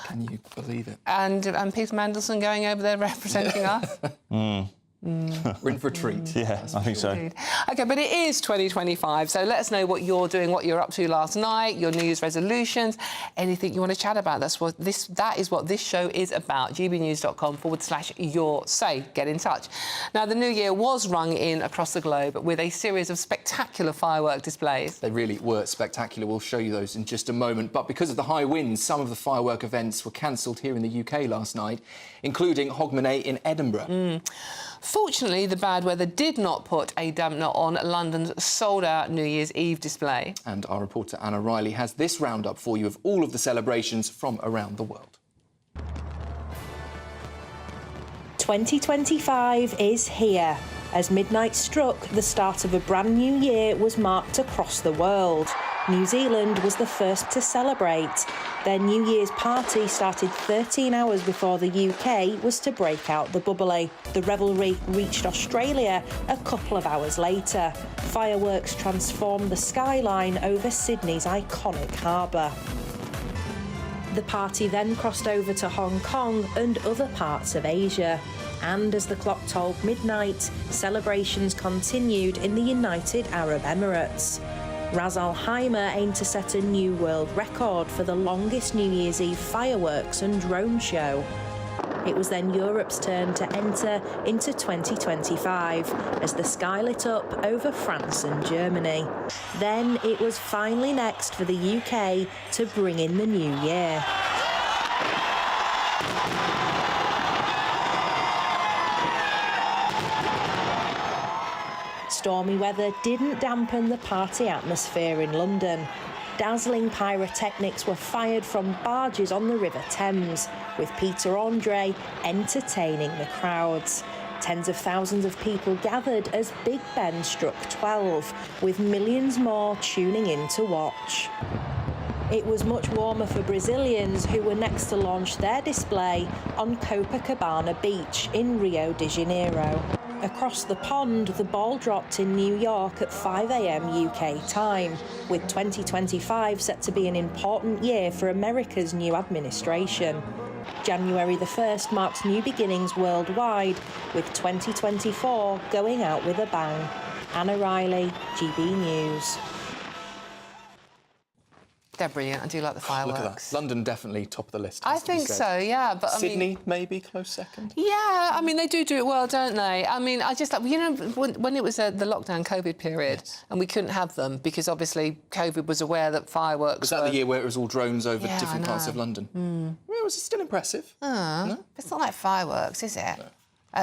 Can you believe it? And Peter Mandelson going over there representing us. We're in for a treat. Yeah, I think so. OK, but it is 2025, so let us know what you're doing, what you're up to last night, your New Year's resolutions, anything you want to chat about. That is what this show is about. gbnews.com/your say. Get in touch. Now, the new year was rung in across the globe with a series of spectacular firework displays. They really were spectacular. We'll show you those in just a moment. But because of the high winds, some of the firework events were cancelled here in the UK last night, including Hogmanay in Edinburgh. Fortunately, the bad weather did not put a dampener on London's sold-out New Year's Eve display. And our reporter Anna Riley has this roundup for you of all of the celebrations from around the world. 2025 is here. As midnight struck, the start of a brand new year was marked across the world. New Zealand was the first to celebrate. Their New Year's party started 13 hours before the UK was to break out the bubbly. The revelry reached Australia a couple of hours later. Fireworks transformed the skyline over Sydney's iconic harbour. The party then crossed over to Hong Kong and other parts of Asia. And as the clock told midnight, celebrations continued in the United Arab Emirates. Ras Al Khaimah aimed to set a new world record for the longest New Year's Eve fireworks and drone show. It was then Europe's turn to enter into 2025 as the sky lit up over France and Germany. Then it was finally next for the UK to bring in the new year. stormy weather didn't dampen the party atmosphere in London. Dazzling pyrotechnics were fired from barges on the River Thames, with Peter Andre entertaining the crowds. Tens of thousands of people gathered as Big Ben struck 12, with millions more tuning in to watch. It was much warmer for Brazilians, who were next to launch their display on Copacabana Beach in Rio de Janeiro. Across the pond, the ball dropped in New York at 5 a.m. UK time, with 2025 set to be an important year for America's new administration. January the 1st marks new beginnings worldwide, with 2024 going out with a bang. Anna Riley, GB News. They're brilliant. I do like the fireworks. Look at that. London definitely top of the list. I think so, yeah. But Sydney, maybe close second. Yeah, I mean, they do it well, don't they? I mean, I just, you know, when it was the lockdown COVID period, and we couldn't have them because obviously COVID was aware that fireworks. Was that the year where it was all drones over Yeah, different parts of London? Well, it was still impressive. No? It's not like fireworks, is it? No.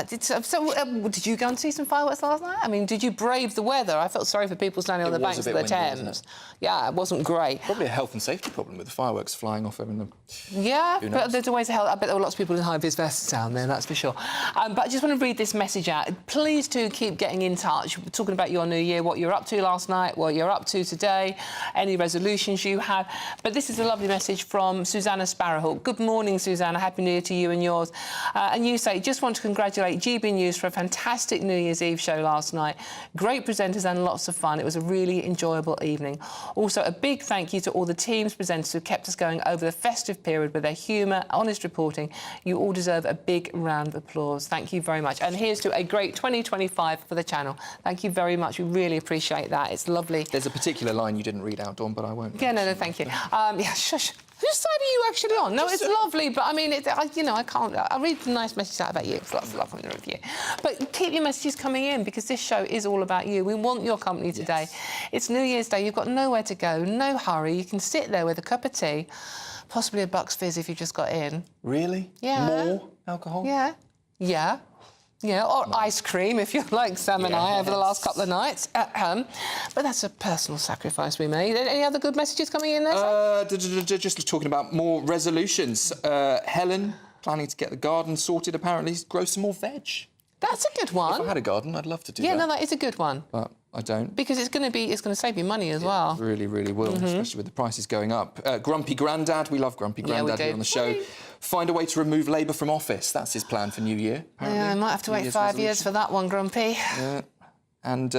Did you go and see some fireworks last night? I mean, did you brave the weather? I felt sorry for people standing on the banks of the Thames. Yeah, it wasn't great. Probably a health and safety problem with the fireworks flying off over the... Yeah, but there's always a hell... I bet there were lots of people in high-vis vests down there, that's for sure. But I just want to read this message out. Please do keep getting in touch, talking about your new year, what you're up to last night, what you're up to today, any resolutions you have. But this is a lovely message from Susanna Sparrowhawk. Good morning, Susanna. Happy New Year to you and yours. And you say, just want to congratulate GB News for a fantastic New Year's Eve show last night. Great presenters and lots of fun. It was a really enjoyable evening. Also, a big thank you to all the teams presenters who kept us going over the festive period with their humour, honest reporting. You all deserve a big round of applause. Thank you very much. And here's to a great 2025 for the channel. Thank you very much. We really appreciate that. It's lovely. There's a particular line you didn't read out, Dawn, but I won't. Yeah, no, thank you. Yeah, shush. Whose side are you actually on? No, it's lovely, but I mean, I can't... I read the nice messages out about you. It's lots of love from the review. But keep your messages coming in, because this show is all about you. We want your company today. Yes. It's New Year's Day. You've got nowhere to go, no hurry. You can sit there with a cup of tea, possibly a Bucks Fizz if you just got in. Really? Yeah. More alcohol? Yeah. Yeah. Yeah, or ice cream, if you like, Sam and I, over the last couple of nights at home. But that's a personal sacrifice we made. Any other good messages coming in there? Just talking about more resolutions. Helen, planning to get the garden sorted, apparently. Grow some more veg. That's a good one. If I had a garden, I'd love to do that. Yeah, no, that is a good one. But I don't. Because it's going to save you money as well. It really, really will, especially with the prices going up. Grumpy Grandad, we love Grumpy Grandad here on the show. Find a way to remove Labour from office. That's his plan for New Year, apparently. Yeah, I might have to wait 5 years for that one, Grumpy. Yeah. And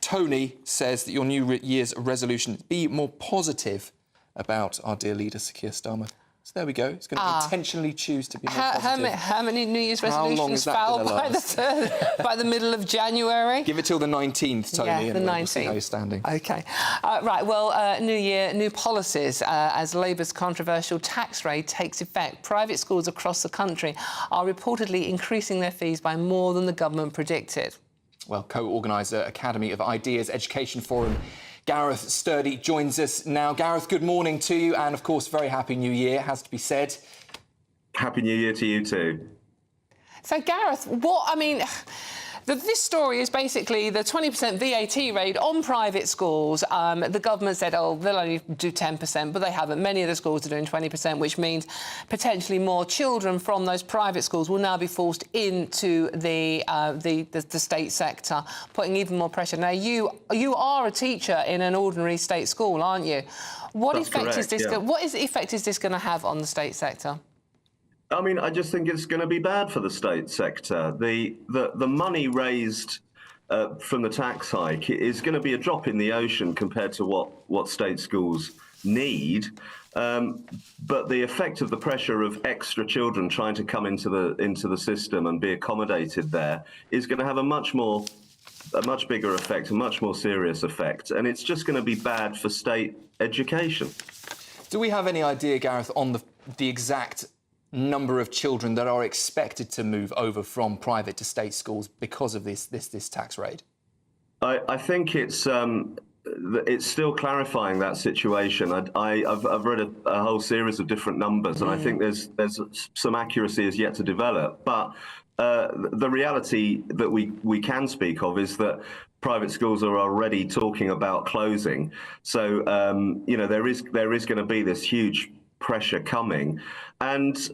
Tony says that your New Year's resolution, be more positive about our dear leader, Sir Keir Starmer. So there we go. He's going to intentionally choose to be more positive. How many New Year's resolutions fell by the middle of January? Give it till the 19th, Tony, and the 19th. We'll see how you're standing. OK. Right, well, New Year, new policies. As Labour's controversial tax rate takes effect, private schools across the country are reportedly increasing their fees by more than the government predicted. Well, co-organiser Academy of Ideas Education Forum Gareth Sturdy joins us now. Gareth, good morning to you, and of course, very happy New Year, has to be said. Happy New Year to you too. So, Gareth, this story is basically the 20% VAT rate on private schools. The government said, oh, they'll only do 10%, but they haven't. Many of the schools are doing 20%, which means potentially more children from those private schools will now be forced into the state sector, putting even more pressure. Now, you are a teacher in an ordinary state school, aren't you? What effect is this going to have on the state sector? I mean, I just think it's going to be bad for the state sector. The money raised from the tax hike is going to be a drop in the ocean compared to what state schools need. But the effect of the pressure of extra children trying to come into the system and be accommodated there is going to have a much bigger effect, a much more serious effect, and it's just going to be bad for state education. Do we have any idea, Gareth, on the exact number of children that are expected to move over from private to state schools because of this tax rate? I think it's still clarifying that situation. I've read a whole series of different numbers, and I think there's some accuracy is yet to develop. But the reality that we can speak of is that private schools are already talking about closing. So there is going to be this huge pressure coming, and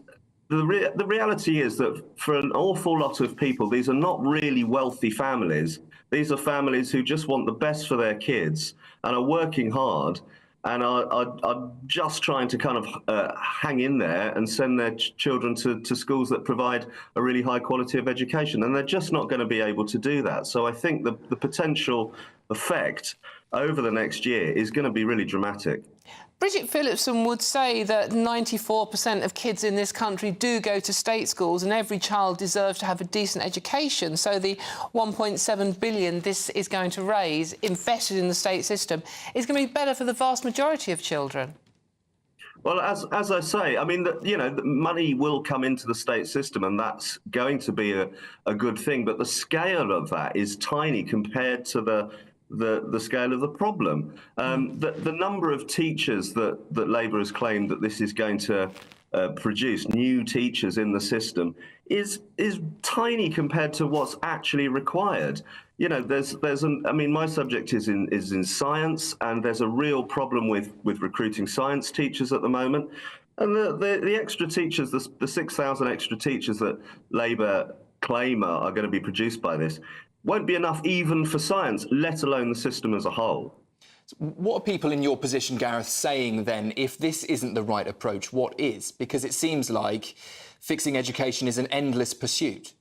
the reality is that for an awful lot of people, these are not really wealthy families. These are families who just want the best for their kids and are working hard and are just trying to kind of hang in there and send their children to schools that provide a really high quality of education. And they're just not going to be able to do that. So I think the potential effect over the next year is going to be really dramatic. Bridget Phillipson would say that 94% of kids in this country do go to state schools, and every child deserves to have a decent education. So the 1.7 billion this is going to raise, invested in the state system, is going to be better for the vast majority of children. Well, as I say, I mean, the money will come into the state system, and that's going to be a good thing. But the scale of that is tiny compared to the scale of the problem. The number of teachers that Labour has claimed that this is going to produce, new teachers in the system, is tiny compared to what's actually required. You know, I mean, my subject is in science, and there's a real problem with recruiting science teachers at the moment. And the extra teachers, the 6,000 extra teachers that Labour claim are going to be produced by this, won't be enough even for science, let alone the system as a whole. What are people in your position, Gareth, saying then, if this isn't the right approach, what is? Because it seems like fixing education is an endless pursuit.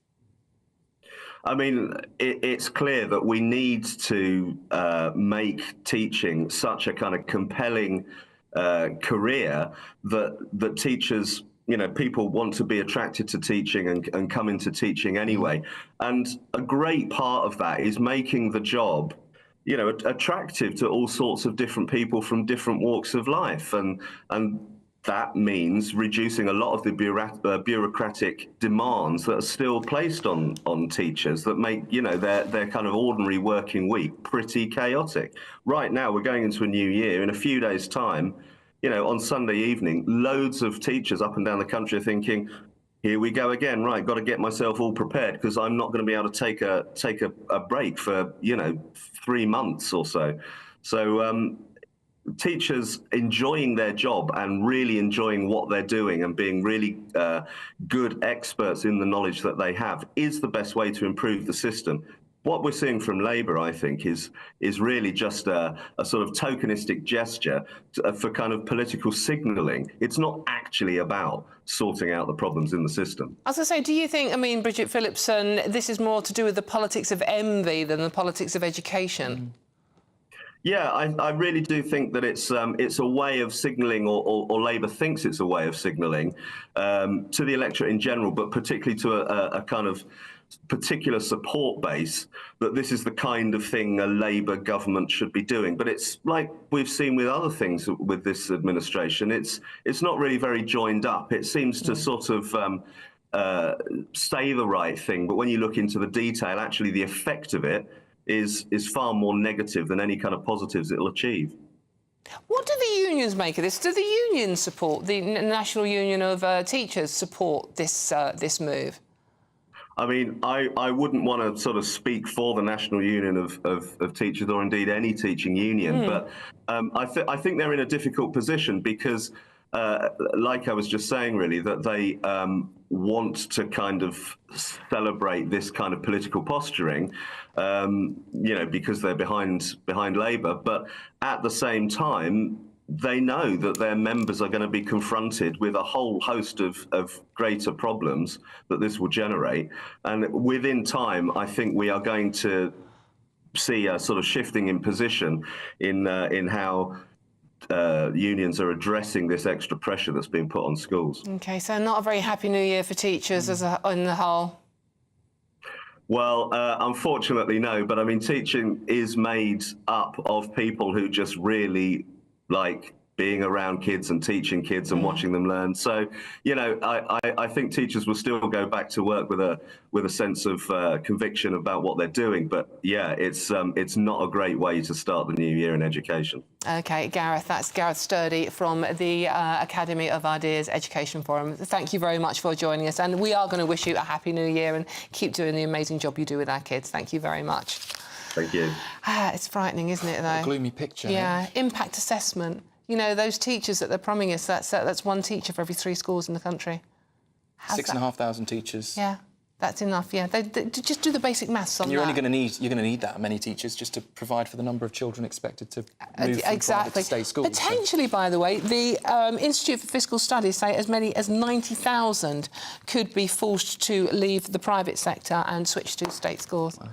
I mean, it's clear that we need to make teaching such a kind of compelling career that teachers, you know, people want to be attracted to teaching and come into teaching anyway. And a great part of that is making the job, you know, attractive to all sorts of different people from different walks of life. And that means reducing a lot of the bureaucratic demands that are still placed on teachers that make, you know, their kind of ordinary working week pretty chaotic. Right now, we're going into a new year. In a few days' time, you know, on Sunday evening, loads of teachers up and down the country are thinking, here we go again, right, got to get myself all prepared because I'm not going to be able to take a break for, you know, 3 months or so. So teachers enjoying their job and really enjoying what they're doing and being really good experts in the knowledge that they have is the best way to improve the system. What we're seeing from Labour, I think, is really just a sort of tokenistic gesture for kind of political signalling. It's not actually about sorting out the problems in the system. I was going to say, do you think, I mean, Bridget Phillipson, this is more to do with the politics of envy than the politics of education? Yeah, I really do think that it's a way of signalling, or Labour thinks it's a way of signalling to the electorate in general, but particularly to a kind of particular support base, that this is the kind of thing a Labour government should be doing. But it's like we've seen with other things with this administration, it's not really very joined up. It seems to sort of say the right thing, but when you look into the detail, actually the effect of it is far more negative than any kind of positives it'll achieve. What do the unions make of this? Do the unions support, the National Union of Teachers support this move? I mean, I wouldn't want to sort of speak for the National Union of Teachers, or indeed any teaching union, but I think they're in a difficult position because, like I was just saying, really, that they want to kind of celebrate this kind of political posturing, you know, because they're behind Labour, but at the same time, they know that their members are going to be confronted with a whole host of greater problems that this will generate. And within time, I think we are going to see a sort of shifting in position in how unions are addressing this extra pressure that's being put on schools. OK, so not a very happy new year for teachers as on the whole. Well, unfortunately, no. But I mean, teaching is made up of people who just really like being around kids and teaching kids and watching them learn. So, you know, I think teachers will still go back to work with a sense of conviction about what they're doing. But yeah, it's not a great way to start the new year in education. OK, Gareth, that's Gareth Sturdy from the Academy of Ideas Education Forum. Thank you very much for joining us, and we are going to wish you a happy new year and keep doing the amazing job you do with our kids. Thank you very much. Thank you. It's frightening, isn't it, though? A gloomy picture. Yeah, impact assessment. You know, those teachers that they're promising us, that's one teacher for every 3 schools in the country. 6,500 teachers. Yeah, that's enough. Yeah, they just do the basic maths on and you're that. You're going to need that many teachers just to provide for the number of children expected to move from private to state schools. Potentially, by the way, the Institute for Fiscal Studies say as many as 90,000 could be forced to leave the private sector and switch to state schools. Wow.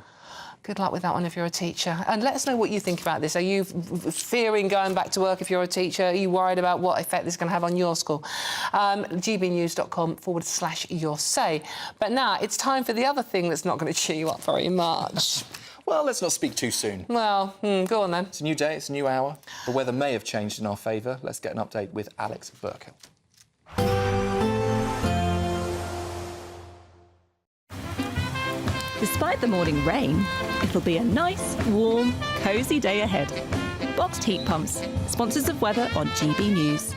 Good luck with that one if you're a teacher. And let us know what you think about this. Are you fearing going back to work if you're a teacher? Are you worried about what effect this is going to have on your school? gbnews.com/your say. But now it's time for the other thing that's not going to cheer you up very much. Well, let's not speak too soon. Well, go on then. It's a new day, it's a new hour. The weather may have changed in our favour. Let's get an update with Alex Burkhill. Despite the morning rain, it'll be a nice, warm, cosy day ahead. Boxed heat pumps, sponsors of weather on GB News.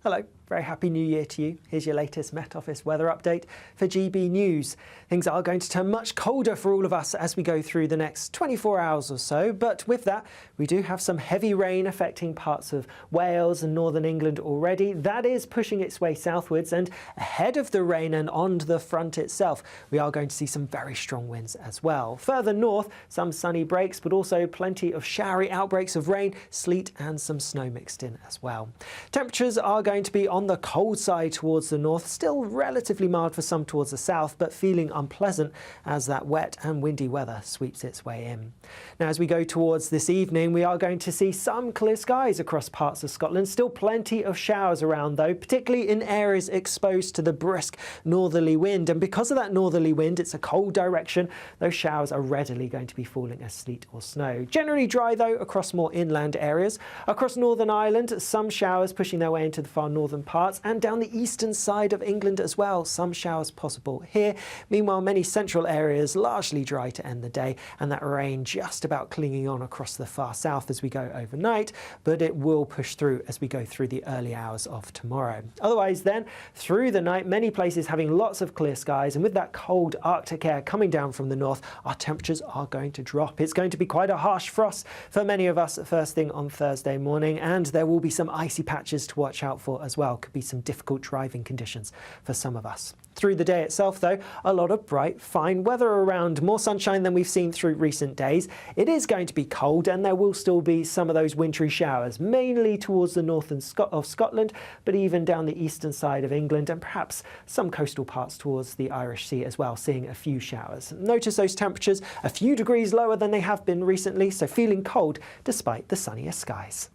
Hello, very happy new year to you. Here's your latest Met Office weather update for GB News. Things are going to turn much colder for all of us as we go through the next 24 hours or so, but with that, we do have some heavy rain affecting parts of Wales and northern England already. That is pushing its way southwards, and ahead of the rain and on the front itself, we are going to see some very strong winds as well. Further north, some sunny breaks, but also plenty of showery outbreaks of rain, sleet and some snow mixed in as well. Temperatures are going to be on the cold side towards the north, still relatively mild for some towards the south, but feeling unpleasant as that wet and windy weather sweeps its way in. Now, as we go towards this evening, we are going to see some clear skies across parts of Scotland. Still plenty of showers around, though, particularly in areas exposed to the brisk northerly wind. And because of that northerly wind, it's a cold direction. Those showers are readily going to be falling as sleet or snow. Generally dry, though, across more inland areas. Across Northern Ireland, some showers pushing their way into the far northern parts, and down the eastern side of England as well. Some showers possible here. Meanwhile, many central areas largely dry to end the day, and that rain just about clinging on across the far south as we go overnight, but it will push through as we go through the early hours of tomorrow. Otherwise then, through the night, many places having lots of clear skies, and with that cold Arctic air coming down from the north, our temperatures are going to drop. It's going to be quite a harsh frost for many of us first thing on Thursday morning, and there will be some icy patches to watch out for as well. Could be some difficult driving conditions for some of us. Through the day itself, though, a lot of bright, fine weather around. More sunshine than we've seen through recent days. It is going to be cold, and there will still be some of those wintry showers, mainly towards the north of Scotland, but even down the eastern side of England, and perhaps some coastal parts towards the Irish Sea as well, seeing a few showers. Notice those temperatures a few degrees lower than they have been recently, so feeling cold despite the sunnier skies.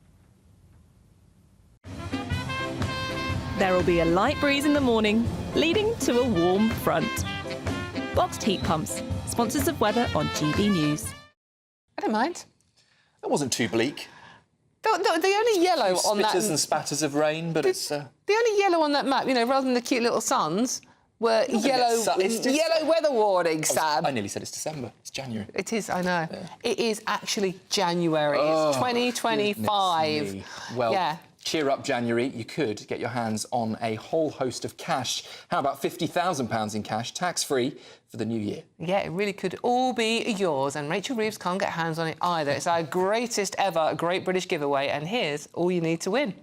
There will be a light breeze in the morning, leading to a warm front. Boxed heat pumps, sponsors of weather on GB News. I don't mind. That wasn't too bleak. The only yellow on that... Spitters and spatters of rain, but it's... The only yellow on that map, you know, rather than the cute little suns, were yellow weather warning, Sam. I nearly said it's December. It's January. It is, I know. Yeah. It is actually January. It's 2025. Well, yeah. Cheer up, January. You could get your hands on a whole host of cash. How about £50,000 in cash, tax-free, for the new year? Yeah, it really could all be yours, and Rachel Reeves can't get hands on it either. It's our greatest ever Great British giveaway, and here's all you need to win.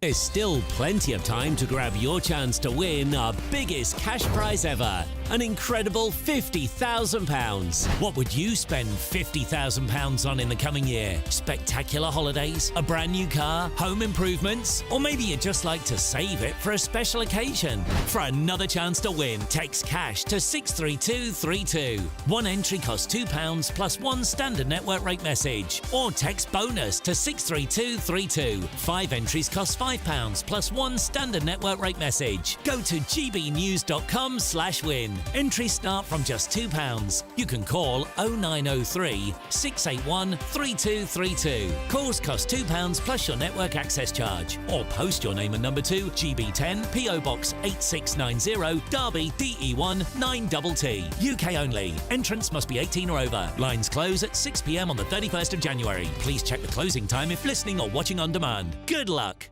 There's still plenty of time to grab your chance to win our biggest cash prize ever, an incredible £50,000. What would you spend £50,000 on in the coming year? Spectacular holidays, a brand new car, home improvements, or maybe you'd just like to save it for a special occasion? For another chance to win, text cash to 63232. One entry costs £2 plus one standard network rate message, or text bonus to 63232. 5 entries cost £5 £5 plus one standard network rate message. Go to gbnews.com/win. Entries start from just £2. You can call 0903 681 3232. Calls cost £2 plus your network access charge. Or post your name and number to GB10 PO Box 8690 Derby DE1 9TT. UK only. Entrance must be 18 or over. Lines close at 6 p.m. on the 31st of January. Please check the closing time if listening or watching on demand. Good luck.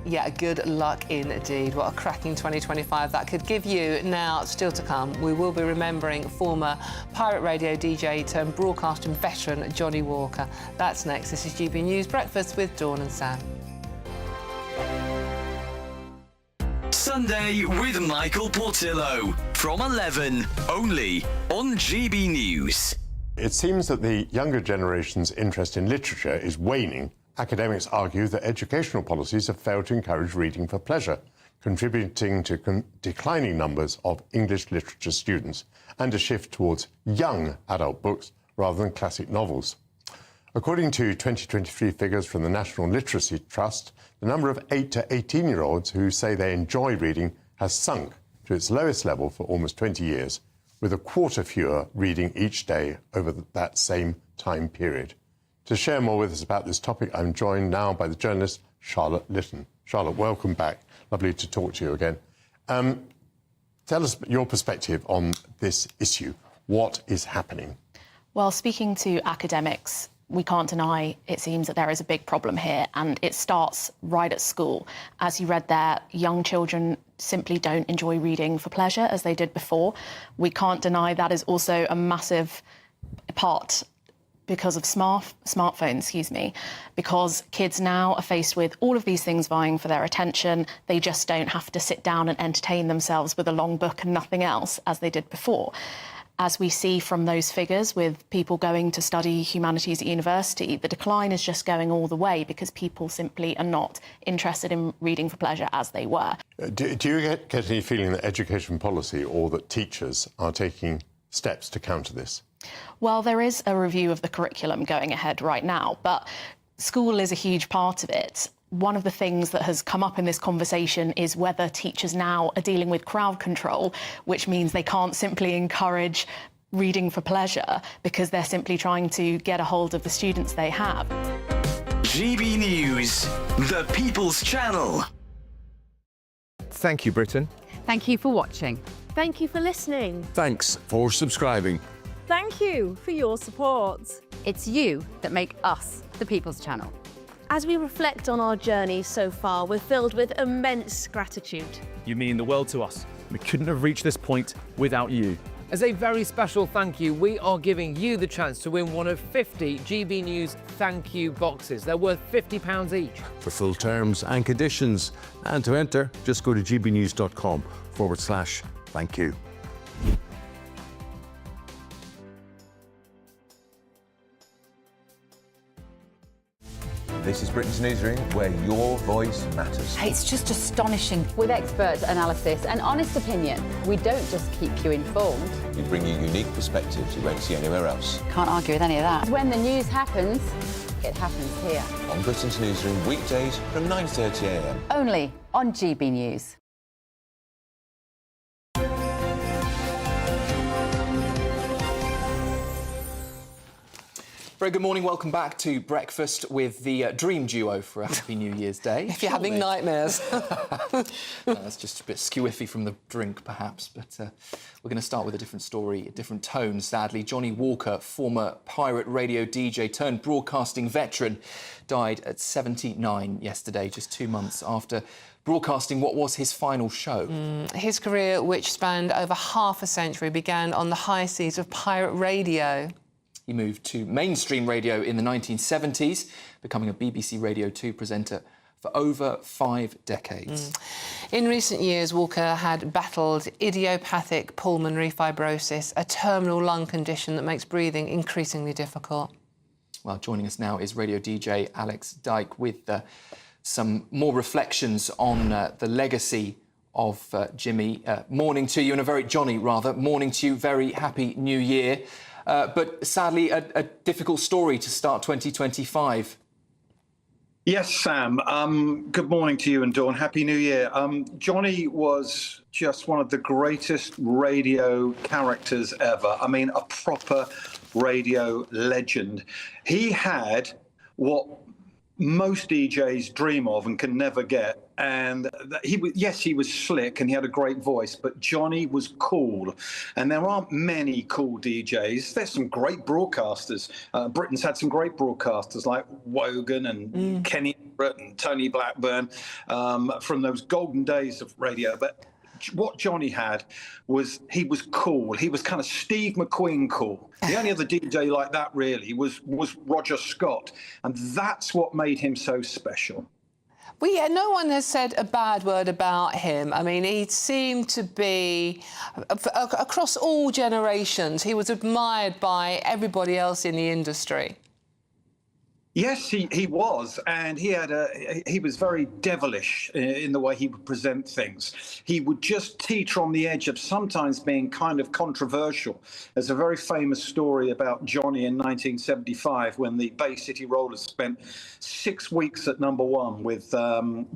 Yeah, good luck indeed. What a cracking 2025 that could give you. Now, still to come, we will be remembering former Pirate Radio DJ turned broadcasting veteran Johnny Walker. That's next. This is GB News Breakfast with Dawn and Sam. Sunday with Michael Portillo from 11, only on GB News. It seems that the younger generation's interest in literature is waning. Academics argue that educational policies have failed to encourage reading for pleasure, contributing to declining numbers of English literature students and a shift towards young adult books rather than classic novels. According to 2023 figures from the National Literacy Trust, the number of 8 to 18-year-olds who say they enjoy reading has sunk to its lowest level for almost 20 years, with a quarter fewer reading each day over that same time period. To share more with us about this topic, I'm joined now by the journalist Charlotte Lytton. Charlotte, welcome back. Lovely to talk to you again. Tell us your perspective on this issue. What is happening? Well, speaking to academics, we can't deny, it seems, that there is a big problem here, and it starts right at school. As you read there, young children simply don't enjoy reading for pleasure as they did before. We can't deny that is also a massive part because of smartphones, because kids now are faced with all of these things vying for their attention. They just don't have to sit down and entertain themselves with a long book and nothing else as they did before. As we see from those figures with people going to study humanities at university, the decline is just going all the way because people simply are not interested in reading for pleasure as they were. Do you get any feeling that education policy or that teachers are taking steps to counter this? Well, there is a review of the curriculum going ahead right now, but school is a huge part of it. One of the things that has come up in this conversation is whether teachers now are dealing with crowd control, which means they can't simply encourage reading for pleasure because they're simply trying to get a hold of the students they have. GB News, the People's Channel. Thank you, Britain. Thank you for watching. Thank you for listening. Thanks for subscribing. Thank you for your support. It's you that make us the People's Channel. As we reflect on our journey so far, we're filled with immense gratitude. You mean the world to us. We couldn't have reached this point without you. As a very special thank you, we are giving you the chance to win one of 50 GB News thank you boxes. They're worth £50 each. For full terms and conditions, and to enter, just go to gbnews.com/thank you. This is Britain's Newsroom, where your voice matters. It's just astonishing. With expert analysis and honest opinion, we don't just keep you informed. We bring you unique perspectives you won't see anywhere else. Can't argue with any of that. When the news happens, it happens here. On Britain's Newsroom, weekdays from 9:30 a.m. Only on GB News. Very good morning. Welcome back to Breakfast with the dream duo for a happy New Year's Day. If you're having nightmares. That's just a bit skewiffy from the drink, perhaps. But we're going to start with a different story, a different tone, sadly. Johnny Walker, former pirate radio DJ turned broadcasting veteran, died at 79 yesterday, just 2 months after broadcasting what was his final show. His career, which spanned over half a century, began on the high seas of pirate radio. He moved to mainstream radio in the 1970s, becoming a BBC Radio 2 presenter for over 5 decades. In recent years, Walker had battled idiopathic pulmonary fibrosis, a terminal lung condition that makes breathing increasingly difficult. Well, joining us now is radio DJ Alex Dyke with some more reflections on the legacy of Jimmy. Morning to you, morning to you, very happy New Year. But sadly, a difficult story to start 2025. Yes, Sam. Good morning to you and Dawn. Happy New Year. Johnny was just one of the greatest radio characters ever. I mean, a proper radio legend. He had what most DJs dream of and can never get. And he was slick and he had a great voice, but Johnny was cool. And there aren't many cool DJs. There's some great broadcasters. Britain's had some great broadcasters like Wogan and Kenny Everett and Tony Blackburn from those golden days of radio. But what Johnny had was he was cool. He was kind of Steve McQueen cool. The only other DJ like that really was Roger Scott. And that's what made him so special. Well, yeah, no one has said a bad word about him. I mean, he seemed to be, across all generations, he was admired by everybody else in the industry. Yes, he was, and he was very devilish in the way he would present things. He would just teeter on the edge of sometimes being kind of controversial. There's a very famous story about Johnny in 1975 when the Bay City Rollers spent 6 weeks at #1 with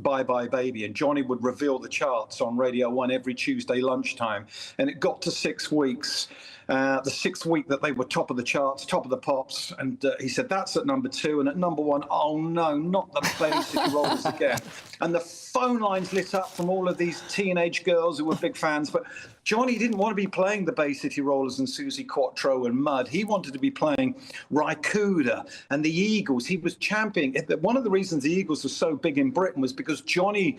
Bye Bye Baby, and Johnny would reveal the charts on Radio 1 every Tuesday lunchtime, and it got to 6 weeks. The 6th week that they were top of the charts, top of the pops, and he said, that's at #2, and at #1, oh no, not the Bay City Rollers again. And the phone lines lit up from all of these teenage girls who were big fans, but Johnny didn't want to be playing the Bay City Rollers and Susie Quattro and Mud. He wanted to be playing Rycuda and the Eagles. He was championing. One of the reasons the Eagles were so big in Britain was because Johnny,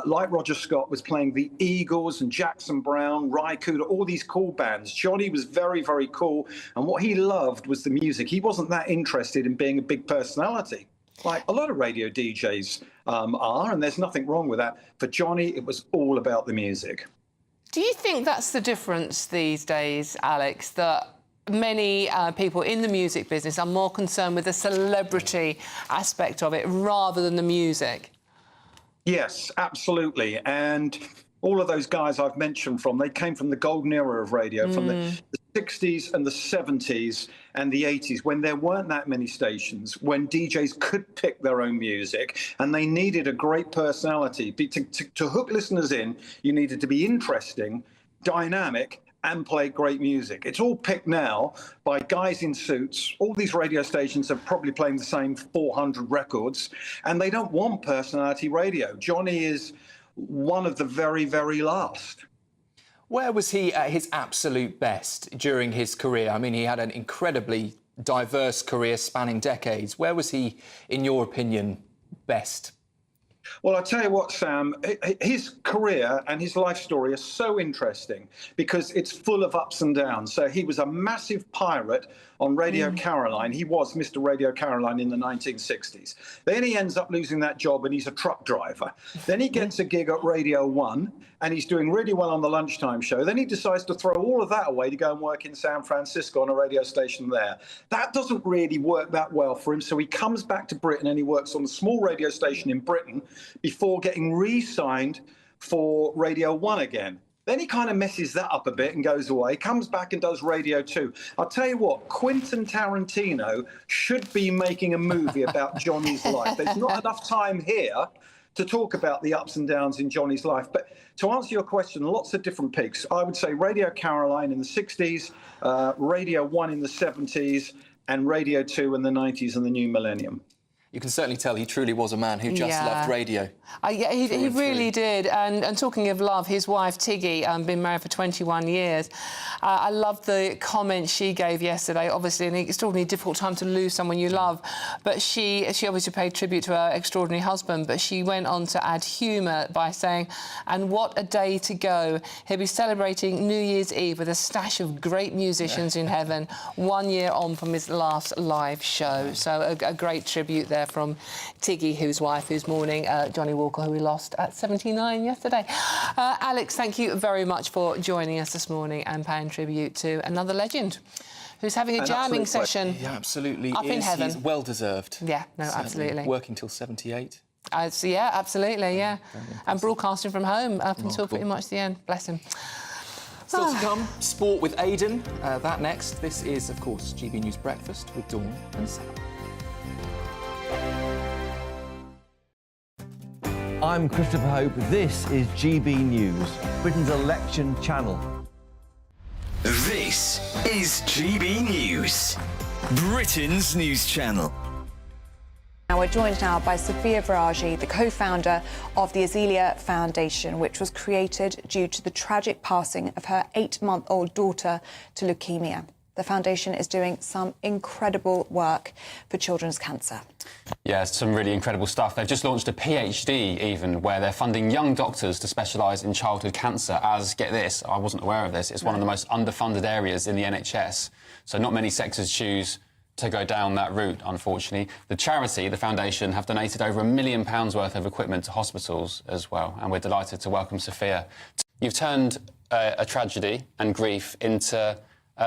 like Roger Scott, was playing the Eagles and Jackson Browne, Rycuda, all these cool bands. Johnny was very, very cool. And what he loved was the music. He wasn't that interested in being a big personality, like a lot of radio DJs are, and there's nothing wrong with that. For Johnny, it was all about the music. Do you think that's the difference these days, Alex, that many people in the music business are more concerned with the celebrity aspect of it rather than the music? Yes, absolutely. And all of those guys I've mentioned they came from the golden era of radio, from the 60s and the 70s and the 80s, when there weren't that many stations, when DJs could pick their own music, and they needed a great personality. To hook listeners in, you needed to be interesting, dynamic, and play great music. It's all picked now by guys in suits. All these radio stations are probably playing the same 400 records, and they don't want personality radio. Johnny is one of the very, very last. Where was he at his absolute best during his career? I mean, he had an incredibly diverse career spanning decades. Where was he, in your opinion, best? Well, I tell you what, Sam, his career and his life story are so interesting because it's full of ups and downs. So he was a massive pirate on Radio Caroline. He was Mr. Radio Caroline in the 1960s. Then he ends up losing that job and he's a truck driver. Then he gets a gig at Radio 1 and he's doing really well on the lunchtime show. Then he decides to throw all of that away to go and work in San Francisco on a radio station there. That doesn't really work that well for him, so he comes back to Britain and he works on a small radio station in Britain before getting re-signed for Radio 1 again. Then he kind of messes that up a bit and goes away, comes back and does Radio 2. I'll tell you what, Quentin Tarantino should be making a movie about Johnny's life. There's not enough time here to talk about the ups and downs in Johnny's life. But to answer your question, lots of different peaks. I would say Radio Caroline in the 60s, Radio 1 in the 70s, and Radio 2 in the 90s and the new millennium. You can certainly tell he truly was a man who just loved radio. Yeah, he really did. And talking of love, his wife, Tiggy, been married for 21 years. I loved the comment she gave yesterday. Obviously, an extraordinarily difficult time to lose someone you love. But she obviously paid tribute to her extraordinary husband, but she went on to add humour by saying, and what a day to go. He'll be celebrating New Year's Eve with a stash of great musicians in heaven, 1 year on from his last live show. So a great tribute there from Tiggy, whose wife, who's mourning Johnny Walker, who we lost at 79 yesterday. Alex, thank you very much for joining us this morning and paying tribute to another legend who's having a jamming session. Yeah, absolutely. Up in heaven. He's well deserved. Yeah, no, Certainly. absolutely. Working till 78. Yeah, absolutely, yeah. And broadcasting from home up until pretty much the end. Bless him. Still to come, sport with Aidan. That next. This is, of course, GB News Breakfast with Dawn and Sam. I'm Christopher Hope. This is GB News, Britain's election channel. This is GB News, Britain's news channel. Now we're joined now by Sophia Viraji, the co-founder of the Azealia Foundation, which was created due to the tragic passing of her 8-month-old daughter to leukemia. The foundation is doing some incredible work for children's cancer. Yeah, some really incredible stuff. They've just launched a PhD even where they're funding young doctors to specialise in childhood cancer as, get this, I wasn't aware of this, it's one of the most underfunded areas in the NHS. So not many sectors choose to go down that route, unfortunately. The charity, the foundation, have donated over £1 million worth of equipment to hospitals as well, and we're delighted to welcome Sophia. You've turned a tragedy and grief into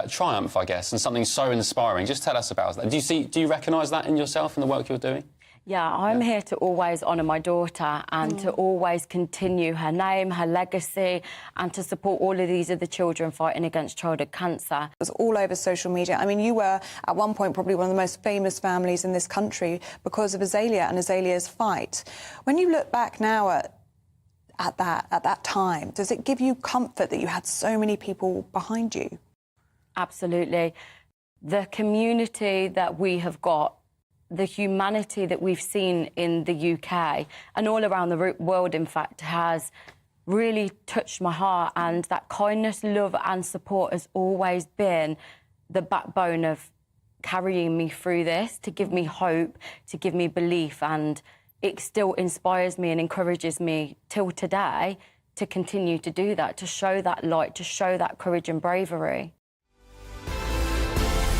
triumph, I guess, and something so inspiring. Just tell us about that. Do you recognise that in yourself and the work you're doing? Yeah, I'm here to always honour my daughter and to always continue her name, her legacy, and to support all of these other children fighting against childhood cancer. It was all over social media. I mean, you were, at one point, probably one of the most famous families in this country because of Azealia and Azalia's fight. When you look back now at that time, does it give you comfort that you had so many people behind you? Absolutely. The community that we have got, the humanity that we've seen in the UK and all around the world, in fact, has really touched my heart, and that kindness, love and support has always been the backbone of carrying me through this, to give me hope, to give me belief, and it still inspires me and encourages me till today to continue to do that, to show that light, to show that courage and bravery.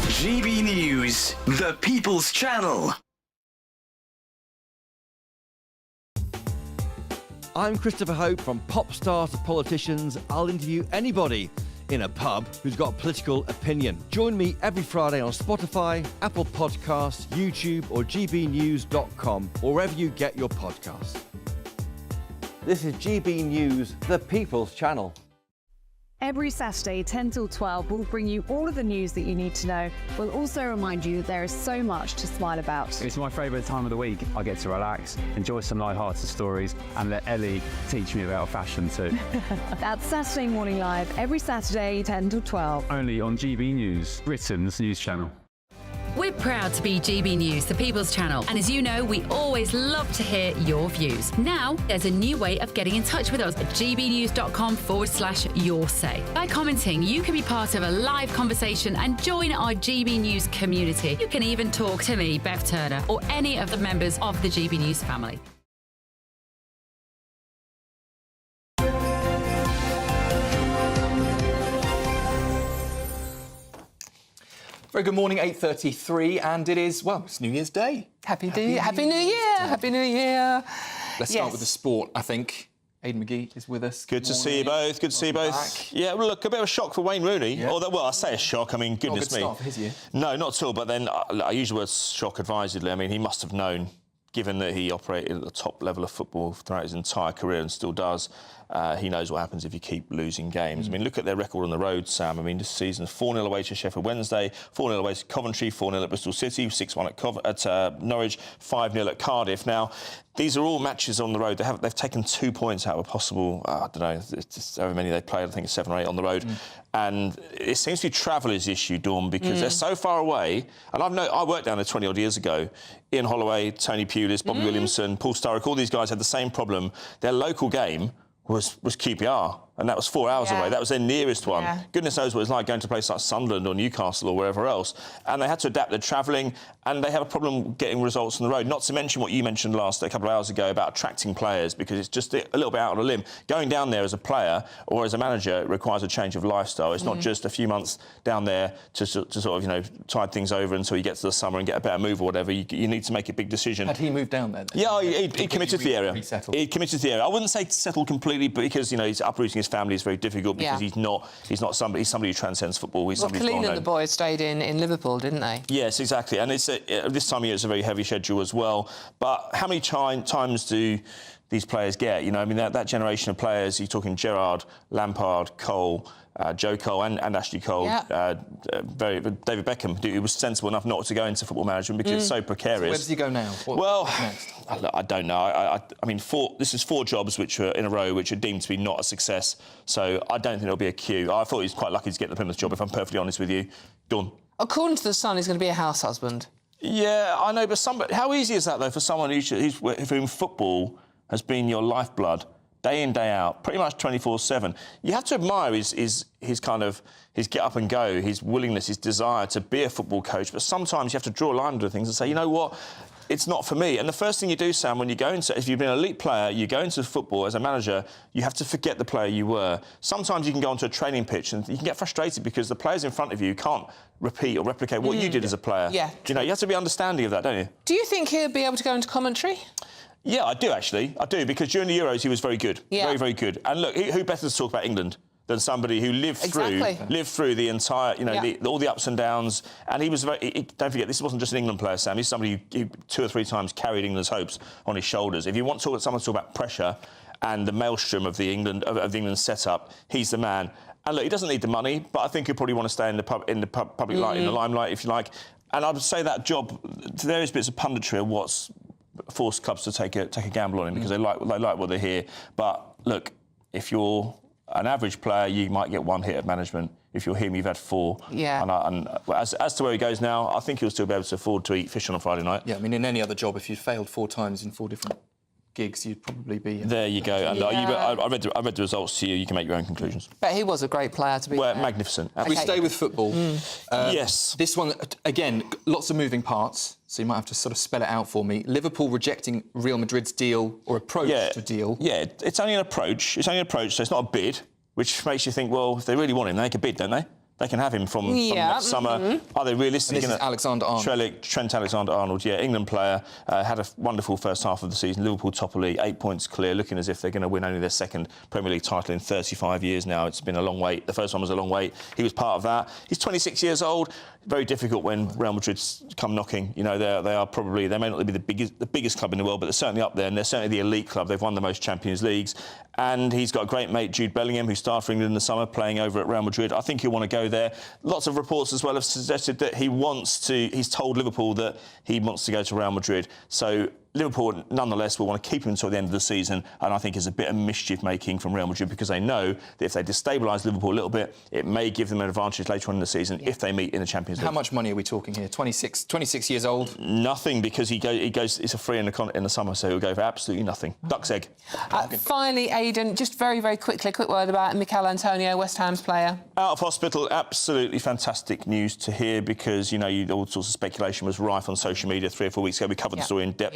GB News, the People's Channel. I'm Christopher Hope. From pop stars to politicians, I'll interview anybody in a pub who's got a political opinion. Join me every Friday on Spotify, Apple Podcasts, YouTube or gbnews.com, or wherever you get your podcasts. This is GB News, the People's Channel. Every Saturday, 10 till 12, we'll bring you all of the news that you need to know. We'll also remind you there is so much to smile about. It's my favourite time of the week. I get to relax, enjoy some light-hearted stories, and let Ellie teach me about fashion too. That's Saturday Morning Live, every Saturday, 10 till 12. Only on GB News, Britain's news channel. We're proud to be GB News, the People's Channel, and as you know, we always love to hear your views. Now, there's a new way of getting in touch with us at gbnews.com/yoursay. By commenting, you can be part of a live conversation and join our GB News community. You can even talk to me, Bev Turner, or any of the members of the GB News family. Very good morning, 8:33, and it is, well, it's New Year's Day. Happy New Year. Happy New Year. Let's start with the sport, I think. Aidan McGee is with us. Good to see you both. Good to see you both. Yeah, well, look, a bit of a shock for Wayne Rooney. Yeah. Although, well, I say a shock. I mean, goodness Not a good me. start for his year. No, not at all. But then I use the word shock advisedly. I mean, he must have known, given that he operated at the top level of football throughout his entire career and still does. He knows what happens if you keep losing games. I mean, look at their record on the road, Sam. I mean, this season, 4-0 away to Sheffield Wednesday, 4-0 away to Coventry, 4-0 at Bristol City, 6-1 at Norwich, 5-0 at Cardiff. Now, these are all matches on the road. They've taken 2 points out of a possible, I don't know, it's just however many they've played, I think it's 7 or 8 on the road. And it seems to be travel is the issue, Dawn, because they're so far away. And I worked down there 20-odd years ago. Ian Holloway, Tony Pulis, Bobby Williamson, Paul Sturrock, all these guys had the same problem. Their local game was QPR, and that was 4 hours away. That was their nearest one. Goodness knows what it's like going to a place like Sunderland or Newcastle or wherever else. And they had to adapt their travelling, and they have a problem getting results on the road. Not to mention what you mentioned a couple of hours ago about attracting players, because it's just a little bit out on a limb. Going down there as a player or as a manager requires a change of lifestyle. It's not just a few months down there to sort of, tide things over until you get to the summer and get a better move or whatever. You need to make a big decision. Had he moved down there then? Yeah, he committed to the area. He committed to the area. I wouldn't say settled completely, because, he's uprooting his family is very difficult, because he's not somebody who transcends football. He's somebody who's Colleen well and the boys stayed in Liverpool, didn't they? Yes, exactly. And it's this time of year it's a very heavy schedule as well. But how many times do these players get? That generation of players, you're talking Gerrard, Lampard, Cole, Joe Cole and Ashley Cole, David Beckham, who was sensible enough not to go into football management because it's so precarious. So where does he go now? What's next? I don't know. I mean, this is 4 jobs which were in a row which are deemed to be not a success. So I don't think there'll be a queue. I thought he was quite lucky to get the Plymouth job, if I'm perfectly honest with you. Go on. According to The Sun, he's going to be a house husband. Yeah, I know, but how easy is that, though, for someone for whom football has been your lifeblood, day in, day out, pretty much 24/7. You have to admire his get up and go, his willingness, his desire to be a football coach. But sometimes you have to draw a line under things and say, you know what, it's not for me. And the first thing you do, Sam, when you go into, if you've been an elite player, you go into football as a manager, you have to forget the player you were. Sometimes you can go onto a training pitch and you can get frustrated because the players in front of you can't repeat or replicate what you did as a player. Yeah. You know, you have to be understanding of that, don't you? Do you think he'll be able to go into commentary? Yeah, I do, actually. I do, because during the Euros, he was very good. Yeah. Very, very good. And look, who better to talk about England than somebody who lived through the entire, you know, all the ups and downs. And he was don't forget, this wasn't just an England player, Sam. He's somebody who 2 or 3 times carried England's hopes on his shoulders. If you want someone to talk about pressure and the maelstrom of the England setup, he's the man. And look, he doesn't need the money, but I think he'll probably want to stay in the public light, in the limelight, if you like. And I would say that job, there is bits of punditry of what's forced clubs to take a gamble on him because they like what they hear. But look, if you're an average player, you might get 1 hit at management. If you're him, you've had 4. Yeah. And as to where he goes now, I think he'll still be able to afford to eat fish on a Friday night. Yeah, I mean, in any other job, if you'd failed 4 times in 4 different gigs, you'd probably be... There you go. And I read the results to you. You can make your own conclusions. But he was a great player to be fair. Magnificent. We stay with football. Yes. This one, again, lots of moving parts, so you might have to sort of spell it out for me. Liverpool rejecting Real Madrid's deal or approach to deal. Yeah, it's only an approach. It's only an approach, so it's not a bid, which makes you think, well, if they really want him, they make a bid, don't they? They can have him from next summer. Are they realistic? And this is Alexander-Arnold. Trent Alexander-Arnold, England player, had a wonderful first half of the season. Liverpool top of the league, 8 points clear, looking as if they're going to win only their 2nd Premier League title in 35 years now. It's been a long wait. The first one was a long wait. He was part of that. He's 26 years old. Very difficult when Real Madrid come knocking. You know, they may not be the biggest club in the world, but they're certainly up there, and they're certainly the elite club. They've won the most Champions Leagues. And he's got a great mate, Jude Bellingham, who started for England in the summer, playing over at Real Madrid. I think he'll want to go there. Lots of reports as well have suggested that he's told Liverpool that he wants to go to Real Madrid. So Liverpool, nonetheless, will want to keep him until the end of the season, and I think it's a bit of mischief-making from Real Madrid because they know that if they destabilise Liverpool a little bit, it may give them an advantage later on in the season if they meet in the Champions League. How much money are we talking here? 26 years old? Nothing, because he goes. It's a free in the summer, so he'll go for absolutely nothing. Duck's egg. Finally, Aidan, just very, very quickly, a quick word about Mikel Antonio, West Ham's player. Out of hospital, absolutely fantastic news to hear because, you know, all sorts of speculation was rife on social media 3 or 4 weeks ago. We covered the story in depth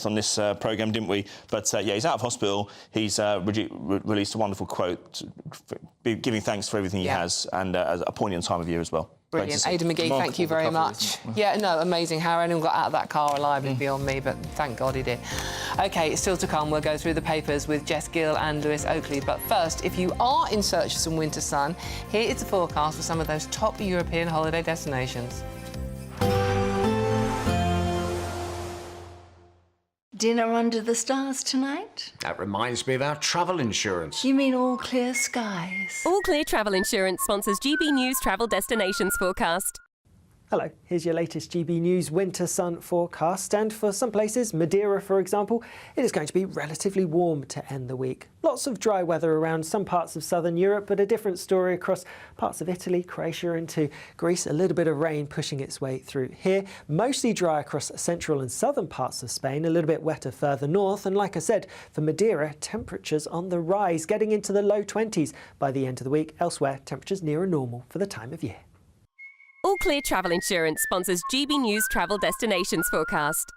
on this programme, didn't we? But, he's out of hospital. He's released a wonderful quote giving thanks for everything he has and a poignant time of year as well. Brilliant. Aidan McGee, thank you very much. Yeah, no, amazing. How anyone got out of that car alive is beyond me, but thank God he did. OK, still to come, we'll go through the papers with Jess Gill and Lewis Oakley. But first, if you are in search of some winter sun, here is the forecast for some of those top European holiday destinations. Dinner under the stars tonight? That reminds me of our travel insurance. You mean all clear skies? All Clear Travel Insurance sponsors GB News Travel Destinations Forecast. Hello, here's your latest GB News winter sun forecast. And for some places, Madeira for example, it is going to be relatively warm to end the week. Lots of dry weather around some parts of southern Europe, but a different story across parts of Italy, Croatia into Greece. A little bit of rain pushing its way through here. Mostly dry across central and southern parts of Spain, a little bit wetter further north. And like I said, for Madeira, temperatures on the rise, getting into the low 20s by the end of the week. Elsewhere, temperatures nearer normal for the time of year. All Clear Travel Insurance sponsors GB News Travel Destinations Forecast.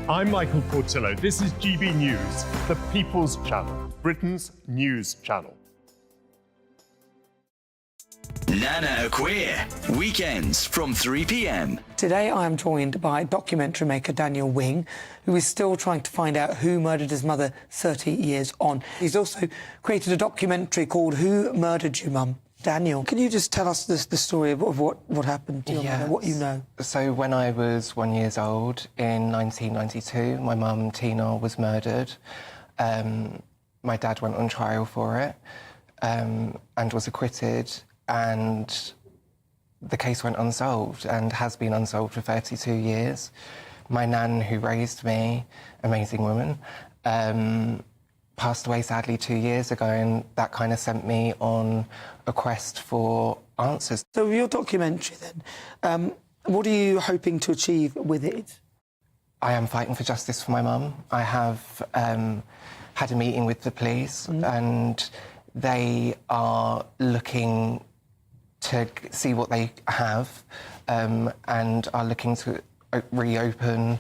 I'm Michael Portillo. This is GB News, the People's Channel, Britain's news channel. Nana Queer, weekends from 3 p.m. Today I am joined by documentary maker Daniel Wing, who is still trying to find out who murdered his mother 30 years on. He's also created a documentary called Who Murdered You, Mum? Daniel, can you just tell us the story of what happened to your mother, what you know? So when I was 1 year old in 1992, my mum, Tina, was murdered. My dad went on trial for it and was acquitted, and the case went unsolved and has been unsolved for 32 years. My nan, who raised me, amazing woman, passed away sadly 2 years ago, and that kind of sent me on a quest for answers. So your documentary then, what are you hoping to achieve with it? I am fighting for justice for my mum. I have had a meeting with the police and they are looking to see what they have and are looking to reopen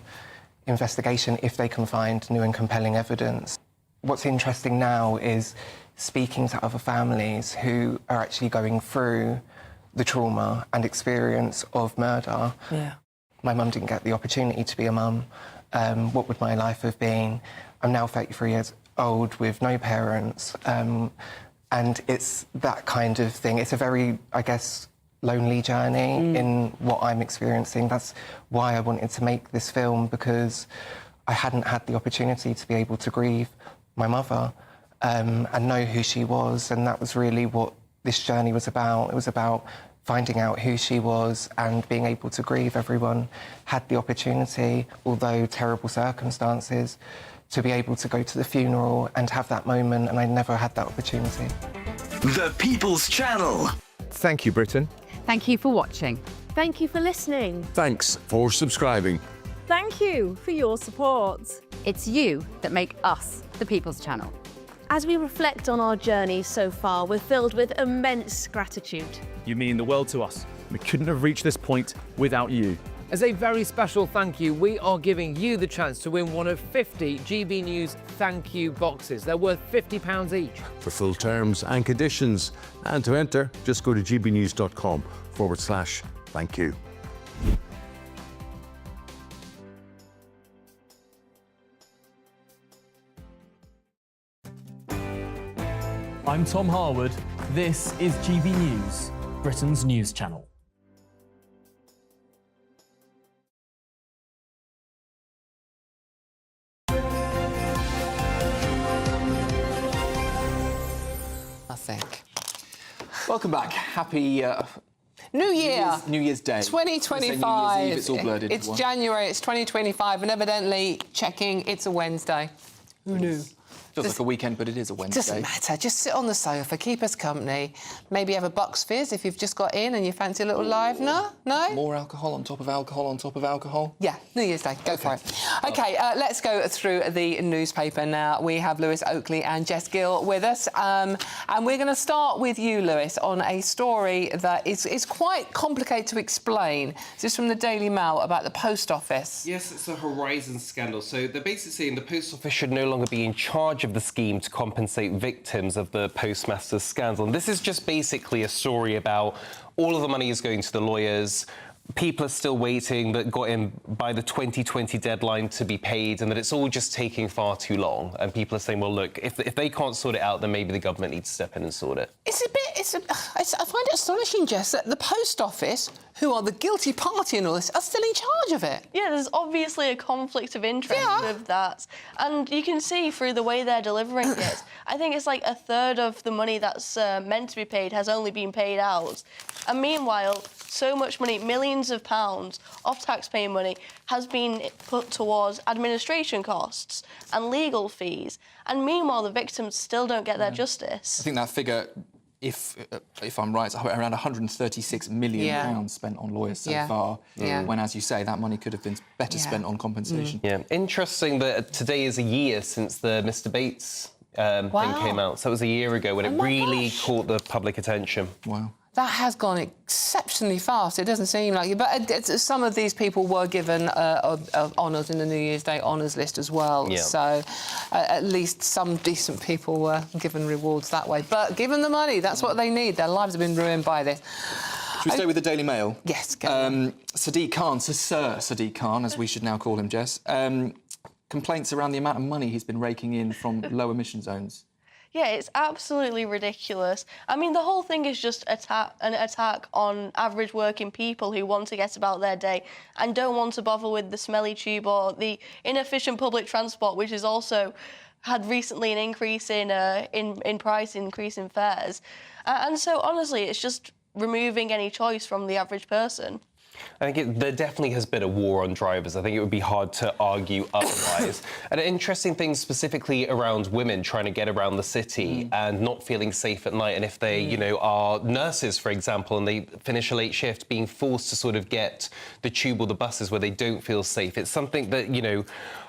investigation if they can find new and compelling evidence. What's interesting now is speaking to other families who are actually going through the trauma and experience of murder. Yeah. My mum didn't get the opportunity to be a mum. What would my life have been? I'm now 33 years old with no parents. And it's that kind of thing. It's a very, I guess, lonely journey in what I'm experiencing. That's why I wanted to make this film, because I hadn't had the opportunity to be able to grieve my mother and know who she was. And that was really what this journey was about. It was about finding out who she was and being able to grieve. Everyone had the opportunity, although terrible circumstances, to be able to go to the funeral and have that moment, and I never had that opportunity. The People's Channel. Thank you, Britain. Thank you for watching. Thank you for listening. Thanks for subscribing. Thank you for your support. It's you that make us the People's Channel. As we reflect on our journey so far, we're filled with immense gratitude. You mean the world to us. We couldn't have reached this point without you. As a very special thank you, we are giving you the chance to win one of 50 GB News thank you boxes. They're worth £50 each. For full terms and conditions, and to enter, just go to gbnews.com/thank you. I'm Tom Harwood. This is GB News, Britain's news channel. I think. Welcome back. Happy New Year. New Year's Day. 2025. New Year's Eve, it's all blurred into It's one. January, it's 2025, and evidently checking it's a Wednesday. Who knew? Feels like a weekend, but it is a Wednesday. Doesn't matter. Just sit on the sofa, keep us company. Maybe have a Bucks Fizz if you've just got in and you fancy a little live. No? No? More alcohol on top of alcohol on top of alcohol? Yeah, New Year's Day. Go for it. OK, let's go through the newspaper now. We have Lewis Oakley and Jess Gill with us. And we're going to start with you, Lewis, on a story that is quite complicated to explain. This is from the Daily Mail about the Post Office. Yes, it's a Horizon scandal. So they're basically saying the Post Office should no longer be in charge of the scheme to compensate victims of the postmaster's scandal. And this is just basically a story about all of the money is going to the lawyers. People are still waiting that got in by the 2020 deadline to be paid, and that it's all just taking far too long. And people are saying, well, look, if they can't sort it out, then maybe the government needs to step in and sort it. I find it astonishing, Jess, that the Post Office, who are the guilty party in all this, are still in charge of it. Yeah, there's obviously a conflict of interest with that. And you can see through the way they're delivering it. I think it's like a third of the money that's meant to be paid has only been paid out. And meanwhile, so much money, millions of pounds of taxpayer money, has been put towards administration costs and legal fees. And meanwhile, the victims still don't get their justice. I think that figure, if I'm right, is around £136 million spent on lawyers so far, when, as you say, that money could have been better spent on compensation. Yeah, interesting that today is a year since the Mr Bates thing came out. So it was a year ago when it really caught the public attention. Wow. That has gone exceptionally fast. It doesn't seem like it. But some of these people were given honours in the New Year's Day honours list as well. Yeah. So at least some decent people were given rewards that way. But give them the money. That's what they need. Their lives have been ruined by this. Should we stay with the Daily Mail? Yes. Sadiq Khan, Sir Sadiq Khan, as we should now call him, Jess, complaints around the amount of money he's been raking in from low emission zones. Yeah, it's absolutely ridiculous. I mean, the whole thing is just an attack on average working people who want to get about their day and don't want to bother with the smelly tube or the inefficient public transport, which has also had recently an increase in price, increase in fares. And so, honestly, it's just removing any choice from the average person. I think there definitely has been a war on drivers. I think it would be hard to argue otherwise. And an interesting thing specifically around women trying to get around the city and not feeling safe at night. And if they, you know, are nurses, for example, and they finish a late shift, being forced to sort of get the tube or the buses where they don't feel safe. It's something that, you know,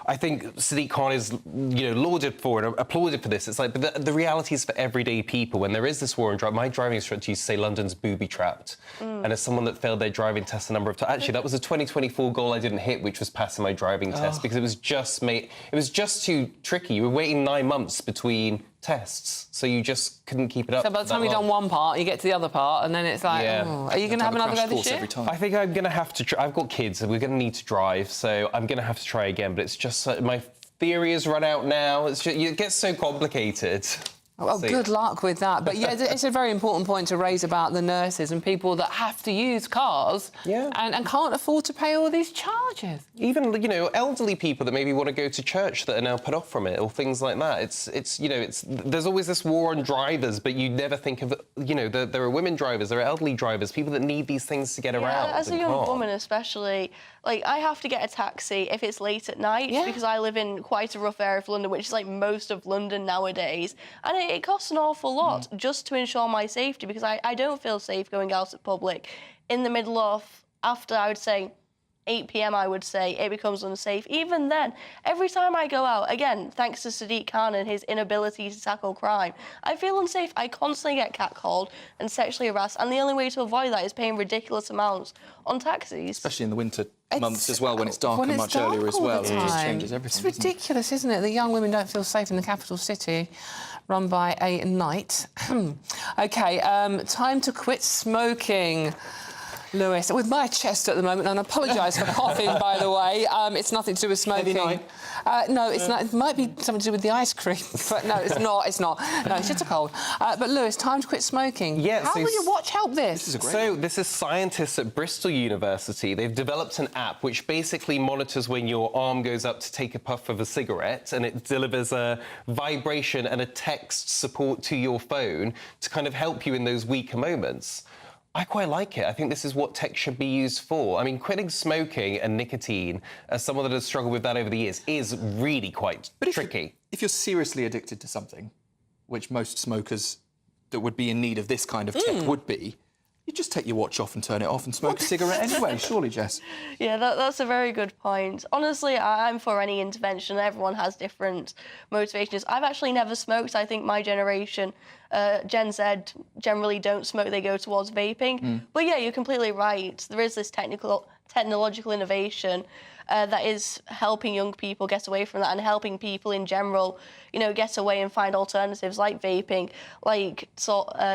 I think Sadiq Khan is, you know, lauded for and applauded for this. It's like, but the reality is for everyday people, when there is this war on driving, my driving instructor used to say London's booby-trapped. And as someone that failed their driving test a number of times, actually, that was a 2024 goal I didn't hit, which was passing my driving test, because it was just too tricky. You were waiting 9 months between tests, so you just couldn't keep it up. So by the time you've done one part, you get to the other part, and then it's like, oh, are you going to have another go this year? I think I'm going to have to I've got kids, and we're going to need to drive, so I'm going to have to try again, but it's just my theory has run out now. It's just, it gets so complicated. Well, good luck with that. But yeah, it's a very important point to raise about the nurses and people that have to use cars and can't afford to pay all these charges. Even, you know, elderly people that maybe want to go to church that are now put off from it, or things like that. It's you know, there's always this war on drivers, but you never think of, you know, there are women drivers, there are elderly drivers, people that need these things to get around. As a young woman especially, like, I have to get a taxi if it's late at night because I live in quite a rough area of London, which is like most of London nowadays. And it costs an awful lot just to ensure my safety, because I don't feel safe going out in public in the middle of, after, I would say, 8 p.m, I would say, it becomes unsafe. Even then, every time I go out, again, thanks to Sadiq Khan and his inability to tackle crime, I feel unsafe. I constantly get catcalled and sexually harassed, and the only way to avoid that is paying ridiculous amounts on taxis. Especially in the winter months as well, when it's dark and much earlier as well. It just changes everything. It's ridiculous, isn't it? The young women don't feel safe in the capital city, run by a knight. OK, time to quit smoking. Lewis, with my chest at the moment, and I apologise for coughing, by the way. It's nothing to do with smoking. No, it's not. It might be something to do with the ice cream, but no, it's not. It's not. No, it's just a cold. But Lewis, time to quit smoking. Yeah, How will your watch help this? This is scientists at Bristol University. They've developed an app which basically monitors when your arm goes up to take a puff of a cigarette, and it delivers a vibration and a text support to your phone to kind of help you in those weaker moments. I quite like it. I think this is what tech should be used for. I mean, quitting smoking and nicotine, as someone that has struggled with that over the years, is really quite tricky. If you're seriously addicted to something, which most smokers that would be in need of this kind of tech would be, you just take your watch off and turn it off and smoke a cigarette anyway, surely, Jess? Yeah, that's a very good point. Honestly, I'm for any intervention. Everyone has different motivations. I've actually never smoked. I think my generation, Gen Z, generally don't smoke. They go towards vaping. But yeah, you're completely right. There is this technological innovation that is helping young people get away from that, and helping people in general, you know, get away and find alternatives like vaping, like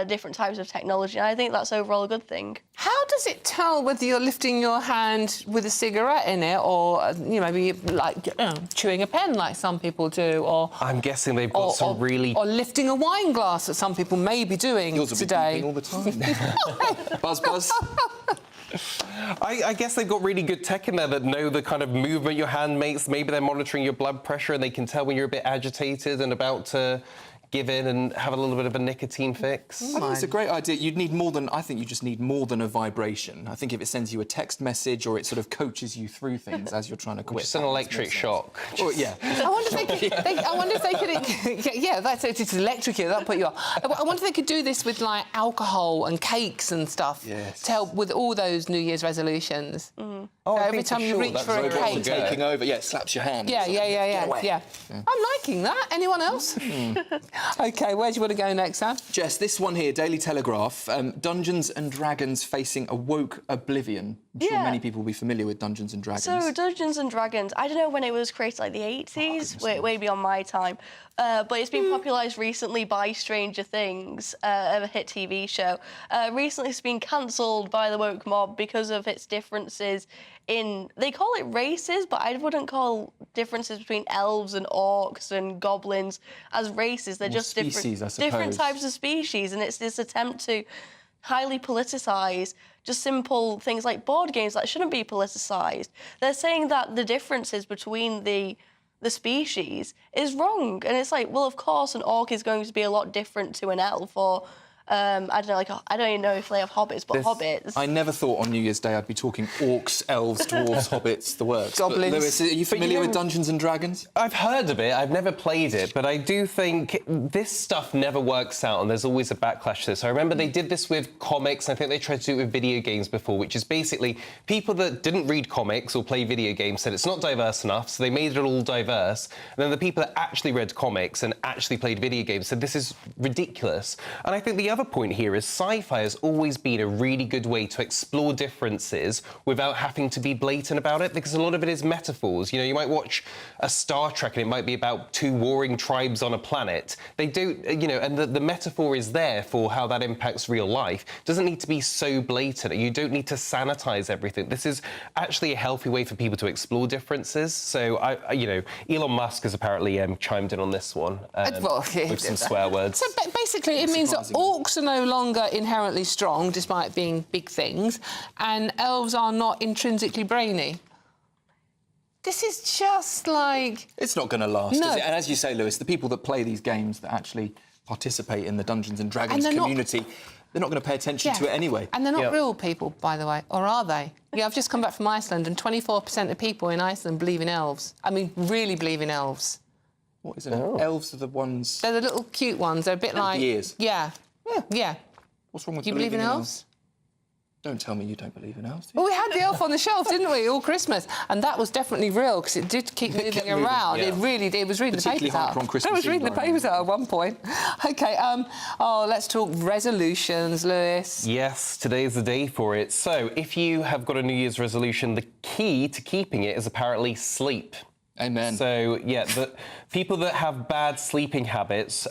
different types of technology. And I think that's overall a good thing. How does it tell whether you're lifting your hand with a cigarette in it, or you know, maybe like chewing a pen like some people do, or I'm guessing they've got some really, or lifting a wine glass that some people may be doing today. All the time. Buzz, buzz. I guess they've got really good tech in there that know the kind of movement your hand makes. Maybe they're monitoring your blood pressure and they can tell when you're a bit agitated and about to give in and have a little bit of a nicotine fix. I think it's a great idea. You'd need more than, I think you just need more than a vibration. I think if it sends you a text message or it sort of coaches you through things as you're trying to quit. Just an electric shock. Well, yeah. I wonder if they could... Yeah, that's it. It's electric. That'll put you off. I wonder if they could do this with, like, alcohol and cakes and stuff to help with all those New Year's resolutions. Oh, so every time you reach for a cake... taking over. Yeah, it slaps your hand. Yeah. I'm liking that. Anyone else? OK, where do you want to go next, Sam? Jess, this one here, Daily Telegraph. Dungeons and Dragons facing a woke oblivion. I'm sure many people will be familiar with Dungeons and Dragons. So, Dungeons and Dragons, I don't know when it was created, like the 80s, way beyond my time. But it's been popularised recently by Stranger Things, a hit TV show. Recently it's been cancelled by the woke mob because of its differences in... They call it races, but I wouldn't call differences between elves and orcs and goblins as races. They're just species, different types of species, and it's this attempt to highly politicise just simple things like board games that shouldn't be politicised. They're saying that the differences between the species is wrong, and it's like, well, of course, an orc is going to be a lot different to an elf, or I don't know, like I don't even know if they have hobbits, but hobbits. I never thought on New Year's Day I'd be talking orcs, elves, dwarves, hobbits, the works. Goblins. But, Lewis, are you familiar with Dungeons and Dragons? I've heard of it. I've never played it, but I do think this stuff never works out, and there's always a backlash to this. I remember they did this with comics, and I think they tried to do it with video games before, which is basically people that didn't read comics or play video games said it's not diverse enough, so they made it all diverse. And then the people that actually read comics and actually played video games said this is ridiculous. And I think the other point here is sci-fi has always been a really good way to explore differences without having to be blatant about it, because a lot of it is metaphors. You know, you might watch a Star Trek and it might be about two warring tribes on a planet. They don't, you know, and the metaphor is there for how that impacts real life. It doesn't need to be so blatant. You don't need to sanitize everything. This is actually a healthy way for people to explore differences. So, you know, Elon Musk has apparently chimed in on this one with some swear words. So basically, it means that orcs are no longer inherently strong, despite being big things, and elves are not intrinsically brainy. This is just like... It's not going to last, No. is it? And as you say, Lewis, the people that play these games, that actually participate in the Dungeons and Dragons community, they're not going to pay attention to it anyway. And they're not real people, by the way, or are they? Yeah, I've just come back from Iceland, and 24% of people in Iceland believe in elves. I mean, really believe in elves. What is it? Elves are the ones... They're the little cute ones. They're a bit like... ears. Yeah. Yeah. What's wrong with Do you believe in elves? Don't tell me you don't believe in elves. Well, we had the elf on the shelf, didn't we, all Christmas? And that was definitely real, because it did keep moving around. Yeah. It really did. It was reading the papers out. On Christmas I was reading Eve, the papers out at one point. OK, let's talk resolutions, Lewis. Yes, today is the day for it. So, if you have got a New Year's resolution, the key to keeping it is apparently sleep. Amen. So, yeah, the people that have bad sleeping habits,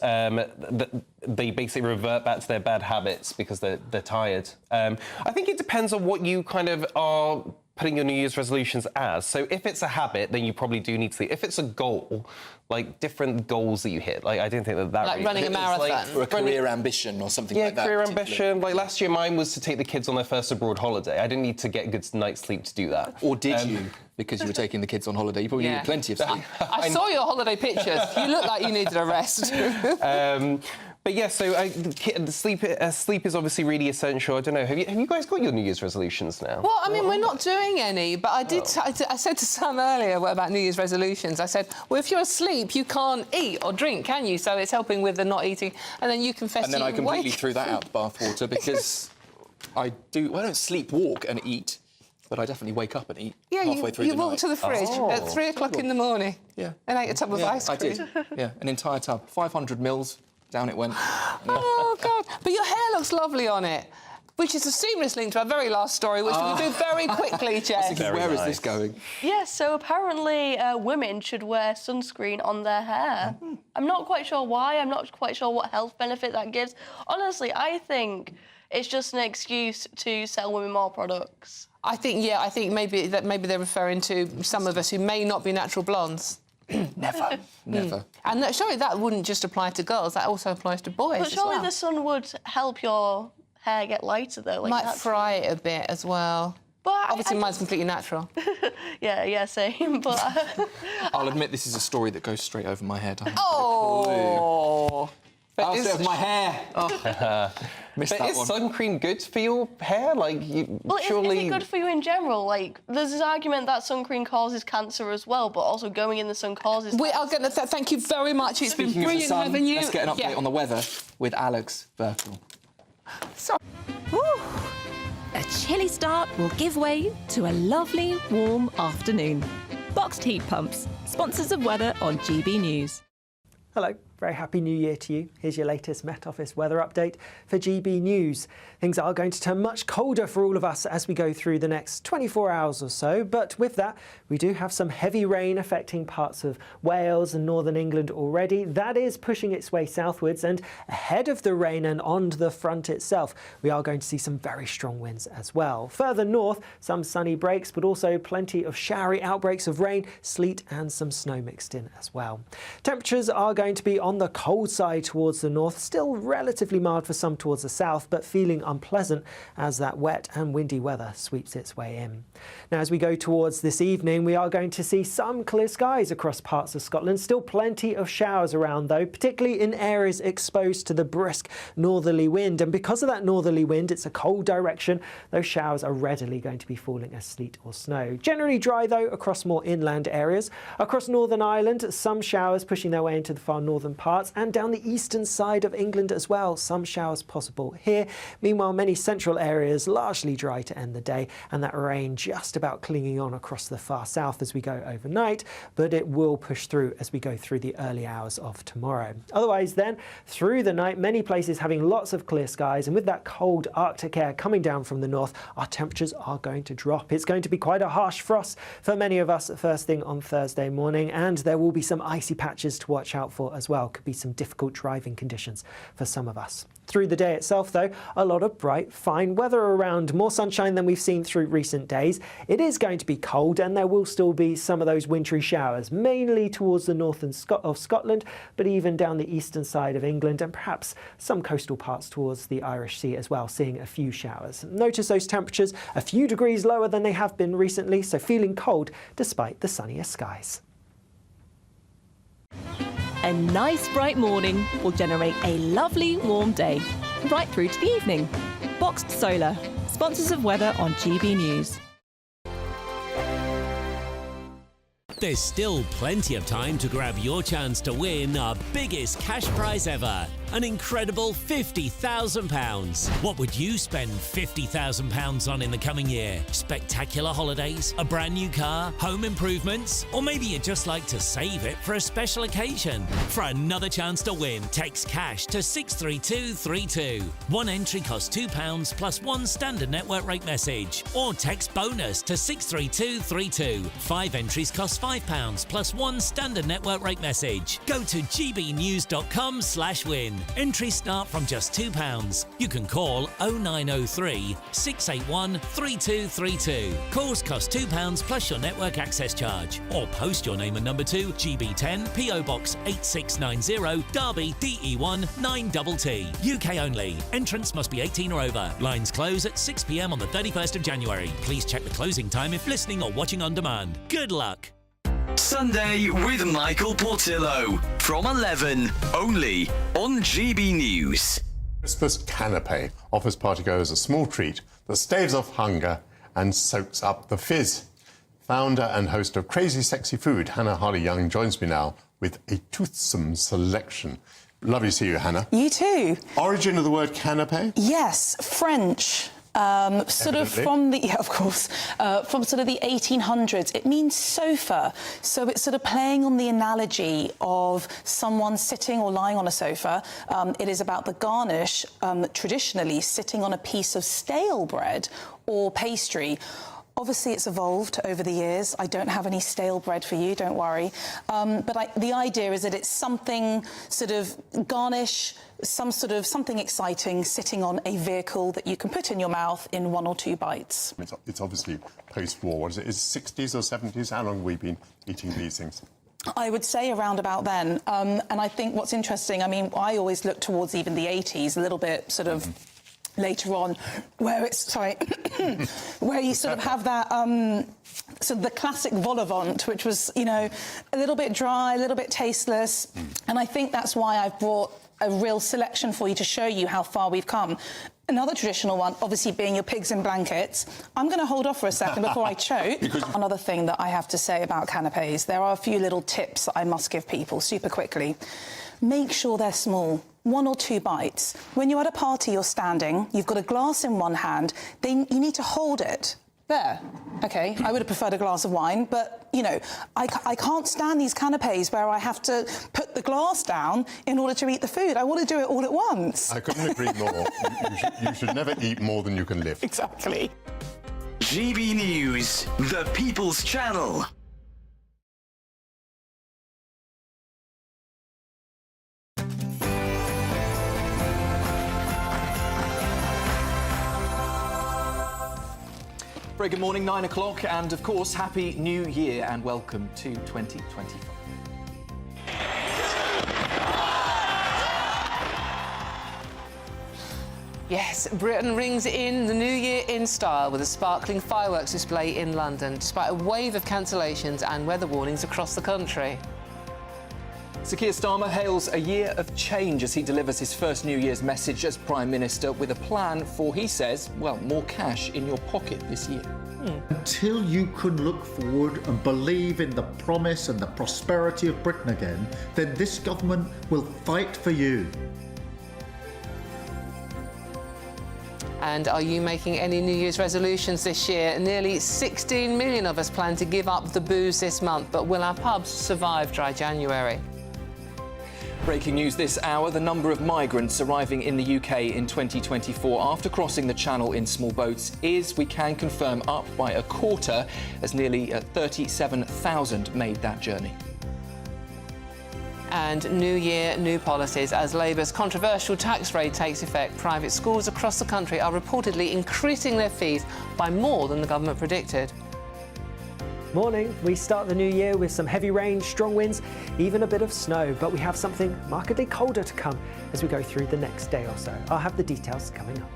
they basically revert back to their bad habits because they're tired. I think it depends on what you kind of are putting your New Year's resolutions as. So if it's a habit, then you probably do need sleep. If it's a goal, like different goals that you hit, like I didn't think that like really running a marathon. Or a career ambition or something like that. Yeah, career ambition. Like last year, mine was to take the kids on their first abroad holiday. I didn't need to get a good night's sleep to do that. Or did you? Because you were taking the kids on holiday. You probably needed plenty of sleep. I saw your holiday pictures. You look like you needed a rest. But yeah, so sleep is obviously really essential. I don't know. Have you guys got your New Year's resolutions now? Well, I mean, we're not doing any, but I did. I said to Sam earlier about New Year's resolutions. I said, well, if you're asleep, you can't eat or drink, can you? So it's helping with the not eating, and then you confess. And then I completely threw that out the bathwater because I don't sleepwalk and eat. But I definitely wake up and eat halfway through the night. You walk to the fridge at 3 o'clock in the morning. Yeah. And ate a tub of ice cream. I did. Yeah, an entire tub. 500 mils, down it went. Oh, God. But your hair looks lovely on it, which is a seamless link to our very last story, which we can do very quickly, Jess. Where is this going? Yes, so apparently women should wear sunscreen on their hair. I'm not quite sure why. I'm not quite sure what health benefit that gives. Honestly, I think it's just an excuse to sell women more products. I think maybe they're referring to some of us who may not be natural blondes. Never. And surely that wouldn't just apply to girls, that also applies to boys. But surely as well. the sun would help your hair get lighter, though. Like might fry it a bit as well. But obviously, mine's completely natural. yeah, same. But I'll admit this is a story that goes straight over my head. Oh. I'll say of my hair. Oh. But is suncream good for your hair? Like, surely... is it good for you in general? Like, there's this argument that sun cream causes cancer as well, but also going in the sun causes. We are going to thank you very much. It's Speaking been brilliant of the sun, having you. Let's get an update on the weather with Alex Burkle. A chilly start will give way to a lovely, warm afternoon. Boxed heat pumps, sponsors of weather on GB News. Hello, very happy New Year to you. Here's your latest Met Office weather update for GB News. Things are going to turn much colder for all of us as we go through the next 24 hours or so, but with that, we do have some heavy rain affecting parts of Wales and northern England already. That is pushing its way southwards, and ahead of the rain and on the front itself, we are going to see some very strong winds as well. Further north, some sunny breaks, but also plenty of showery outbreaks of rain, sleet and some snow mixed in as well. Temperatures are going to be on the cold side towards the north, still relatively mild for some towards the south, but feeling unpleasant as that wet and windy weather sweeps its way in. Now, as we go towards this evening, we are going to see some clear skies across parts of Scotland. Still plenty of showers around, though, particularly in areas exposed to the brisk northerly wind. And because of that northerly wind, it's a cold direction. Those showers are readily going to be falling as sleet or snow. Generally dry, though, across more inland areas. Across Northern Ireland, some showers pushing their way into the far northern parts, and down the eastern side of England as well. Some showers possible here. Meanwhile, many central areas largely dry to end the day, and that rain just about clinging on across the far south as we go overnight, but it will push through as we go through the early hours of tomorrow. Otherwise then, through the night, many places having lots of clear skies, and with that cold Arctic air coming down from the north, our temperatures are going to drop. It's going to be quite a harsh frost for many of us first thing on Thursday morning, and there will be some icy patches to watch out for as well. Could be some difficult driving conditions for some of us. Through the day itself, though, a lot of bright, fine weather around. More sunshine than we've seen through recent days. It is going to be cold, and there will still be some of those wintry showers, mainly towards the north of Scotland, but even down the eastern side of England, and perhaps some coastal parts towards the Irish Sea as well, seeing a few showers. Notice those temperatures a few degrees lower than they have been recently, so feeling cold despite the sunnier skies. A nice bright morning will generate a lovely warm day, right through to the evening. Boxed Solar, sponsors of weather on GB News. There's still plenty of time to grab your chance to win our biggest cash prize ever, an incredible £50,000. What would you spend £50,000 on in the coming year? Spectacular holidays, a brand new car, home improvements, or maybe you'd just like to save it for a special occasion? For another chance to win, text cash to 63232. One entry costs £2 plus one standard network rate message, or text bonus to 63232. 5 entries cost £5 plus one standard network rate message. Go to gbnews.com/win. Entries start from just £2. You can call 0903 681 3232. Calls cost £2 plus your network access charge. Or post your name and number to GB10 PO Box 8690 Derby DE1 9TT. UK only. Entrance must be 18 or over. Lines close at 6 p.m. on the 31st of January. Please check the closing time if listening or watching on demand. Good luck. Sunday with Michael Portillo from 11, only on GB News. Christmas canapé offers partygoers a small treat that staves off hunger and soaks up the fizz. Founder and host of Crazy Sexy Food, Hannah Harley-Young, joins me now with a toothsome selection. Lovely to see you, Hannah. You too. Origin of the word canapé? Yes, French. Sort of from the, yeah, of course, from sort of the 1800s. It means sofa. So it's sort of playing on the analogy of someone sitting or lying on a sofa. It is about the garnish, traditionally sitting on a piece of stale bread or pastry. Obviously, it's evolved over the years. I don't have any stale bread for you, don't worry. But the idea is that it's something sort of garnish, something exciting sitting on a vehicle that you can put in your mouth in 1 or 2 bites. It's obviously post-war. What is it? Is it 60s or 70s? How long have we been eating these things? I would say around about then. And I think what's interesting, I mean, I always look towards even the 80s, a little bit sort of later on, where it's, where you sort of have that, sort of the classic vol au vent, which was, you know, a little bit dry, a little bit tasteless. And I think that's why I've brought a real selection for you to show you how far we've come. Another traditional one, obviously, being your pigs in blankets. I'm going to hold off for a second before I choke. Another thing that I have to say about canapés, there are a few little tips that I must give people super quickly. Make sure they're small. 1 or 2 bites. When you're at a party, you're standing, you've got a glass in one hand, then you need to hold it. There. OK, I would have preferred a glass of wine, but, you know, I can't stand these canapés where I have to put the glass down in order to eat the food. I want to do it all at once. I couldn't agree more. You should never eat more than you can lift. Exactly. GB News, the People's Channel. Very good morning, 9 o'clock, and of course, Happy New Year and welcome to 2025. Yes, Britain rings in the new year in style with a sparkling fireworks display in London, despite a wave of cancellations and weather warnings across the country. Sir Keir Starmer hails a year of change as he delivers his first New Year's message as Prime Minister with a plan for, he says, well, more cash in your pocket this year. Until you can look forward and believe in the promise and the prosperity of Britain again, then this government will fight for you. And are you making any New Year's resolutions this year? Nearly 16 million of us plan to give up the booze this month, but will our pubs survive dry January? Breaking news this hour, the number of migrants arriving in the UK in 2024 after crossing the Channel in small boats is, we can confirm, up by a quarter, as nearly 37,000 made that journey. And new year, new policies. As Labour's controversial tax rate takes effect, private schools across the country are reportedly increasing their fees by more than the government predicted. Morning. We start the new year with some heavy rain, strong winds, even a bit of snow, but we have something markedly colder to come as we go through the next day or so. I'll have the details coming up.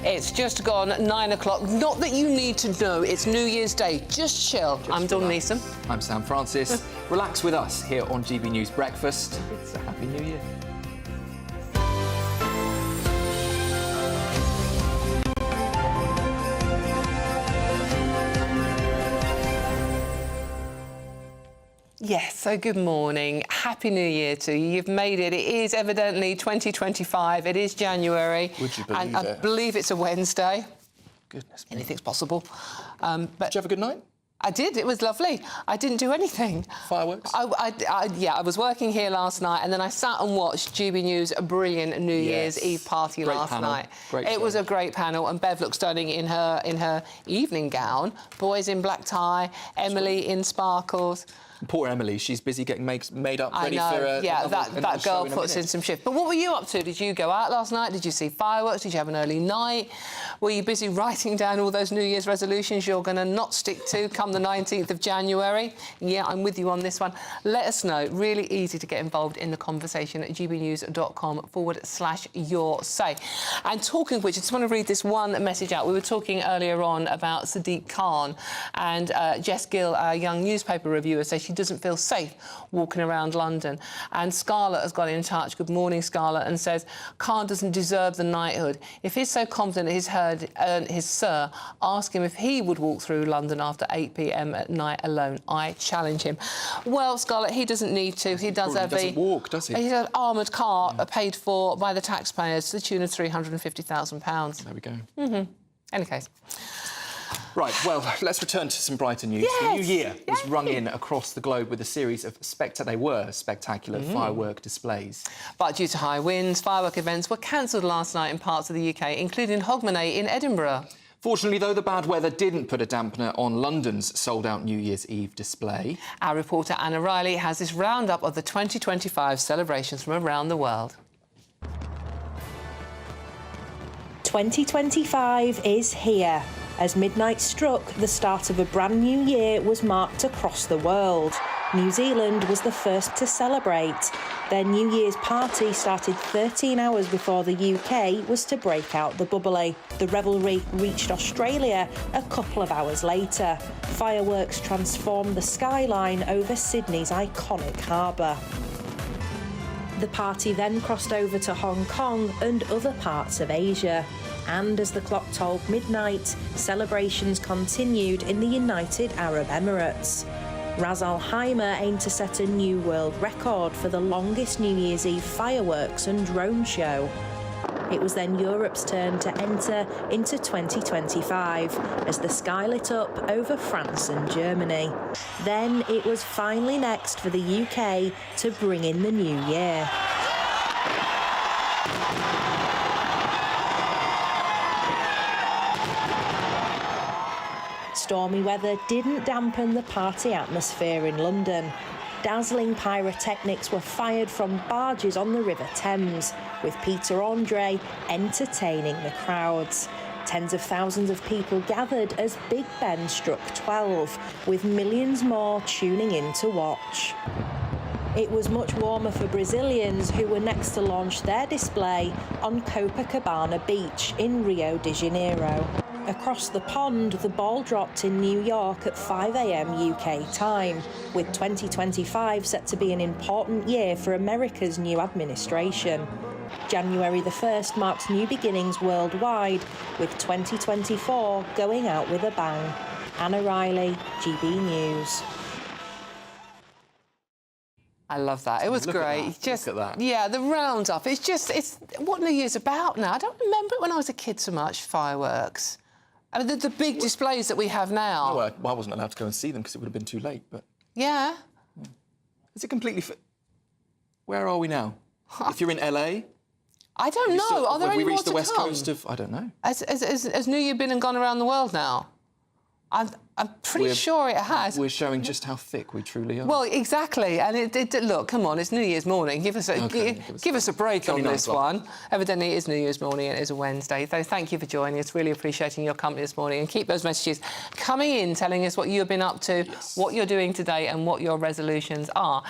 It's just gone 9 o'clock. Not that you need to know it's New Year's Day. Just chill. I'm Dawn Neeson. I'm Sam Francis. Relax with us here on GB News Breakfast. It's a Happy New Year. Yes, so good morning. Happy New Year to you. You've made it. It is evidently 2025. It is January. Would you believe and I believe it's a Wednesday. Goodness me. Anything's possible. But did you have a good night? I did. It was lovely. I didn't do anything. Fireworks? I was working here last night and then I sat and watched GB News' a brilliant New Year's Eve party last night. It was a great panel and Bev looked stunning in her evening gown. Boys in black tie, Emily in sparkles. Poor Emily, she's busy getting made up, ready I know. for yeah, another that show girl puts in some shift. But what were you up to? Did you go out last night? Did you see fireworks? Did you have an early night? Were you busy writing down all those New Year's resolutions you're going to not stick to come the 19th of January? Yeah, I'm with you on this one. Let us know. Really easy to get involved in the conversation at gbnews.com/your say. And talking of which, I just want to read this one message out. We were talking earlier on about Sadiq Khan and Jess Gill, our young newspaper reviewer, says she doesn't feel safe walking around London. And Scarlett has got in touch. Good morning, Scarlett, and says Khan doesn't deserve the knighthood. If he's so confident he's earned his sir, ask him if he would walk through London after 8 p.m. at night alone. I challenge him. Well, Scarlett, he doesn't need to. He does have doesn't walk, does he? He's an armoured car paid for by the taxpayers to the tune of £350,000. There we go. Any case. Right, well, let's return to some brighter news. Yes, the new year was rung in across the globe with a series of spectacular firework displays. But due to high winds, firework events were cancelled last night in parts of the UK, including Hogmanay in Edinburgh. Fortunately, though, the bad weather didn't put a dampener on London's sold-out New Year's Eve display. Our reporter Anna Riley has this roundup of the 2025 celebrations from around the world. 2025 is here. As midnight struck, the start of a brand new year was marked across the world. New Zealand was the first to celebrate. Their New Year's party started 13 hours before the UK was to break out the bubbly. The revelry reached Australia a couple of hours later. Fireworks transformed the skyline over Sydney's iconic harbour. The party then crossed over to Hong Kong and other parts of Asia. And as the clock told midnight, celebrations continued in the United Arab Emirates. Ras Al Khaimah aimed to set a new world record for the longest New Year's Eve fireworks and drone show. It was then Europe's turn to enter into 2025 as the sky lit up over France and Germany. Then it was finally next for the UK to bring in the new year. Stormy weather didn't dampen the party atmosphere in London. Dazzling pyrotechnics were fired from barges on the River Thames, with Peter Andre entertaining the crowds. Tens of thousands of people gathered as Big Ben struck 12, with millions more tuning in to watch. It was much warmer for Brazilians, who were next to launch their display on Copacabana Beach in Rio de Janeiro. Across the pond, the ball dropped in New York at 5 a.m. UK time, with 2025 set to be an important year for America's new administration. January the 1st marks new beginnings worldwide, with 2024 going out with a bang. Anna Riley, GB News. I love that. It was great. Just look at that. Yeah, the roundup. It's what New Year's about now. I don't remember it when I was a kid so much, fireworks. I mean, the big displays that we have now. No, I wasn't allowed to go and see them because it would have been too late, but... Yeah. Is it completely... Where are we now? If you're in LA? I don't know. Are there any more to come? Have we reached the west coast of... I don't know. Has New Year been and gone around the world now? I'm pretty sure it has. We're showing just how thick we truly are. Well, exactly. And look, come on, it's New Year's morning. Give us a break on this one. Evidently, it is New Year's morning. It is a Wednesday. So thank you for joining us. Really appreciating your company this morning. And keep those messages coming in, telling us what you've been up to, what you're doing today, and what your resolutions are.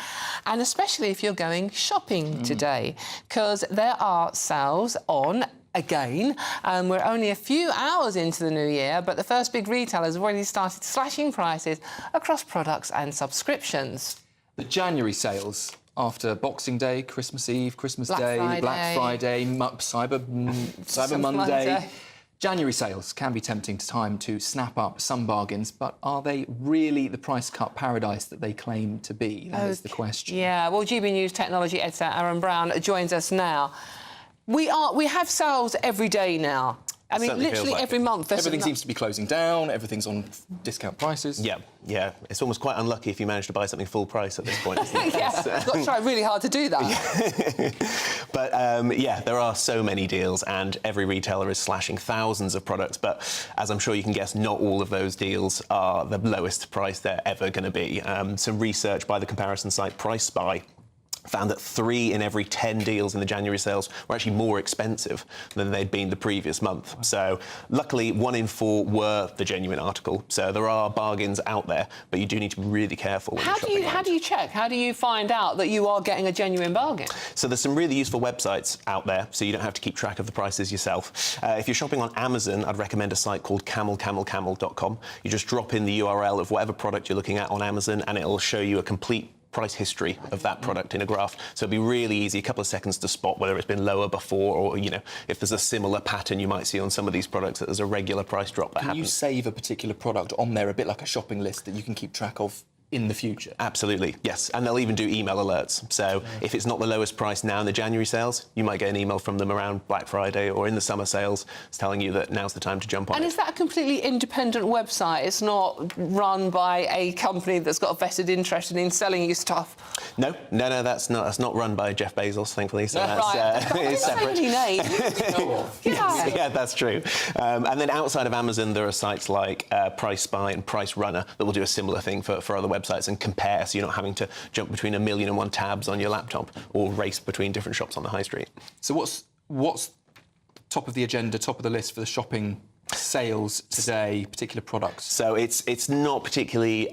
And especially if you're going shopping today, because there are sales on again. We're only a few hours into the new year, but the first big retailers have already started slashing prices across products and subscriptions. The January sales after Boxing Day, Christmas Eve, Christmas Day, Friday. Black Friday, Cyber Monday. January sales can be tempting time to snap up some bargains, but are they really the price cut paradise that they claim to be? That is the question. Yeah, well, GB News technology editor Aaron Brown joins us now. We have sales every day now. I mean, literally every month. Everything seems to be closing down. Everything's on discount prices. Yeah. It's almost quite unlucky if you manage to buy something full price at this point. Yeah, you've got to try really hard to do that. But, there are so many deals and every retailer is slashing thousands of products. But as I'm sure you can guess, not all of those deals are the lowest price they're ever going to be. Some research by the comparison site Price Spy found that 3 in every 10 deals in the January sales were actually more expensive than they'd been the previous month. So luckily, 1 in 4 were the genuine article. So there are bargains out there, but you do need to be really careful when you're shopping. How do you check? How do you find out that you are getting a genuine bargain? So there's some really useful websites out there, so you don't have to keep track of the prices yourself. If you're shopping on Amazon, I'd recommend a site called camelcamelcamel.com. You just drop in the URL of whatever product you're looking at on Amazon, and it'll show you a complete price history of that product in a graph. So it'll be really easy, a couple of seconds to spot whether it's been lower before or, if there's a similar pattern you might see on some of these products that there's a regular price drop that happens. Can you save a particular product on there, a bit like a shopping list that you can keep track of in the future? Absolutely, yes. And they'll even do email alerts. So if it's not the lowest price now in the January sales, you might get an email from them around Black Friday or in the summer sales. It's telling you that now's the time to jump on And is that a completely independent website? It's not run by a company that's got a vested interest in selling you stuff? No, that's not run by Jeff Bezos, thankfully. So it's separate. Yeah, that's true. And then outside of Amazon, there are sites like Price Spy and Price Runner that will do a similar thing for other websites and compare, so you're not having to jump between 1,000,001 tabs on your laptop or race between different shops on the high street. So what's top of the agenda, top of the list for the shopping sales today, particular products? So it's not particularly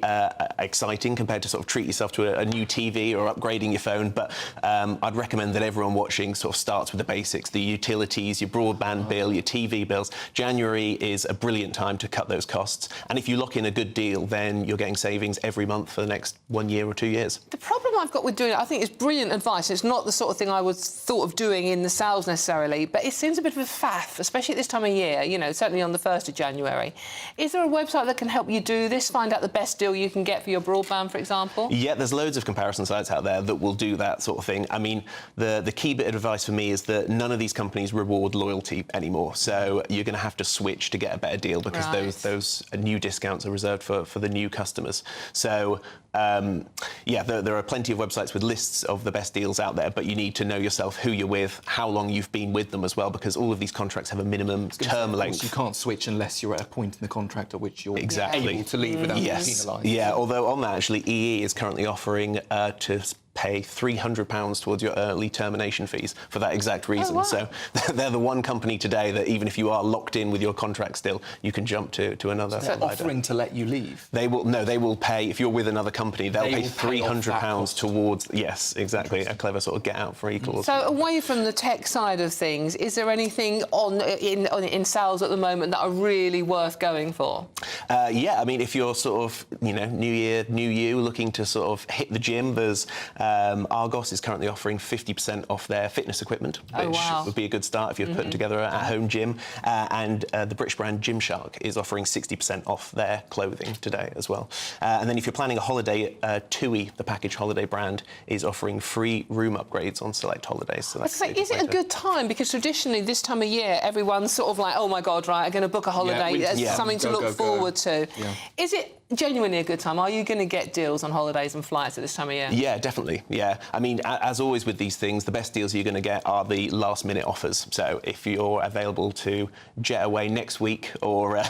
exciting compared to sort of treat yourself to a new TV or upgrading your phone, but I'd recommend that everyone watching sort of starts with the basics, the utilities, your broadband bill, your TV bills. January is a brilliant time to cut those costs, and if you lock in a good deal, then you're getting savings every month for the next 1 year or 2 years. The problem I've got with doing it, I think it's brilliant advice. It's not the sort of thing I was thought of doing in the sales necessarily, but it seems a bit of a faff, especially at this time of year, certainly on the 1st of January. Is there a website that can help you do this, find out the best deal you can get for your broadband, for example? Yeah, there's loads of comparison sites out there that will do that sort of thing. I mean, the key bit of advice for me is that none of these companies reward loyalty anymore, so you're going to have to switch to get a better deal because those new discounts are reserved for the new customers. So there are plenty of websites with lists of the best deals out there, but you need to know yourself who you're with, how long you've been with them as well, because all of these contracts have a minimum term length. You can't switch unless you're at a point in the contract at which you're able to leave without being penalised. Yeah, although on that, actually, EE is currently offering to pay £300 towards your early termination fees for that exact reason. wow. So they're the one company today that even if you are locked in with your contract still, you can jump to another They're provider. offering to let you leave. They will pay, if you're with another company, they'll pay £300 towards, yes, exactly, a clever sort of get out free clause. So away from the tech side of things, is there anything in sales at the moment that are really worth going for? Yeah, I mean, if you're sort of, new year, new you, looking to sort of hit the gym, there's Argos is currently offering 50% off their fitness equipment, which would be a good start if you're putting together an at-home gym. And the British brand Gymshark is offering 60% off their clothing today as well. And then if you're planning a holiday, TUI, the package holiday brand, is offering free room upgrades on select holidays. So that's is it a good time? Because traditionally this time of year, everyone's sort of like, oh my God, right, I'm going to book a holiday. There's something to look forward to. Yeah. Is it genuinely a good time? Are you going to get deals on holidays and flights at this time of year? Yeah, definitely. Yeah. I mean, as always with these things, the best deals you're going to get are the last-minute offers. So if you're available to jet away next week or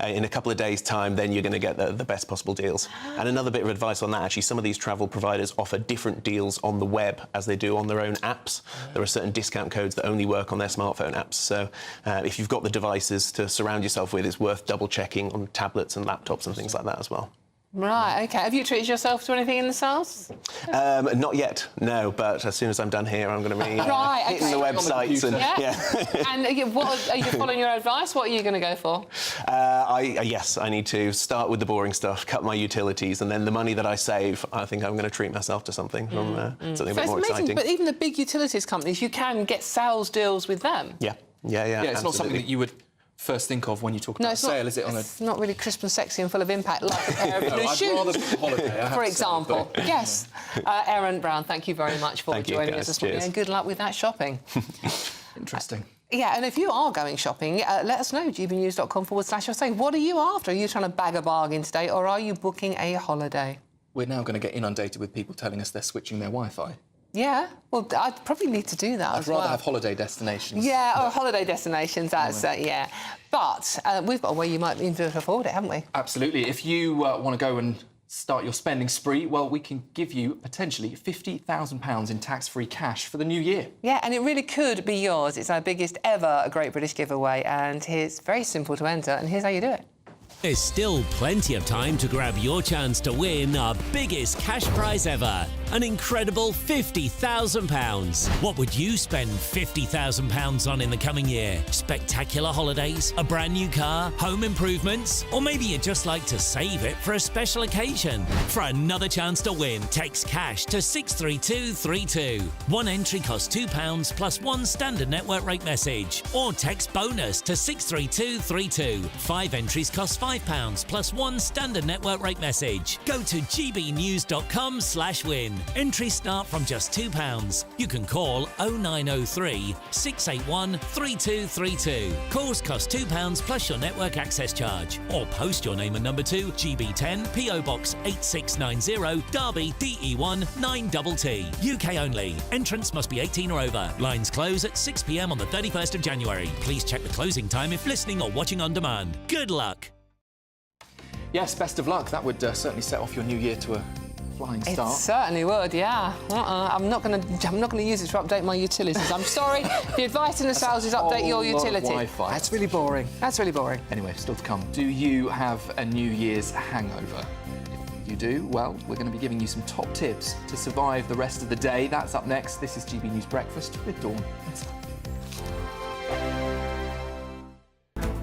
in a couple of days' time, then you're going to get the best possible deals. And another bit of advice on that, actually, some of these travel providers offer different deals on the web as they do on their own apps. There are certain discount codes that only work on their smartphone apps. So if you've got the devices to surround yourself with, it's worth double-checking on tablets and laptops and things like that as well. Right, OK. Have you treated yourself to anything in the sales? Not yet, no, but as soon as I'm done here, I'm going to be hitting the websites. And are you following your advice? What are you going to go for? Yes, I need to start with the boring stuff, cut my utilities, and then the money that I save, I think I'm going to treat myself to something something a bit more exciting. But even the big utilities companies, you can get sales deals with them. Yeah, it's absolutely. Not something that you would first think of when you talk about a sale, is it? It's not really crisp and sexy and full of impact like a pair of new shoes. I'd rather book a holiday, for example. Yes. Aaron Brown, thank you very much for joining us this morning, and good luck with that shopping. Interesting. Yeah, and if you are going shopping, let us know, gbnews.com/say. What are you after? Are you trying to bag a bargain today, or are you booking a holiday? We're now going to get inundated with people telling us they're switching their Wi-Fi. Yeah, well, I'd probably need to do that as well. I'd rather have holiday destinations. Yeah, or holiday destinations, that's, yeah. But we've got a way you might be able to afford it, haven't we? Absolutely. If you want to go and start your spending spree, well, we can give you potentially £50,000 in tax-free cash for the new year. Yeah, and it really could be yours. It's our biggest ever Great British giveaway, and it's very simple to enter, and here's how you do it. There's still plenty of time to grab your chance to win our biggest cash prize ever, an incredible £50,000. What would you spend £50,000 on in the coming year? Spectacular holidays, a brand new car, home improvements, or maybe you'd just like to save it for a special occasion? For another chance to win, text cash to 63232. One entry costs £2 plus one standard network rate message, or text bonus to 63232. 5 entries cost £5 plus one standard network rate message. Go to gbnews.com/win. Entries start from just £2. You can call 0903 681 3232. Calls cost £2 plus your network access charge. Or post your name and number to GB10 PO Box 8690 Derby DE1 9TT. UK only. Entrance must be 18 or over. Lines close at 6 p.m. on the 31st of January. Please check the closing time if listening or watching on demand. Good luck. Yes, best of luck. That would certainly set off your new year to a flying start. It certainly would, yeah. I'm not going to use it to update my utilities. I'm sorry. The advice in the sales is update your utility. Wi-Fi. That's really boring. That's really boring. Anyway, still to come. Do you have a New Year's hangover? If you do, well, we're going to be giving you some top tips to survive the rest of the day. That's up next. This is GB News Breakfast with Dawn.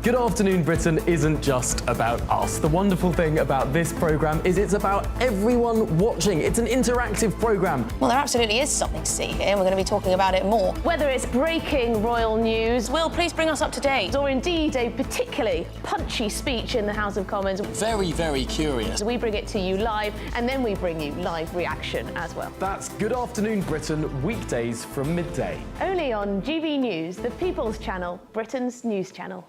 Good afternoon, Britain isn't just about us. The wonderful thing about this programme is it's about everyone watching. It's an interactive programme. Well, there absolutely is something to see here, and we're going to be talking about it more. Whether it's breaking royal news, Will, please bring us up to date. Or indeed a particularly punchy speech in the House of Commons. Very, very curious. We bring it to you live, and then we bring you live reaction as well. That's Good Afternoon Britain, weekdays from midday. Only on GB News, the People's Channel, Britain's news channel.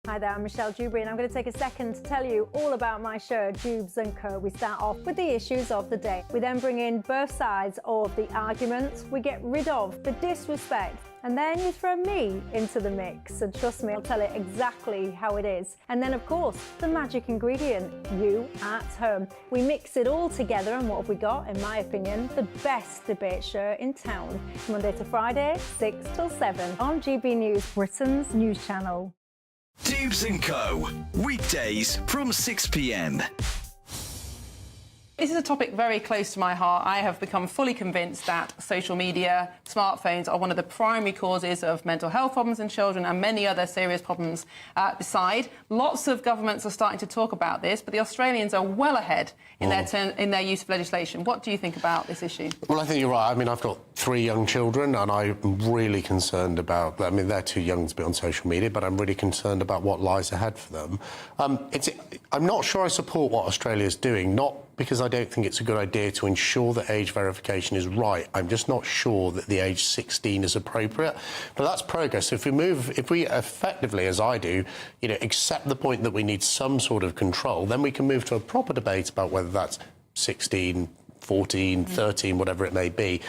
Hi there, I'm Michelle Dewberry, and I'm going to take a second to tell you all about my show, Dubes & Co. We start off with the issues of the day. We then bring in both sides of the argument. We get rid of the disrespect. And then you throw me into the mix. And trust me, I'll tell it exactly how it is. And then, of course, the magic ingredient, you at home. We mix it all together, and what have we got? In my opinion, the best debate show in town. Monday to Friday, 6 till 7 on GB News, Britain's news channel. Dubes & Co. Weekdays from 6 p.m. This is a topic very close to my heart. I have become fully convinced that social media, smartphones are one of the primary causes of mental health problems in children and many other serious problems beside. Lots of governments are starting to talk about this, but the Australians are well ahead in their use of legislation. What do you think about this issue? Well, I think you're right. I mean, I've got 3 young children, and I'm really concerned about... I mean, they're too young to be on social media, but I'm really concerned about what lies ahead for them. I'm not sure I support what Australia's doing, not because I don't think it's a good idea to ensure that age verification is right. I'm just not sure that the age 16 is appropriate. But that's progress. If we effectively, as I do, accept the point that we need some sort of control, then we can move to a proper debate about whether that's 16, 14, 13, whatever it may be.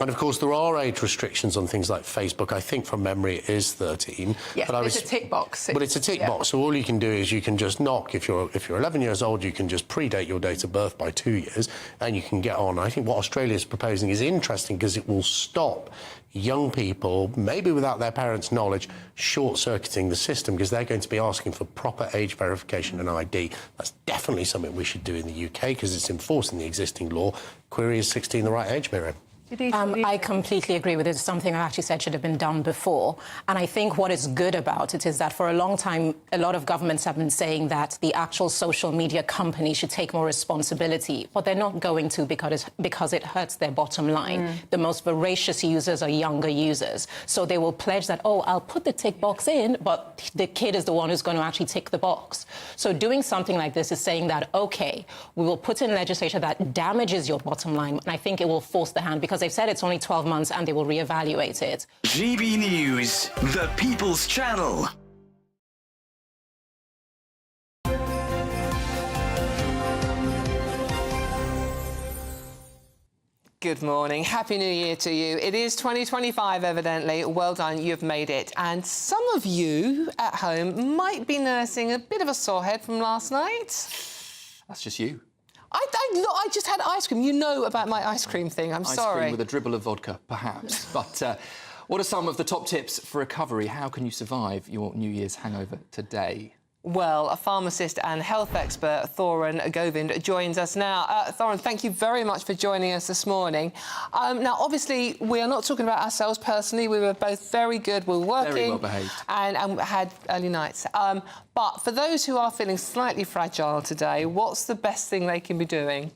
And, of course, there are age restrictions on things like Facebook. I think, from memory, it is 13. Yes, but it's a tick box. But it's a tick box, so all you can do is you can just knock. If you're 11 years old, you can just predate your date of birth by 2 years, and you can get on. I think what Australia's proposing is interesting because it will stop young people, maybe without their parents' knowledge, short-circuiting the system because they're going to be asking for proper age verification and ID. That's definitely something we should do in the UK because it's enforced in the existing law. Query, is 16 the right age, Miriam? I completely agree with it. It's something I actually said should have been done before. And I think what is good about it is that for a long time, a lot of governments have been saying that the actual social media companies should take more responsibility, but they're not going to because it hurts their bottom line. The most voracious users are younger users. So they will pledge that, oh, I'll put the tick box in, but the kid is the one who's going to actually tick the box. So doing something like this is saying that, OK, we will put in legislation that damages your bottom line, and I think it will force the hand because they've said it's only 12 months and they will reevaluate it. GB News, the People's Channel. Good morning. Happy New Year to you. It is 2025, evidently. Well done, you've made it. And some of you at home might be nursing a bit of a sore head from last night. That's just you. I just had ice cream. You know about my ice cream thing. I'm sorry. Ice cream with a dribble of vodka, perhaps. But what are some of the top tips for recovery? How can you survive your New Year's hangover today? Well, a pharmacist and health expert, Thoran Govind, joins us now. Thoran, thank you very much for joining us this morning. Now, obviously, we are not talking about ourselves personally. We were both very good. We were working. Very well behaved. And had early nights. But for those who are feeling slightly fragile today, what's the best thing they can be doing?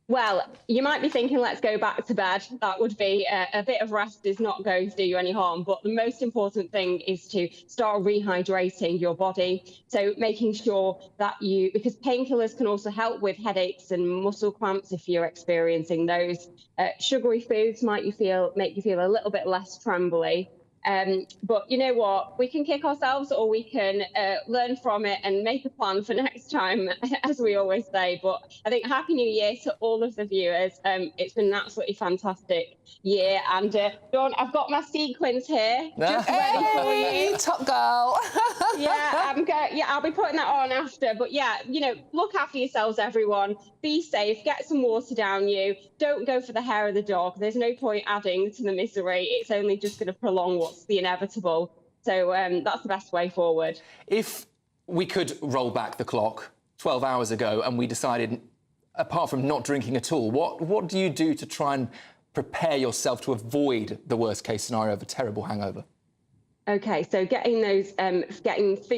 Well, you might be thinking, let's go back to bed. That would be a bit of rest is not going to do you any harm. But the most important thing is to start rehydrating your body. So making sure that because painkillers can also help with headaches and muscle cramps if you're experiencing those. Sugary foods make you feel a little bit less trembly. But you know what? We can kick ourselves or we can learn from it and make a plan for next time, as we always say. But I think Happy New Year to all of the viewers. It's been an absolutely fantastic year. And Dawn, I've got my sequins here. Just ready for you. Top girl. I'll be putting that on after. But yeah, look after yourselves, everyone. Be safe. Get some water down you. Don't go for the hair of the dog. There's no point adding to the misery. It's only just going to prolong what's the inevitable. So that's the best way forward. If we could roll back the clock 12 hours ago and we decided, apart from not drinking at all, what do you do to try and prepare yourself to avoid the worst case scenario of a terrible hangover? Okay, so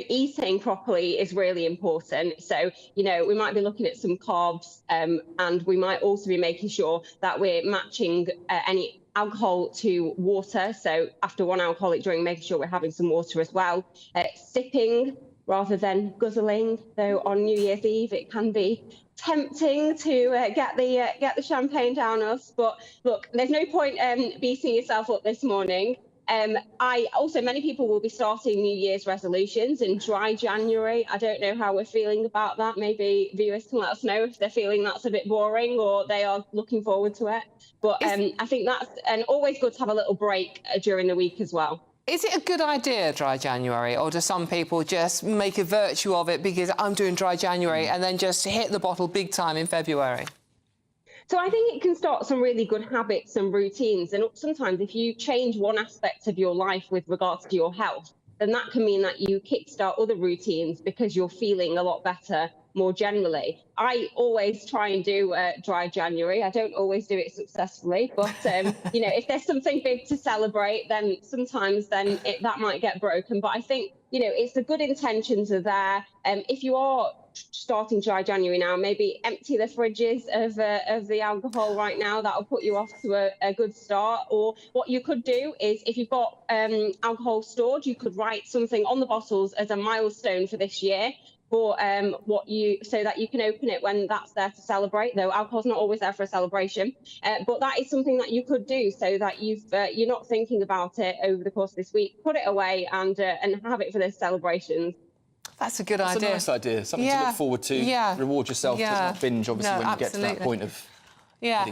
eating properly is really important. So, we might be looking at some carbs and we might also be making sure that we're matching any alcohol to water. So after one alcoholic drink, making sure we're having some water as well. Sipping rather than guzzling. Though on New Year's Eve, it can be tempting to get the champagne down us. But look, there's no point beating yourself up this morning. Many people will be starting New Year's resolutions in dry January. I don't know how we're feeling about that. Maybe viewers can let us know if they're feeling that's a bit boring or they are looking forward to it. But I think that's always good to have a little break during the week as well. Is it a good idea, dry January, or do some people just make a virtue of it because I'm doing dry January and then just hit the bottle big time in February? So I think it can start some really good habits and routines. And sometimes if you change one aspect of your life with regards to your health, then that can mean that you kickstart other routines because you're feeling a lot better more generally. I always try and do dry January. I don't always do it successfully, but if there's something big to celebrate, then sometimes that might get broken. But I think it's the good intentions are there. If you are starting dry January now, maybe empty the fridges of the alcohol right now. That'll put you off to a good start. Or what you could do is, if you've got alcohol stored, you could write something on the bottles as a milestone for this year. For so that you can open it when that's there to celebrate. Though alcohol's not always there for a celebration, but that is something that you could do so that you're not thinking about it over the course of this week. Put it away and have it for those celebrations. That's a good idea. That's a nice idea. Something to look forward to. Reward yourself. Doesn't not binge, obviously, when you get to that point of. Yeah.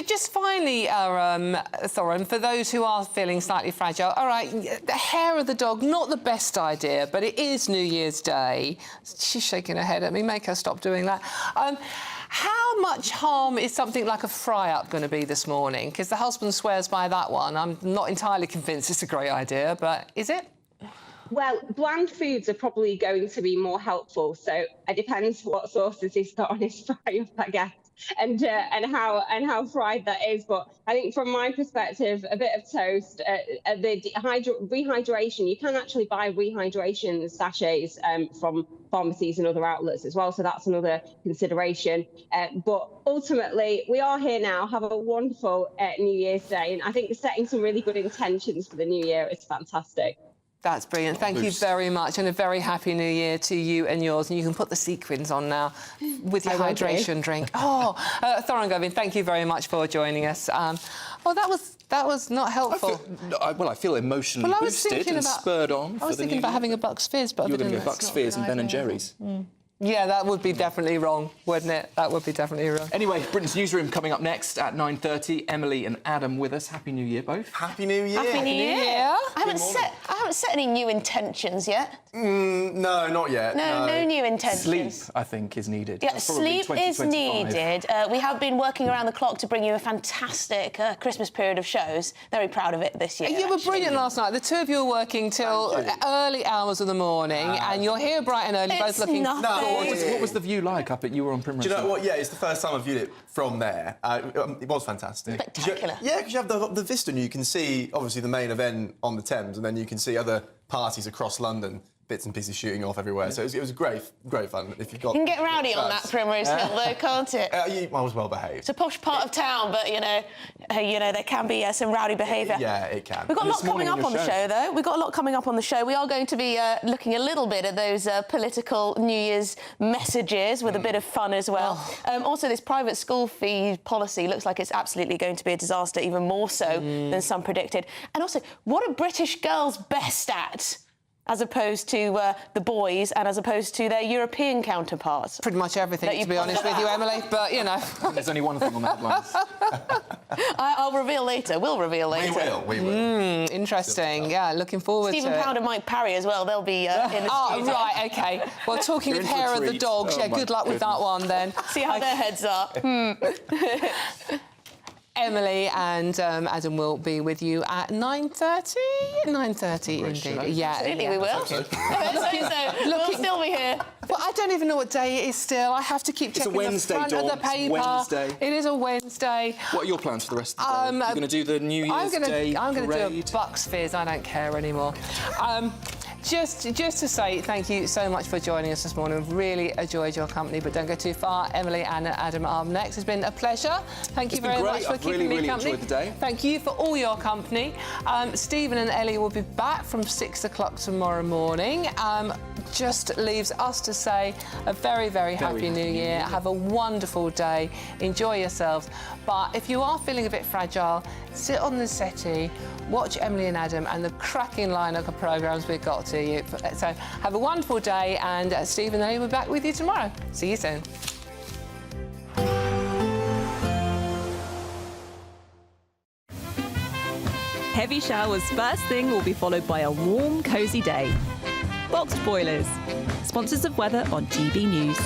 Just finally, Thorin, for those who are feeling slightly fragile, all right, the hair of the dog, not the best idea, but it is New Year's Day. She's shaking her head at me. Make her stop doing that. How much harm is something like a fry-up going to be this morning? Because the husband swears by that one. I'm not entirely convinced it's a great idea, but is it? Well, bland foods are probably going to be more helpful. So it depends what sauces he's got on his fry-up, I guess. And how fried that is, but I think from my perspective, a bit of toast, the rehydration. You can actually buy rehydration sachets from pharmacies and other outlets as well, so that's another consideration. But ultimately, we are here now. Have a wonderful New Year's Day, and I think setting some really good intentions for the new year is fantastic. That's brilliant. Thank you very much, and a very happy New Year to you and yours. And you can put the sequins on now with your hydration drink. Thorin Govin, thank you very much for joining us. Well, that was not helpful. I feel emotionally boosted and spurred on. I was thinking about having a Bucks Fizz, but you're going to go Bucks Fizz and Ben and Jerry's. Yeah, that would be definitely wrong, wouldn't it? That would be definitely wrong. Anyway, Britain's Newsroom coming up next at 9:30. Emily and Adam with us. Happy New Year, both. Happy New Year. Happy New Year. I haven't set any new intentions yet. No, not yet. No new intentions. Sleep, I think, is needed. Yeah, sleep is needed. We have been working around the clock to bring you a fantastic Christmas period of shows. Very proud of it this year. You were brilliant last night. The two of you were working till early hours of the morning, and you're here bright and early, both looking... What was the view like up at... You were on Primrose. Do you know what? Yeah, it's the first time I viewed it from there. It was fantastic. Spectacular. Because you have the vista and you can see, obviously, the main event on the Thames, and then you can see other parties across London, bits and pieces shooting off everywhere. So it was great fun. If you've got... You can get rowdy on that Primrose Hill, though, can't it? I was well behaved. It's a posh part of town, but, there can be some rowdy behaviour. Yeah, it can. We've got a lot coming up on the show, though. We've got a lot coming up on the show. We are going to be looking a little bit at those political New Year's messages with a bit of fun as well. Also, this private school fee policy looks like it's absolutely going to be a disaster, even more so than some predicted. And also, what are British girls best at? As opposed to the boys and as opposed to their European counterparts. Pretty much everything, to be honest with you, Emily, but, There's only one thing on the headlines. I'll reveal later. We'll reveal later. We will. Interesting. Yeah, looking forward to it. Stephen Pound and Mike Parry as well. They'll be in the studio. Right, OK. Well, talking of hair of the dogs, good luck with that one, then. See how their heads are. Emily and Adam will be with you at 9:30. 9:30, indeed. Yeah, absolutely, we will. We'll still be here. Well, I don't even know what day it is still. I have to keep checking the front of the paper. Wednesday. It is a Wednesday. What are your plans for the rest of the day? You're going to do the New Year's Day I'm going to do parade? a Bucks Fizz. I don't care anymore. Just to say thank you so much for joining us this morning. We've really enjoyed your company, but don't go too far. Emily and Adam are next. It's been a pleasure. Thank you very much for keeping me company. Enjoyed the day. Thank you for all your company. Stephen and Ellie will be back from 6 o'clock tomorrow morning. Just leaves us to say a very, very happy New Year. Have a wonderful day. Enjoy yourselves. But if you are feeling a bit fragile, sit on the settee, watch Emily and Adam and the cracking lineup of programmes we've got to you. So have a wonderful day, and Steve and Ellie will be back with you tomorrow. See you soon. Heavy showers first thing will be followed by a warm, cosy day. Boxed boilers, sponsors of weather on GB News.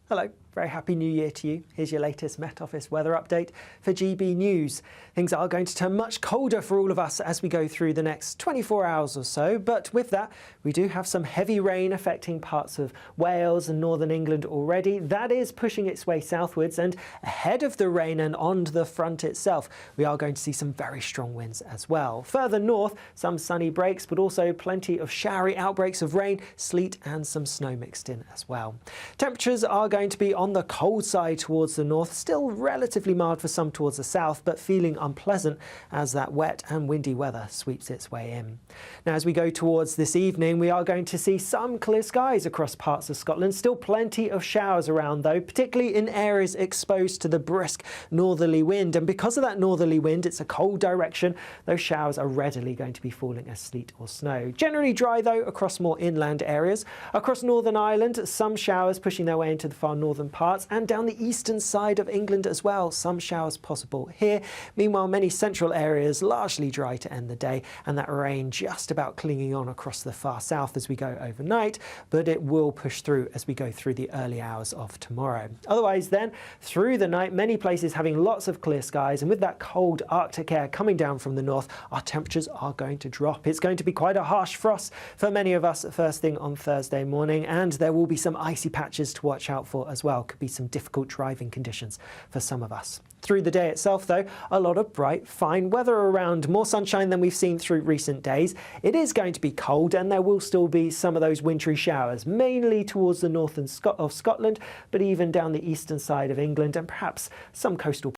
Hello, very happy New Year to you. Here's your latest Met Office weather update for GB News. Things are going to turn much colder for all of us as we go through the next 24 hours or so, but with that, we do have some heavy rain affecting parts of Wales and northern England already. That is pushing its way southwards, and ahead of the rain and on the front itself, we are going to see some very strong winds as well. Further north, some sunny breaks, but also plenty of showery outbreaks of rain, sleet and some snow mixed in as well. Temperatures are going to be on the cold side towards the north, still relatively mild for some towards the south, but feeling unpleasant as that wet and windy weather sweeps its way in. Now, as we go towards this evening, we are going to see some clear skies across parts of Scotland. Still plenty of showers around though, particularly in areas exposed to the brisk northerly wind. And because of that northerly wind, it's a cold direction. Those showers are readily going to be falling as sleet or snow. Generally dry though across more inland areas. Across Northern Ireland, some showers pushing their way into the far northern parts, and down the eastern side of England as well. Some showers possible here. Meanwhile, many central areas largely dry to end the day, and that rain just about clinging on across the far south as we go overnight, but it will push through as we go through the early hours of tomorrow. Otherwise then, through the night, many places having lots of clear skies, and with that cold Arctic air coming down from the north, our temperatures are going to drop. It's going to be quite a harsh frost for many of us first thing on Thursday morning, and there will be some icy patches to watch out for as well. Could be some difficult driving conditions for some of us. Through the day itself though, a lot of bright, fine weather around, more sunshine than we've seen through recent days. It is going to be cold, and there will still be some of those wintry showers, mainly towards the north of Scotland, but even down the eastern side of England and perhaps some coastal